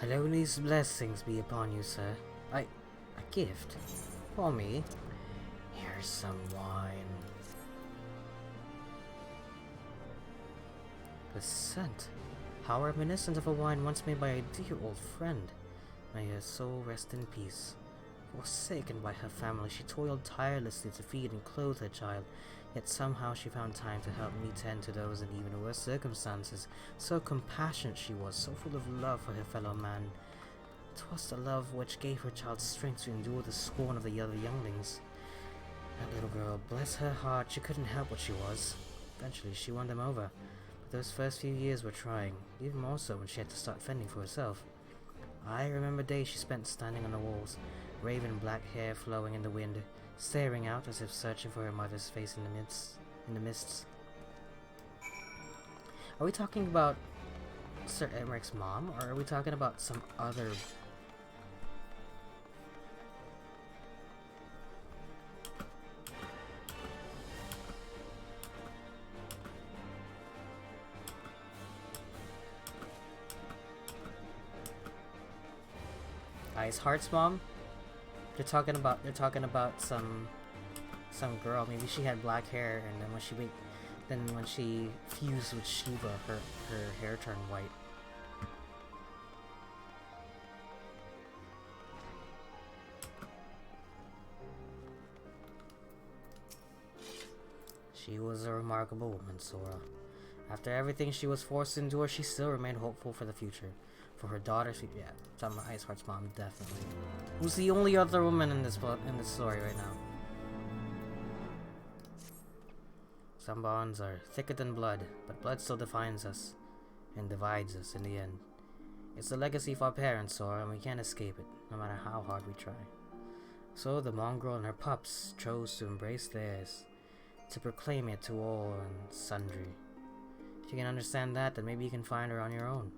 Eloni's blessings be upon you, sir. A gift? For me? Here's some wine. The scent. How reminiscent of a wine once made by a dear old friend. May her soul rest in peace. Forsaken by her family, she toiled tirelessly to feed and clothe her child, yet somehow she found time to help me tend to those in even worse circumstances. So compassionate she was, so full of love for her fellow man. 'Twas the love which gave her child strength to endure the scorn of the other younglings. That little girl, bless her heart, she couldn't help what she was. Eventually she won them over, but those first few years were trying, even more so when she had to start fending for herself. I remember days she spent standing on the walls, raven black hair flowing in the wind, staring out as if searching for her mother's face in the mists. Are we talking about Sir Emeric's mom, or are we talking about some other... Ice Heart's mom? They're talking about some girl. Maybe she had black hair, and then when she fused with Shiva, her hair turned white. She was a remarkable woman, Sora. After everything she was forced to endure, she still remained hopeful for the future. For her daughter, yeah, talking about Ice Heart's mom, definitely. Who's the only other woman in this story right now? Some bonds are thicker than blood, but blood still defines us and divides us in the end. It's the legacy of our parents, Sora, and we can't escape it, no matter how hard we try. So the mongrel and her pups chose to embrace theirs, to proclaim it to all and sundry. If you can understand that, then maybe you can find her on your own.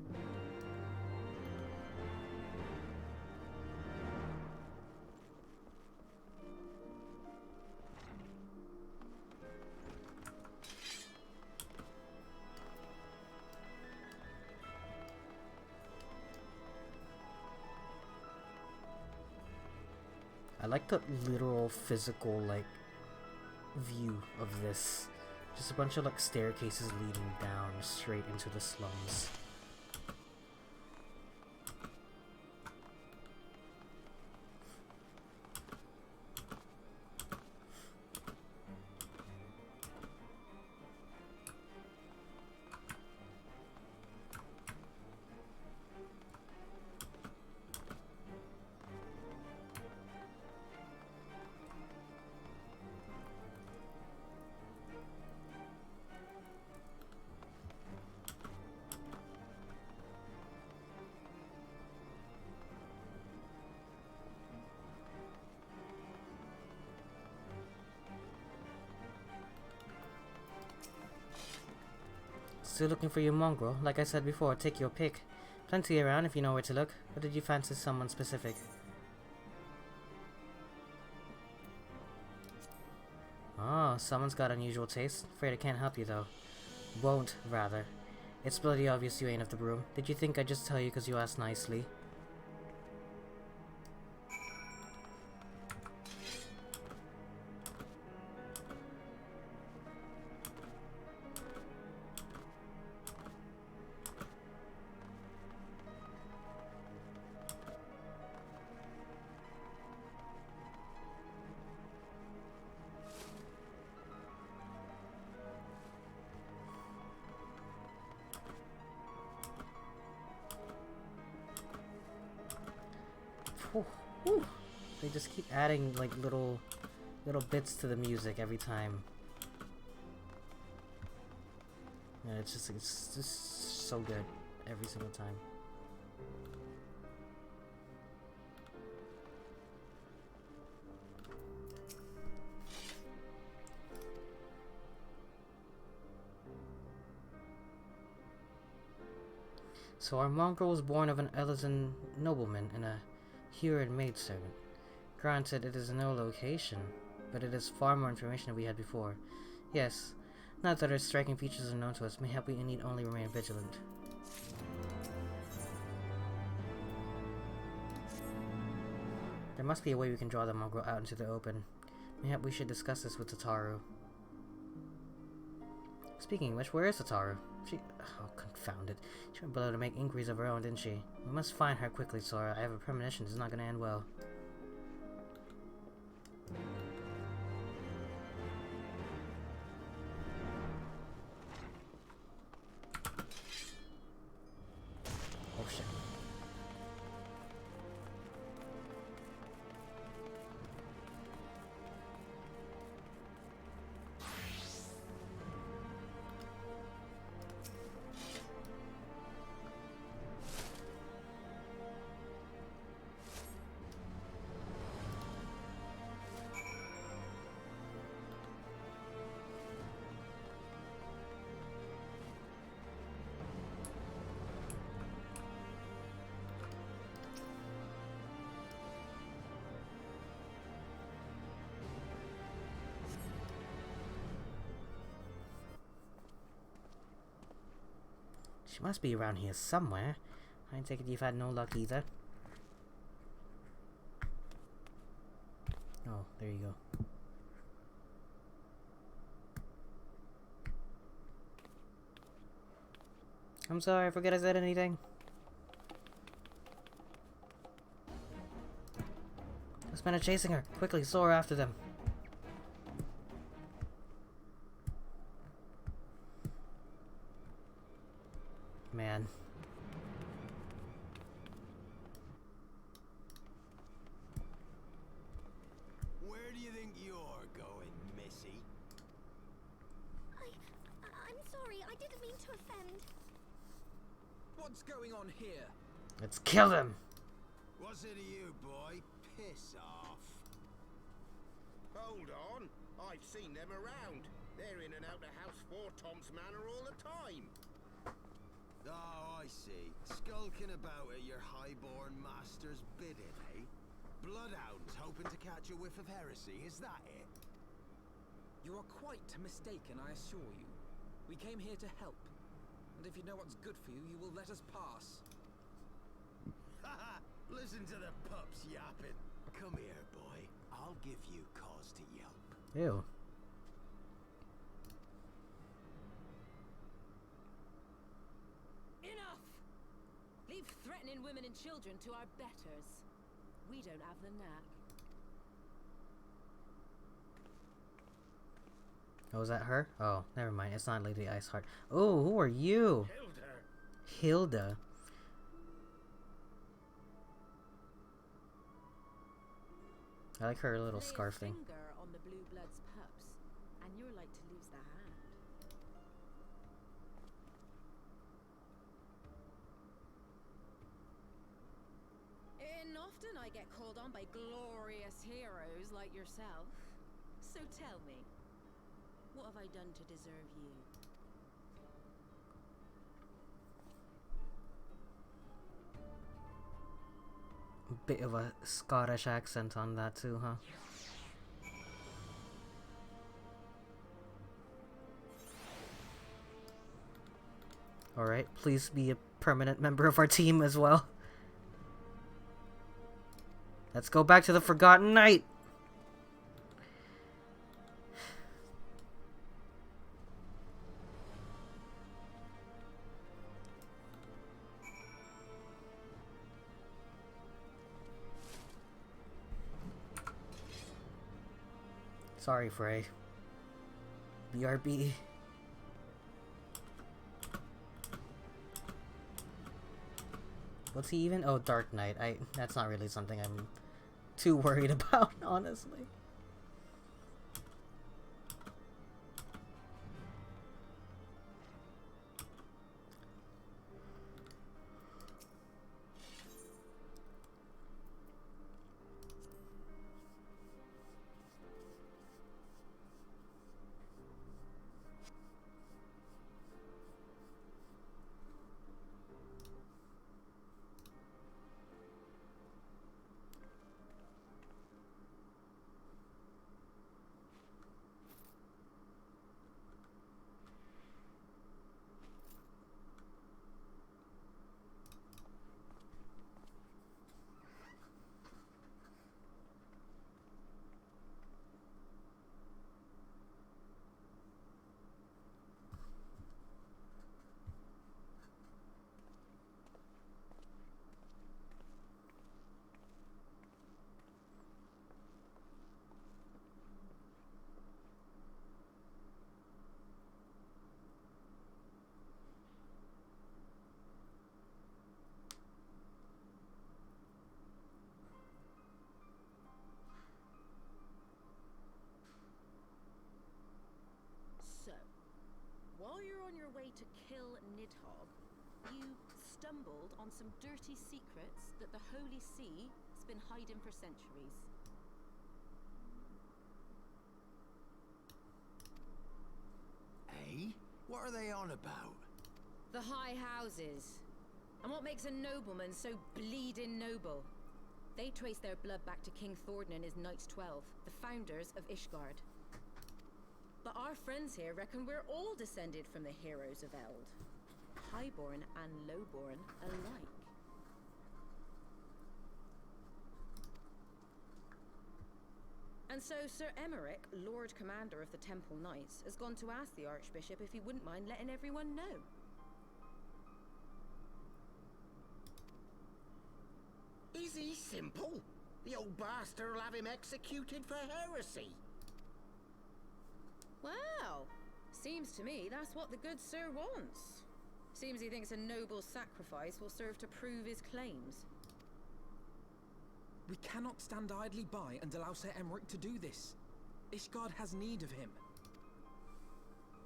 I like the literal physical, like, view of this. Just a bunch of, like, staircases leading down straight into the slums. Still looking for your mongrel? Like I said before, take your pick. Plenty around if you know where to look. Or did you fancy someone specific? Oh, someone's got unusual taste. Afraid I can't help you though. Won't, rather. It's bloody obvious you ain't of the broom. Did you think I'd just tell you because you asked nicely? Whew. They just keep adding like little bits to the music every time. Yeah, it's just so good every single time. So our mongrel was born of an Elizan nobleman and a Huron maidservant. Granted, it is no location, but it is far more information than we had before. Yes, now that our striking features are known to us, mayhap we need only remain vigilant. There must be a way we can draw them all out into the open. Maybe we should discuss this with Tataru. Speaking of which, where is Tataru? Oh, confound it. She went below to make inquiries of her own, didn't she? We must find her quickly, Sora. I have a premonition this is not going to end well. Oh, shit. She must be around here somewhere. I take it you've had no luck either. Oh, there you go. I'm sorry, I forget I said anything. Those men are chasing her. Quickly, Sora after them. Man. Where do you think you're going, Missy? I'm sorry, I didn't mean to offend. What's going on here? Let's kill them! What's it to you, boy? Piss off. Hold on. I've seen them around. They're in and out of House 4 Tom's Manor all the time. Oh, I see. Skulking about at your highborn master's bidding, eh? Bloodhounds hoping to catch a whiff of heresy, is that it? You are quite mistaken, I assure you. We came here to help. And if you know what's good for you, you will let us pass. Haha! Listen to the pups yapping. Come here, boy. I'll give you cause to yelp. Ew. Enough! Leave threatening women and children to our betters. We don't have the knack. Oh, is that her? Oh, never mind. It's not Lady Iceheart. Oh, who are you? Hilda. I like her little scarf thing. Finger on the blue blood's pups, and you're like to lose the hand. And often I get called on by glorious heroes like yourself. So tell me, what have I done to deserve you? Bit of a Scottish accent on that too, huh? Alright, please be a permanent member of our team as well. Let's go back to the Forgotten Knight! Sorry, Frey. BRB. What's he even? Oh, Dark Knight. That's not really something I'm too worried about, honestly. on your way to kill Nidhogg, you stumbled on some dirty secrets that the Holy See has been hiding for centuries. Eh? What are they on about? The High Houses. And what makes a nobleman so bleeding noble? They trace their blood back to King Thordan and his Knights 12, the founders of Ishgard. But our friends here reckon we're all descended from the heroes of Eld. Highborn and lowborn alike. And so Sir Emmerich, Lord Commander of the Temple Knights, has gone to ask the Archbishop if he wouldn't mind letting everyone know. Is he simple? The old bastard will have him executed for heresy. Well, seems to me that's what the good sir wants. Seems he thinks a noble sacrifice will serve to prove his claims. We cannot stand idly by and allow Sir Emmerich to do this. Ishgard has need of him.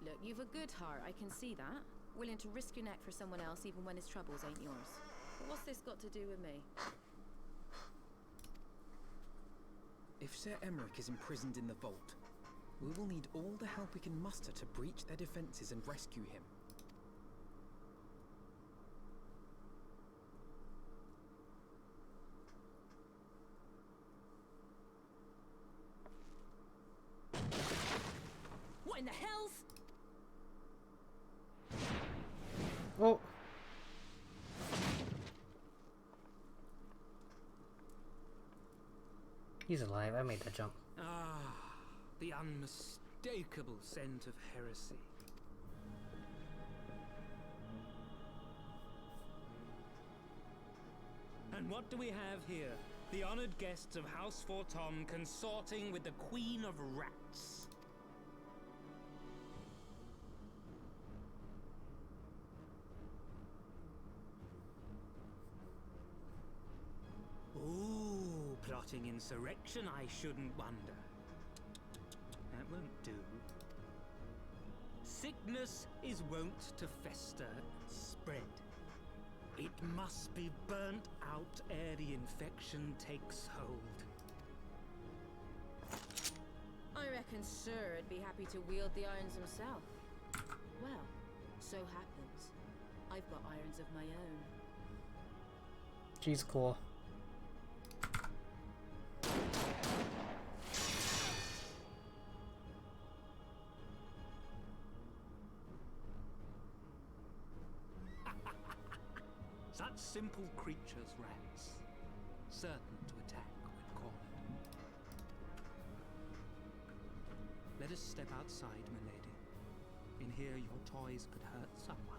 Look, you've a good heart, I can see that. Willing to risk your neck for someone else even when his troubles ain't yours. But what's this got to do with me? If Sir Emmerich is imprisoned in the vault, we will need all the help we can muster to breach their defenses and rescue him. What in the hell's? Oh. He's alive. I made that jump. Ah, the unmistakable scent of heresy. And what do we have here? The honored guests of House Fortom consorting with the Queen of Rats. Ooh, plotting insurrection, I shouldn't wonder. That won't do. Sickness is wont to fester and spread. It must be burnt out ere the infection takes hold. I reckon Sir would be happy to wield the irons himself. Well, so happens. I've got irons of my own. She's cool. Such simple creatures, rats. Certain to attack when cornered. Let us step outside, milady. In here your toys could hurt someone.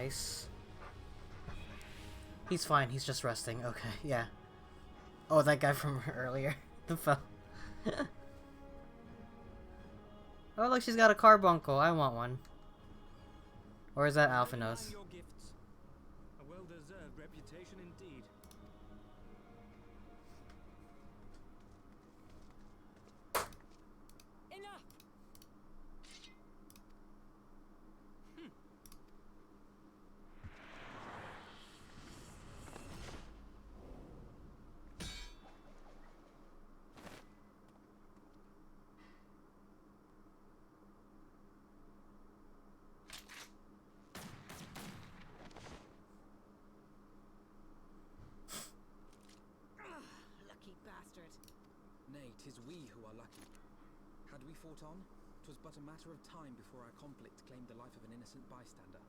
Nice. He's fine, he's just resting. Okay, yeah. Oh, that guy from earlier. The fell. Oh, look, she's got a carbuncle. I want one. Or is that Alphanos? Your gifts. A well-deserved reputation indeed. Enough! Lucky bastard. Nay, 'tis we who are lucky. Had we fought on, 'twas but a matter of time before our conflict claimed the life of an innocent bystander.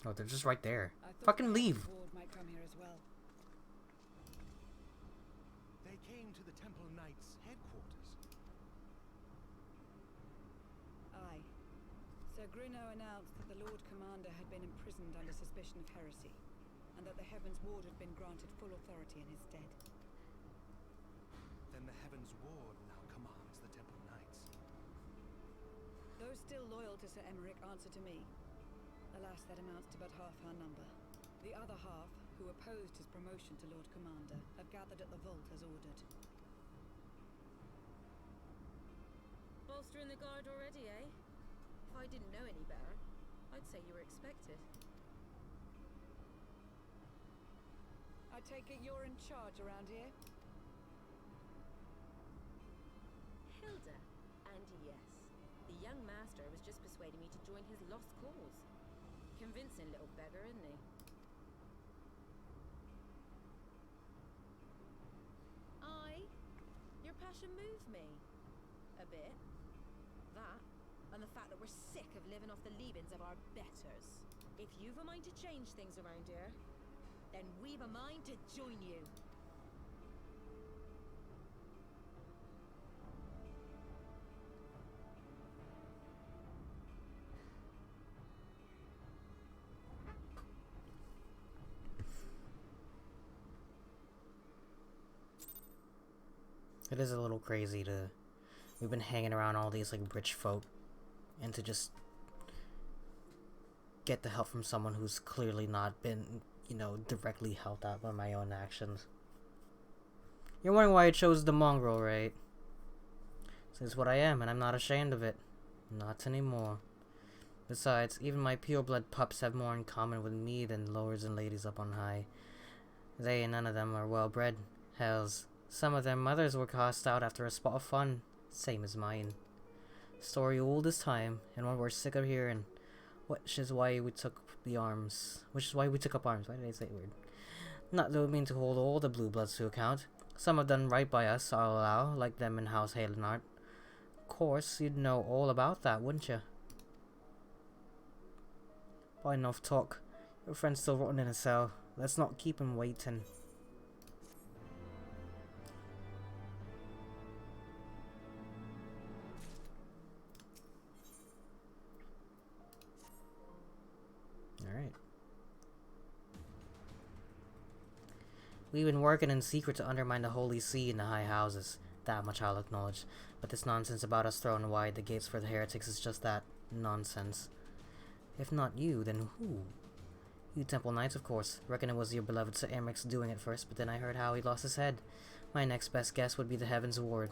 Oh, they're just right there. Fucking leave. Heavensward might come here as well. They came to the Temple Knights' headquarters. Aye. Sir Grinno announced that the Lord Commander had been imprisoned under suspicion of heresy, and that the Heavensward had been granted full authority in his stead. Then the Heavensward now commands the Temple Knights. Those still loyal to Sir Emmerich answer to me. Alas, that amounts to but half our number. The other half, who opposed his promotion to Lord Commander, have gathered at the vault as ordered. Bolstering the guard already, eh? If I didn't know any better, I'd say you were expected. I take it you're in charge around here? Hilda, and yes, the young master was just persuading me to join his lost cause. Convincing little beggar, isn't he? Your passion moved me. A bit. That, and the fact that we're sick of living off the leavings of our betters. If you've a mind to change things around here, then we've a mind to join you. It is a little crazy to... We've been hanging around all these, like, rich folk, and to just get the help from someone who's clearly not been, you know, directly helped out by my own actions. You're wondering why I chose the mongrel, right? This is what I am, and I'm not ashamed of it. Not anymore. Besides, even my pure-blood pups have more in common with me than lords and ladies up on high. They and none of them are well-bred. Hells, some of their mothers were cast out after a spot of fun, same as mine. Story old as time, and one we're sick of hearing. Which is why we took up arms. Why did I say it weird? Not that we mean to hold all the blue bloods to account. Some have done right by us, I'll allow, like them in House Halenart. Of course, you'd know all about that, wouldn't you? But enough talk. Your friend's still rotting in a cell. Let's not keep him waiting. Alright. We've been working in secret to undermine the Holy See in the high houses. That much I'll acknowledge. But this nonsense about us throwing wide the gates for the heretics is just that. Nonsense. If not you, then who? You Temple Knights, of course. Reckon it was your beloved Sir Emmerich's doing it first, but then I heard how he lost his head. My next best guess would be the Heavensward.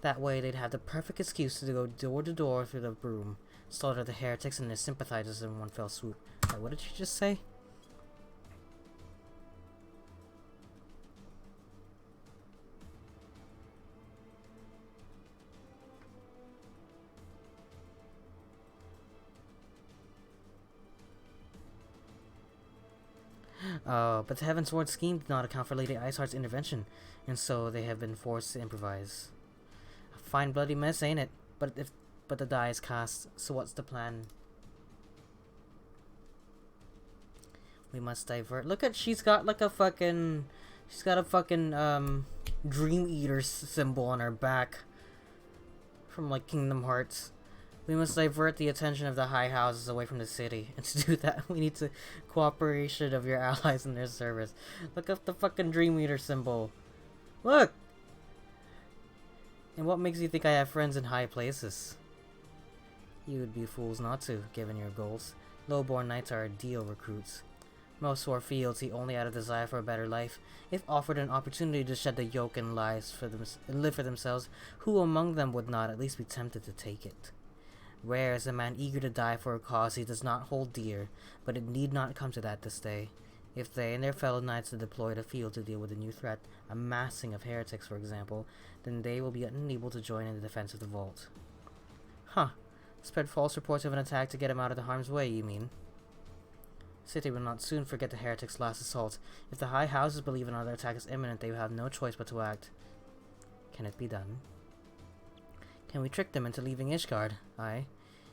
That way they'd have the perfect excuse to go door to door through the broom. Slaughter the heretics and their sympathizers in one fell swoop. Wait, what did you just say? But the Heavensward scheme did not account for Lady Iceheart's intervention, and so they have been forced to improvise. A fine bloody mess, ain't it? But the die is cast, so what's the plan? We must divert. Look at, she's got like a fucking, Dream Eater symbol on her back. from like Kingdom Hearts. We must divert the attention of the high houses away from the city. And to do that, we need the cooperation of your allies in their service. Look up the fucking Dream Eater symbol. Look! And what makes you think I have friends in high places? You would be fools not to, given your goals. Lowborn knights are ideal recruits. Most swore fealty only out of desire for a better life. If offered an opportunity to shed the yoke and live for themselves, who among them would not at least be tempted to take it? Rare is a man eager to die for a cause he does not hold dear, but it need not come to that this day. If they and their fellow knights are deployed afield to deal with a new threat, a massing of heretics for example, then they will be unable to join in the defense of the vault. Huh. Spread false reports of an attack to get him out of the harm's way, you mean? City will not soon forget the heretics' last assault. If the high houses believe another attack is imminent, they will have no choice but to act. Can it be done? Can we trick them into leaving Ishgard? Aye.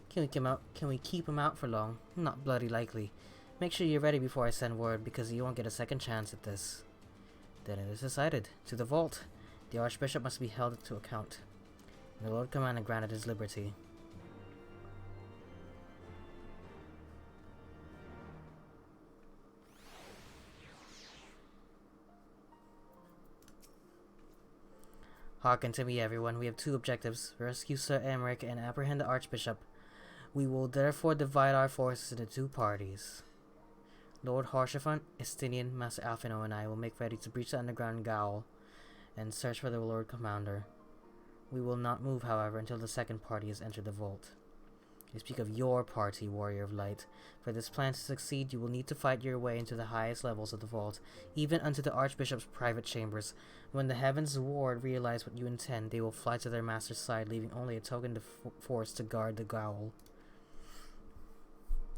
Can we keep him out for long? Not bloody likely. Make sure you're ready before I send word, because you won't get a second chance at this. Then it is decided. To the vault. The Archbishop must be held to account. And the Lord Commander granted his liberty. Hearken to me, everyone. We have two objectives. Rescue Sir Emmerich and apprehend the Archbishop. We will therefore divide our forces into two parties. Lord Harshaphant, Estinian, Master Alphino, and I will make ready to breach the underground gaol and search for the Lord Commander. We will not move, however, until the second party has entered the vault. I speak of your party, Warrior of Light. For this plan to succeed, you will need to fight your way into the highest levels of the vault, even unto the Archbishop's private chambers. When the Heavensward realize what you intend, they will fly to their master's side, leaving only a token force to guard the gaol.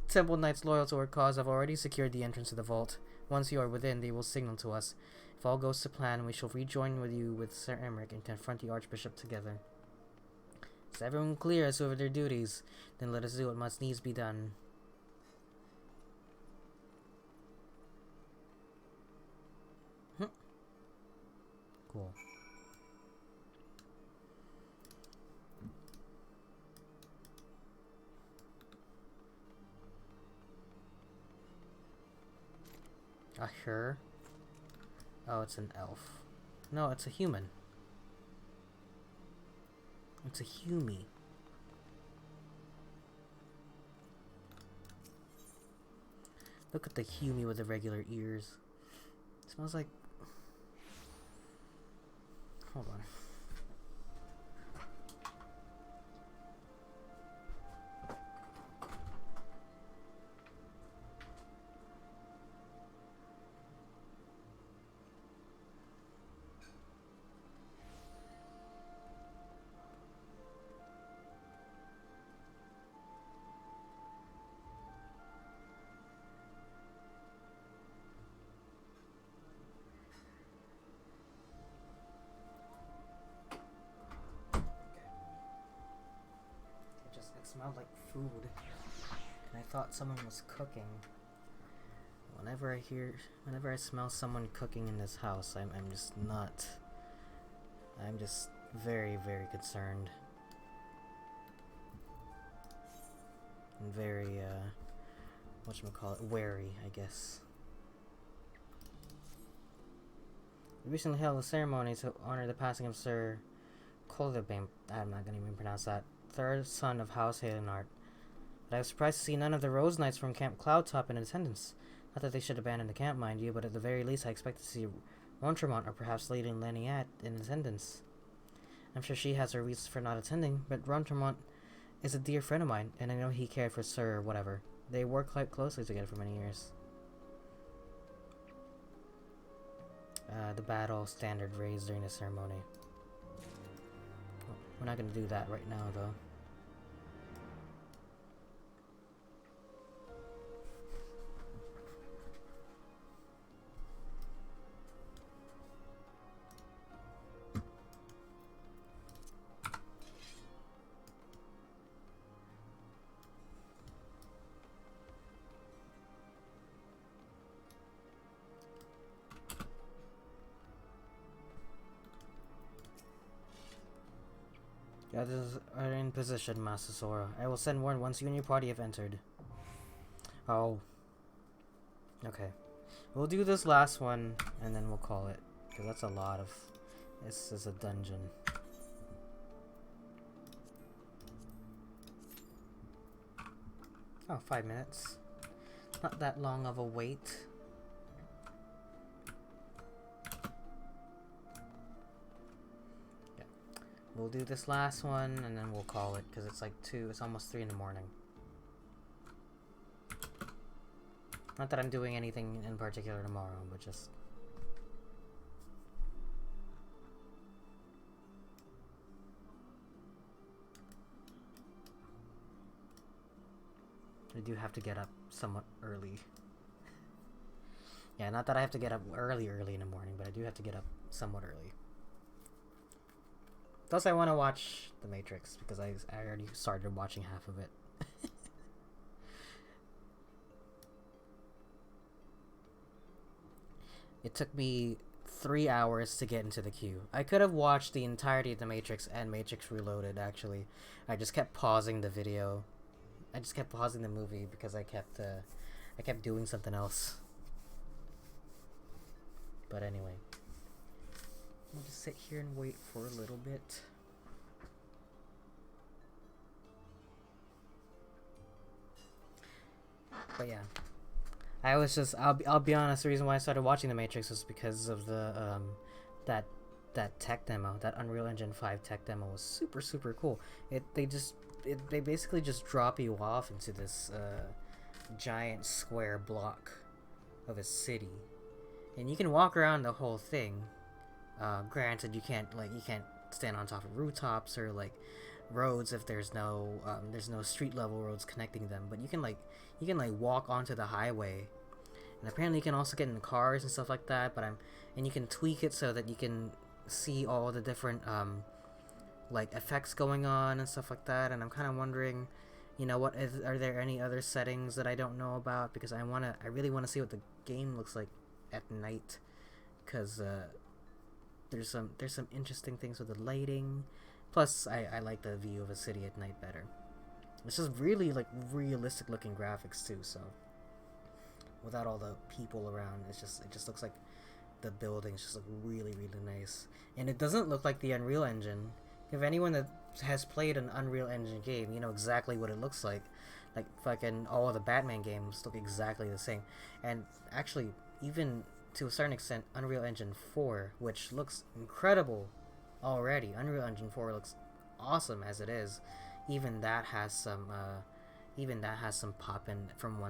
Temple Knights loyal to our cause have already secured the entrance to the vault. Once you are within, they will signal to us. If all goes to plan, we shall rejoin with you with Sir Emmerich and confront the Archbishop together. Is everyone clear as to their duties? Then let us do what must needs be done. Cool. A her? Oh, it's an elf. No, it's a human. It's a humie. Look at the humie with the regular ears. It smells like... Hold on. Smelled like food, and I thought someone was cooking. Whenever I smell someone cooking in this house, I'm just very, very concerned. And very, whatchamacallit, wary, I guess. We recently held a ceremony to honor the passing of Sir Kolderbane. I'm not gonna even pronounce that. Third son of House Halenart. But I was surprised to see none of the Rose Knights from Camp Cloudtop in attendance. Not that they should abandon the camp, mind you, but at the very least I expected to see Rontremont or perhaps Lady Laniat in attendance. I'm sure she has her reasons for not attending, but Rontremont is a dear friend of mine, and I know he cared for Sir or whatever. They worked quite closely together for many years. The battle standard raised during the ceremony. We're not going to do that right now, though. The others are in position, Master Sora. I will send word once you and your party have entered. Oh. Okay. We'll do this last one, and then we'll call it. Because that's a lot of... This is a dungeon. Oh, 5 minutes. Not that long of a wait. Yeah. We'll do this last one, and then we'll call it, because it's like 2, it's almost 3 in the morning. Not that I'm doing anything in particular tomorrow, but just... I do have to get up somewhat early. Yeah, not that I have to get up early in the morning, but I do have to get up somewhat early. Plus, I want to watch The Matrix, because I already started watching half of it. It took me 3 hours to get into the queue. I could have watched the entirety of The Matrix and Matrix Reloaded, actually. I just kept pausing the video. I just kept pausing the movie because I kept doing something else. But anyway. I'll just sit here and wait for a little bit. But yeah. I was just, I'll be honest, the reason why I started watching The Matrix was because of the, that tech demo, that Unreal Engine 5 tech demo was super cool. They basically just drop you off into this, giant square block of a city. And you can walk around the whole thing. Granted, you can't stand on top of rooftops or, like, roads if there's no street level roads connecting them, but you can walk onto the highway, and apparently you can also get in cars and stuff like that, and you can tweak it so that you can see all the different like effects going on and stuff like that. And I'm kind of wondering, you know, are there any other settings that I don't know about, because I really want to see what the game looks like at night, because there's some interesting things with the lighting. Plus, I like the view of a city at night better. It's just really, like, realistic looking graphics too, so without all the people around, it just looks like the buildings just look really nice. And it doesn't look like the Unreal Engine. If anyone that has played an Unreal Engine game, you know exactly what it looks like. Like, fucking all of the Batman games look exactly the same. And actually, even to a certain extent, Unreal Engine 4, which looks incredible already. Unreal Engine 4 looks awesome as it is. Even that has some pop-in from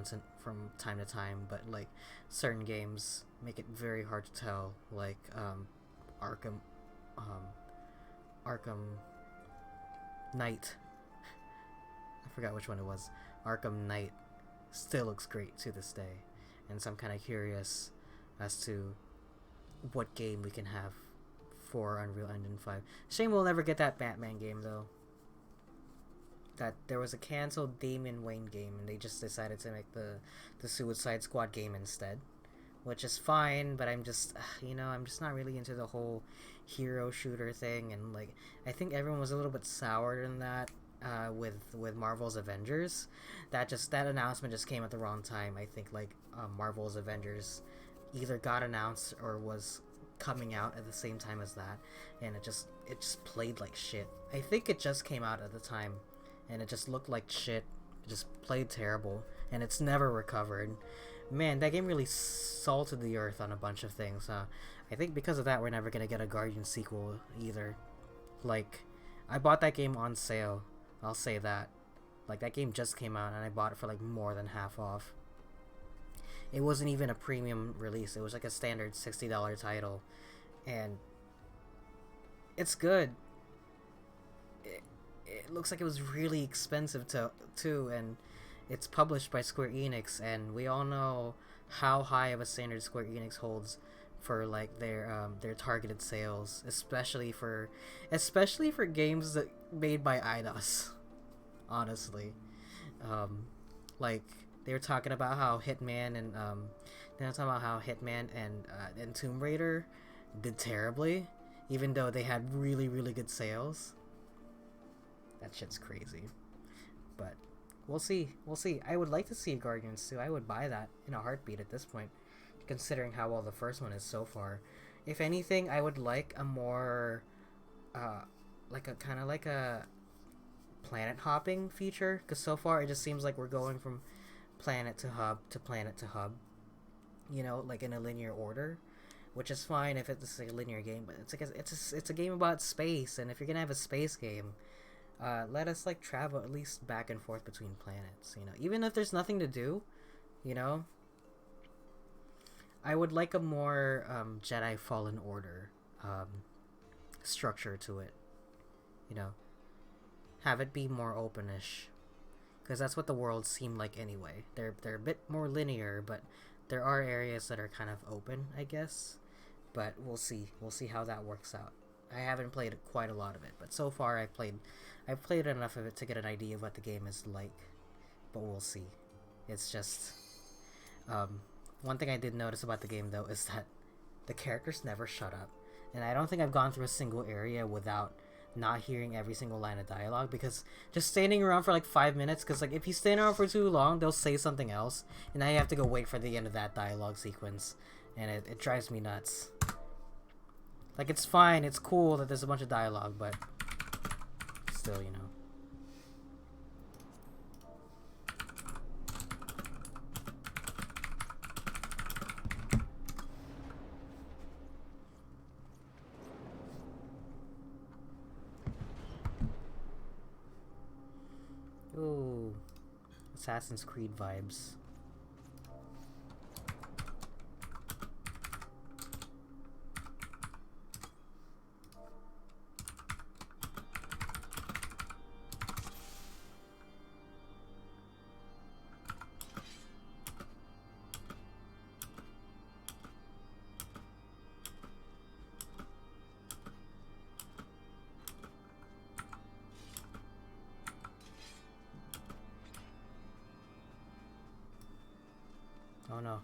time to time, but like certain games make it very hard to tell. Like Arkham Knight. I forgot which one it was. Arkham Knight still looks great to this day, and so I'm kind of curious as to what game we can have for Unreal Engine 5. Shame we'll never get that Batman game, though. That there was a canceled Damian Wayne game, and they just decided to make the Suicide Squad game instead, which is fine, but I'm just, you know, I'm just not really into the whole hero shooter thing, and like, I think everyone was a little bit soured in that with Marvel's Avengers. That announcement just came at the wrong time. I think like Marvel's Avengers either got announced or was coming out at the same time as that, and it just played like shit. I think it just came out at the time, and it just looked like shit. It just played terrible, and it's never recovered. Man, that game really salted the earth on a bunch of things. I think because of that, we're never gonna get a Guardian sequel either. Like, I bought that game on sale. I'll say that. Like, that game just came out, and I bought it for like more than half off. It wasn't even a premium release. It was like a standard $60 title, and it's good. It looks like it was really expensive too, and it's published by Square Enix, and we all know how high of a standard Square Enix holds for like their targeted sales, especially for games that made by IDOS. Honestly, like they were talking about how Hitman and Tomb Raider did terribly, even though they had really good sales. That shit's crazy. But we'll see. We'll see. I would like to see Guardians 2. I would buy that in a heartbeat at this point, considering how well the first one is so far. If anything, I would like a more, like a planet hopping feature, because so far it just seems like we're going from planet to hub to planet to hub, you know, like in a linear order, which is fine if it's like a linear game, but it's like it's a game about space, and if you're gonna have a space game, let us like travel at least back and forth between planets, you know, even if there's nothing to do, you know. I would like a more Jedi Fallen Order structure to it, you know. Have it be more openish, because that's what the worlds seem like anyway. They're a bit more linear, but there are areas that are kind of open, I guess. But we'll see. We'll see how that works out. I haven't played quite a lot of it, but so far I've played enough of it to get an idea of what the game is like. But we'll see. It's just one thing I did notice about the game though is that the characters never shut up, and I don't think I've gone through a single area without not hearing every single line of dialogue, because just standing around for like 5 minutes, because like if you stand around for too long they'll say something else and now you have to go wait for the end of that dialogue sequence, and it drives me nuts. Like, it's fine, it's cool that there's a bunch of dialogue, but still, you know. Ooh, Assassin's Creed vibes. Oh no.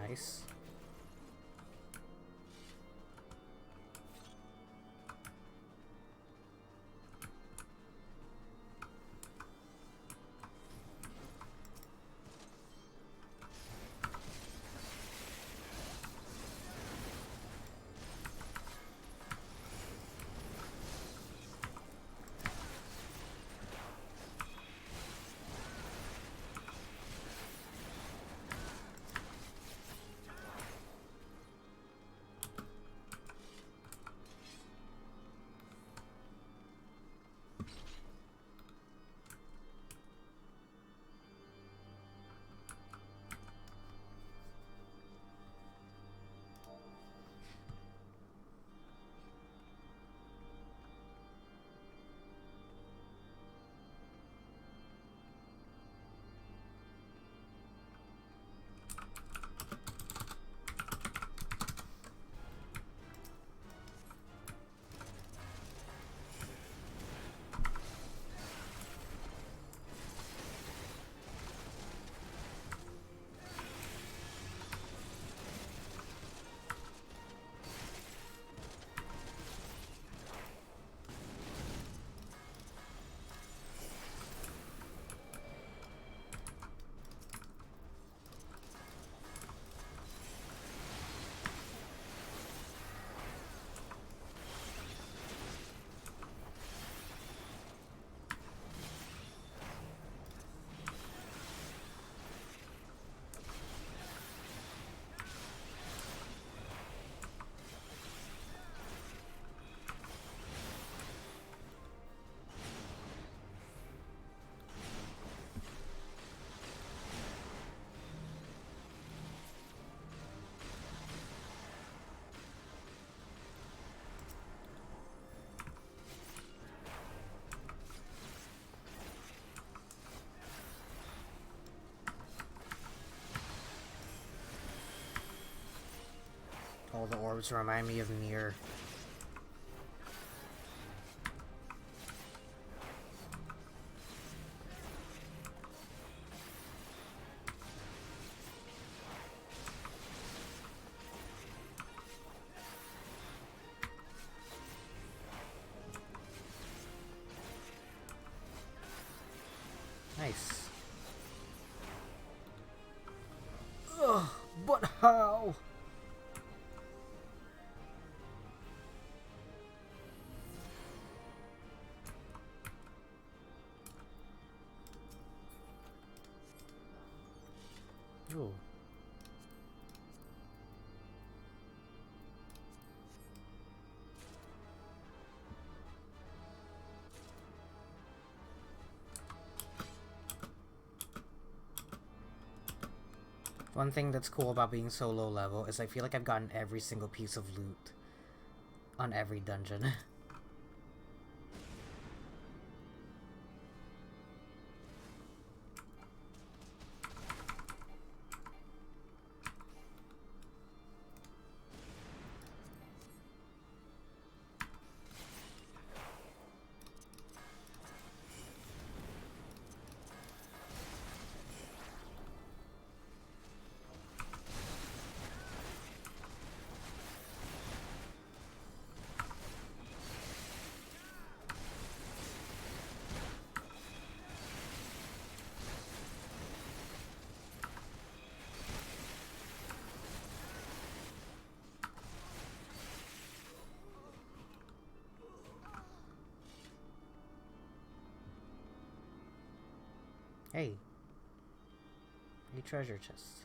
Nice. All the orbs remind me of Nier. Nice. Ugh, but how? Ooh. One thing that's cool about being so low level is I feel like I've gotten every single piece of loot on every dungeon. Hey, a treasure chest.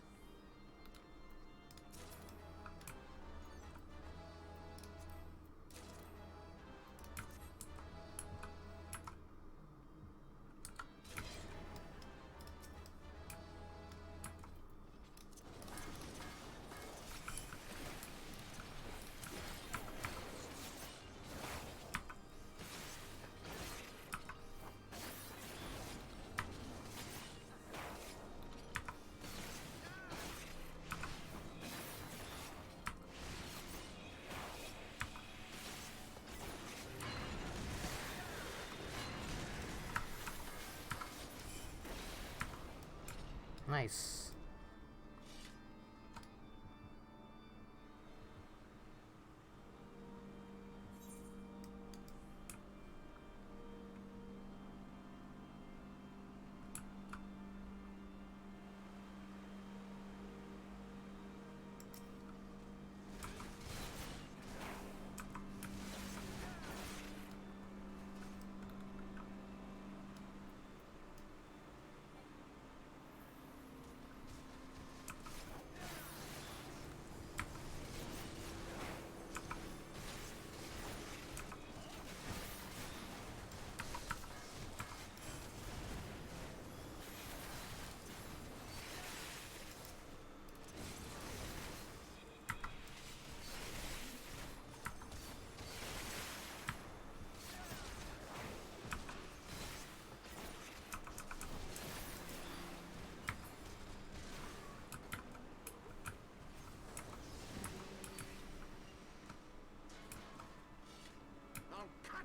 Nice.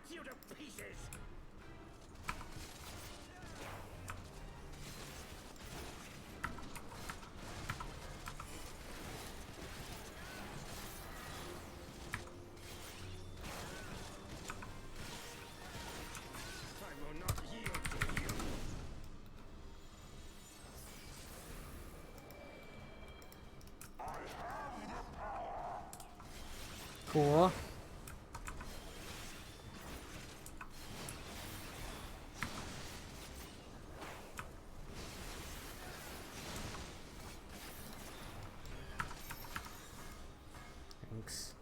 You to pieces! I will not yield to you. Cool. Thanks.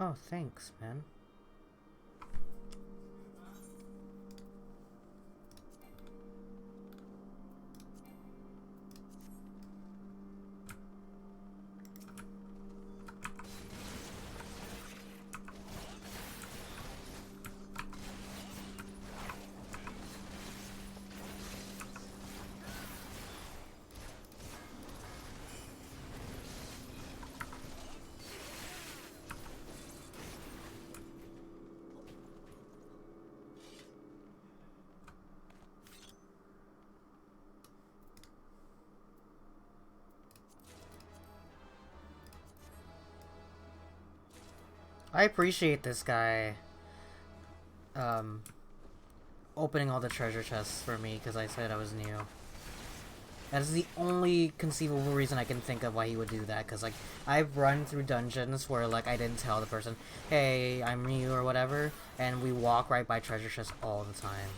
Oh, thanks, man. I appreciate this guy opening all the treasure chests for me because I said I was new. That is the only conceivable reason I can think of why he would do that, because like I've run through dungeons where like I didn't tell the person, hey, I'm new or whatever, and we walk right by treasure chests all the time.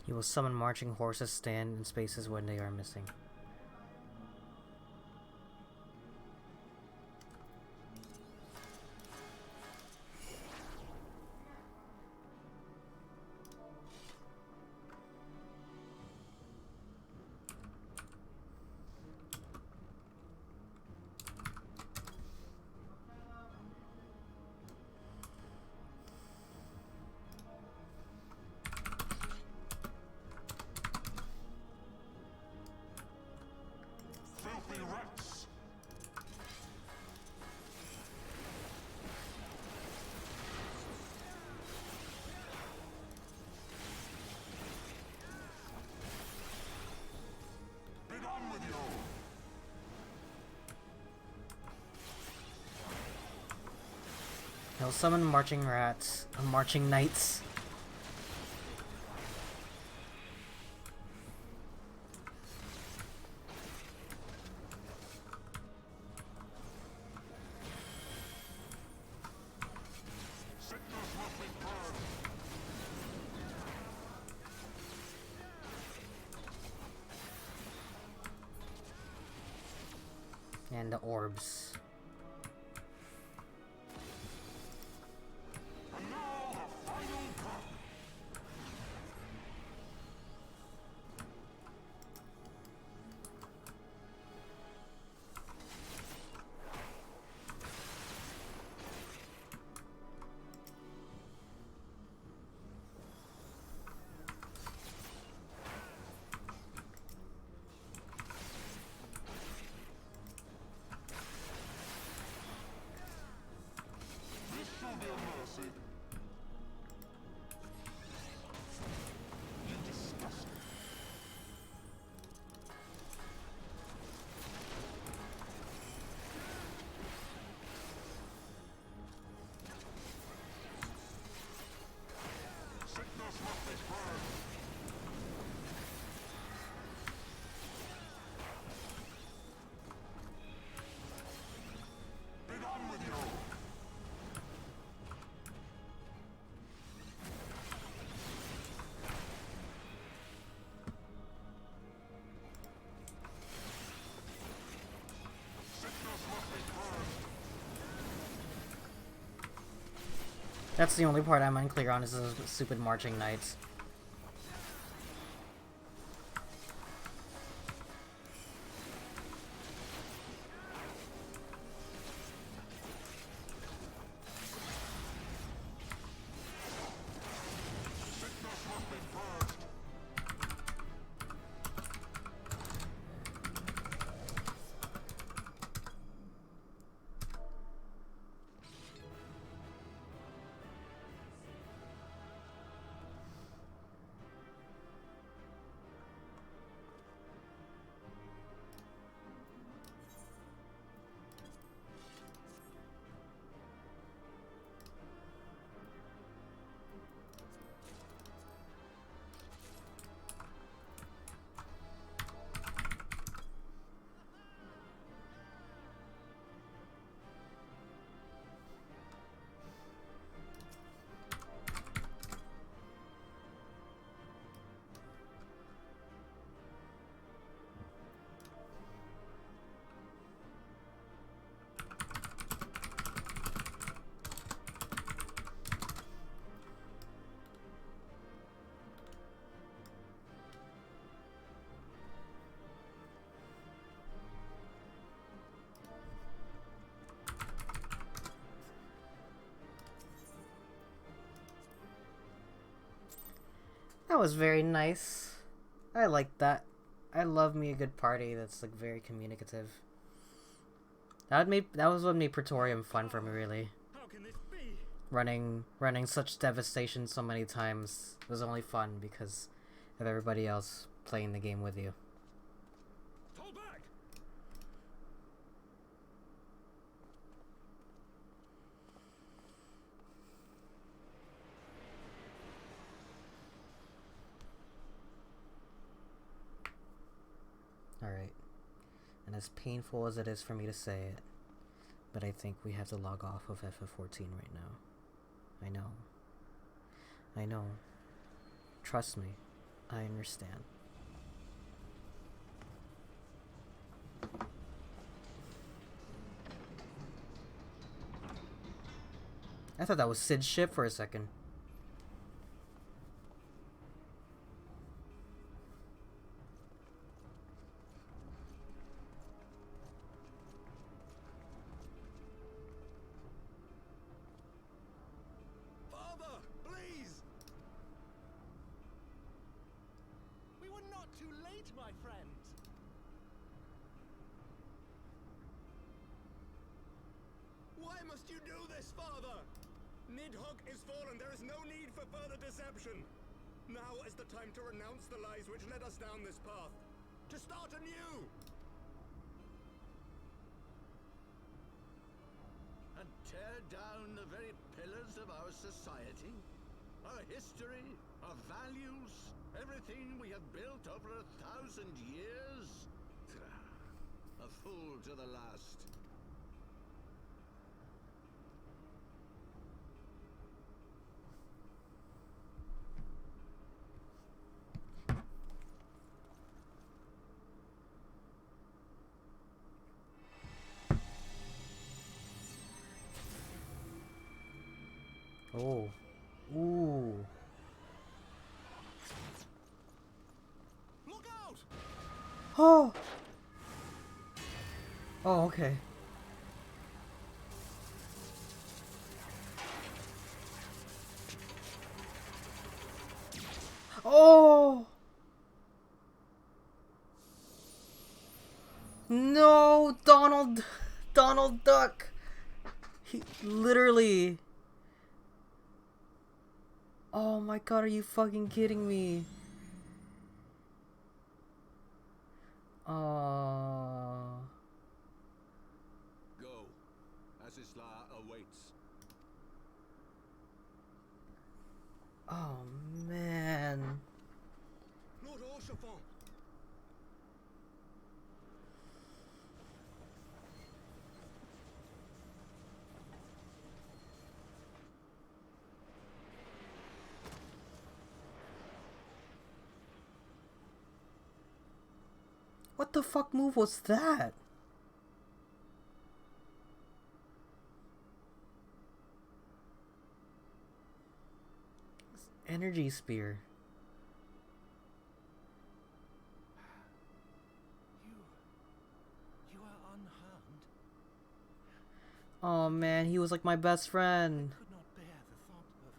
He will summon marching horses stand in spaces when they are missing. He'll summon marching rats, marching knights. And the orbs. That's the only part I'm unclear on, is those stupid marching knights. That was very nice. I like that. I love me a good party that's like very communicative. That was what made Praetorium fun for me, really. How can this be? Running such devastation so many times was only fun because of everybody else playing the game with you. Fall back! Alright. And as painful as it is for me to say it, but I think we have to log off of FF14 right now. I know. I know. Trust me. I understand. I thought that was Sid's ship for a second. Father, please! We were not too late, my friend. Why must you do this, Father? Nidhogg is fallen. There is no need for further deception. Now is the time to renounce the lies which led us down this path. To start anew! And tear down the very pillars of our society? Our history? Our values? Everything we have built over 1,000 years? A fool to the last. Oh. Ooh. Look out! Oh. Oh, okay. Oh. No, Donald Duck. He literally. Oh my god, are you fucking kidding me? Oh. Go. Asisla awaits. Oh man. Lord Orchefort! What the fuck move was that? Energy spear. You are unharmed. Oh man, he was like my best friend. I could not bear the thought of...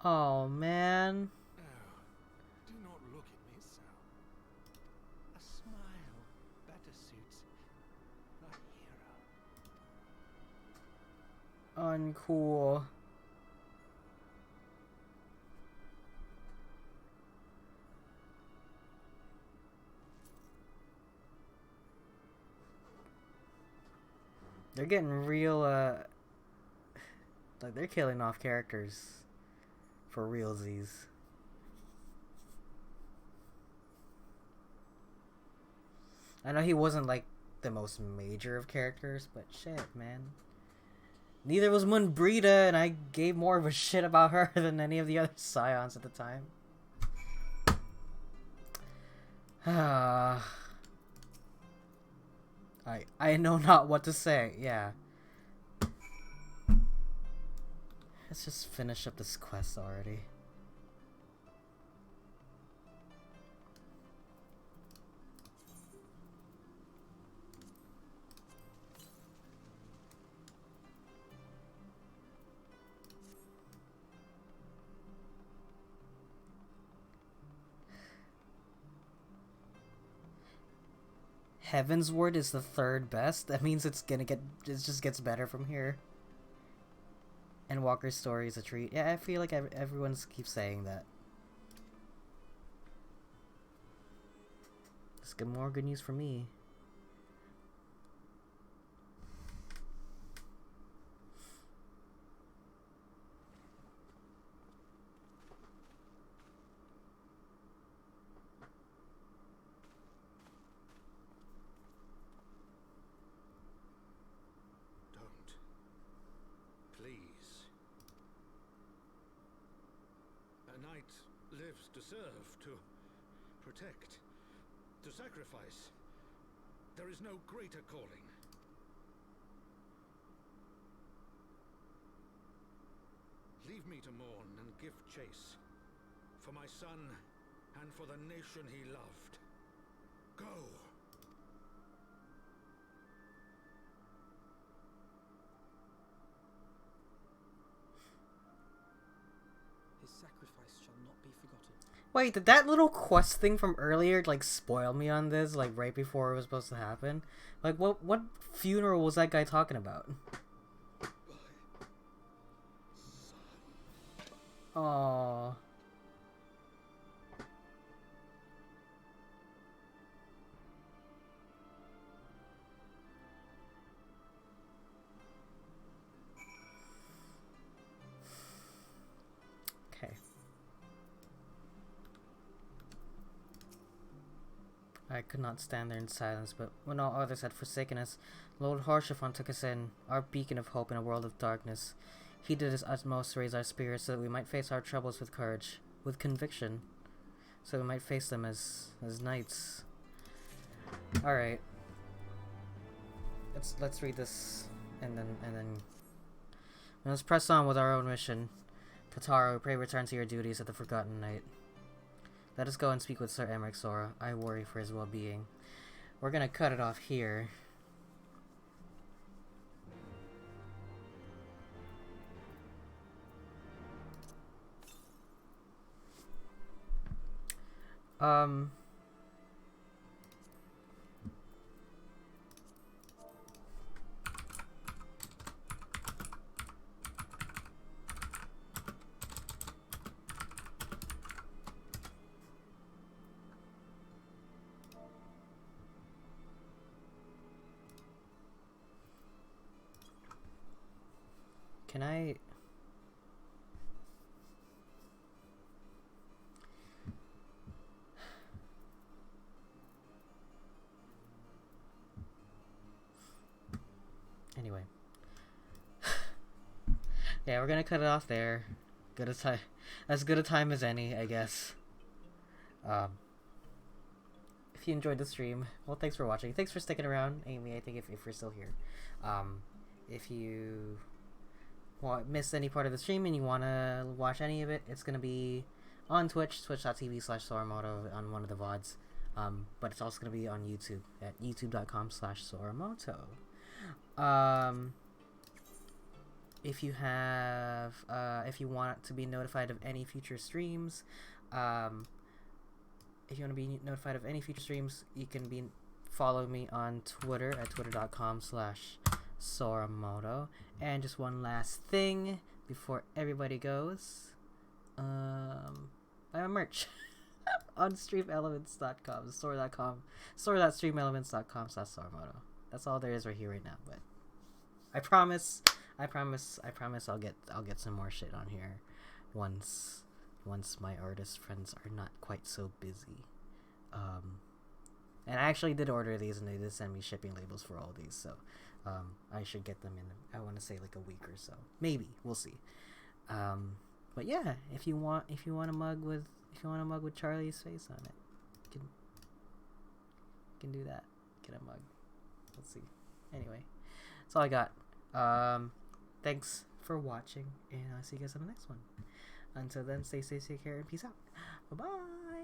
Oh man. Oh, do not look at me so. A smile better suits a hero. Uncool. They're getting real, like they're killing off characters for realsies. I know he wasn't like the most major of characters, but shit, man. Neither was Moonbrita, and I gave more of a shit about her than any of the other Scions at the time. I know not what to say, yeah. Let's just finish up this quest already. Heavensward is the third best. That means it just gets better from here. And Walker's story is a treat. Yeah, I feel like everyone keeps saying that. Just get more good news for me. Lives to serve, to protect, to sacrifice. There is no greater calling. Leave me to mourn and give chase for my son and for the nation he loved. Go! His sacrifice shall not be forgotten. Wait, did that little quest thing from earlier like spoil me on this? Like right before it was supposed to happen? Like what funeral was that guy talking about? Aww. Okay. I could not stand there in silence, but when all others had forsaken us, Lord Harshaphon took us in, our beacon of hope in a world of darkness. He did his utmost to raise our spirits so that we might face our troubles with courage, with conviction, so we might face them as knights. Alright. Let's read this and then let's press on with our own mission. Kotaro, pray return to your duties at the Forgotten Knight. Let us go and speak with Sir Emmerich Sora. I worry for his well-being. We're gonna cut it off here. Can I... Anyway. Yeah, we're gonna cut it off there. Good a time, as good a time as any, I guess. If you enjoyed the stream, well, thanks for watching. Thanks for sticking around, Amy, I think if you're still here. If you missed any part of the stream and you want to watch any of it, it's going to be on Twitch, twitch.tv/Soramoto on one of the VODs. But it's also going to be on YouTube at youtube.com/Soramoto. If you have, if you want to be notified of any future streams, if you want to be notified of any future streams, you can follow me on Twitter at twitter.com/Soramoto. And just one last thing before everybody goes, buy my merch on streamelements.com, store.streamelements.com/Soramoto. That's all there is right here right now, but I promise I'll get some more shit on here once my artist friends are not quite so busy. And I actually did order these and they did send me shipping labels for all these, so I should get them in, I want to say like a week or so. Maybe, we'll see. But yeah, if you want a mug with Charlie's face on it, you can do that. Get a mug. Let's see. Anyway, that's all I got. Thanks for watching, and I'll see you guys on the next one. Until then, stay safe, take care, and peace out. Bye-bye!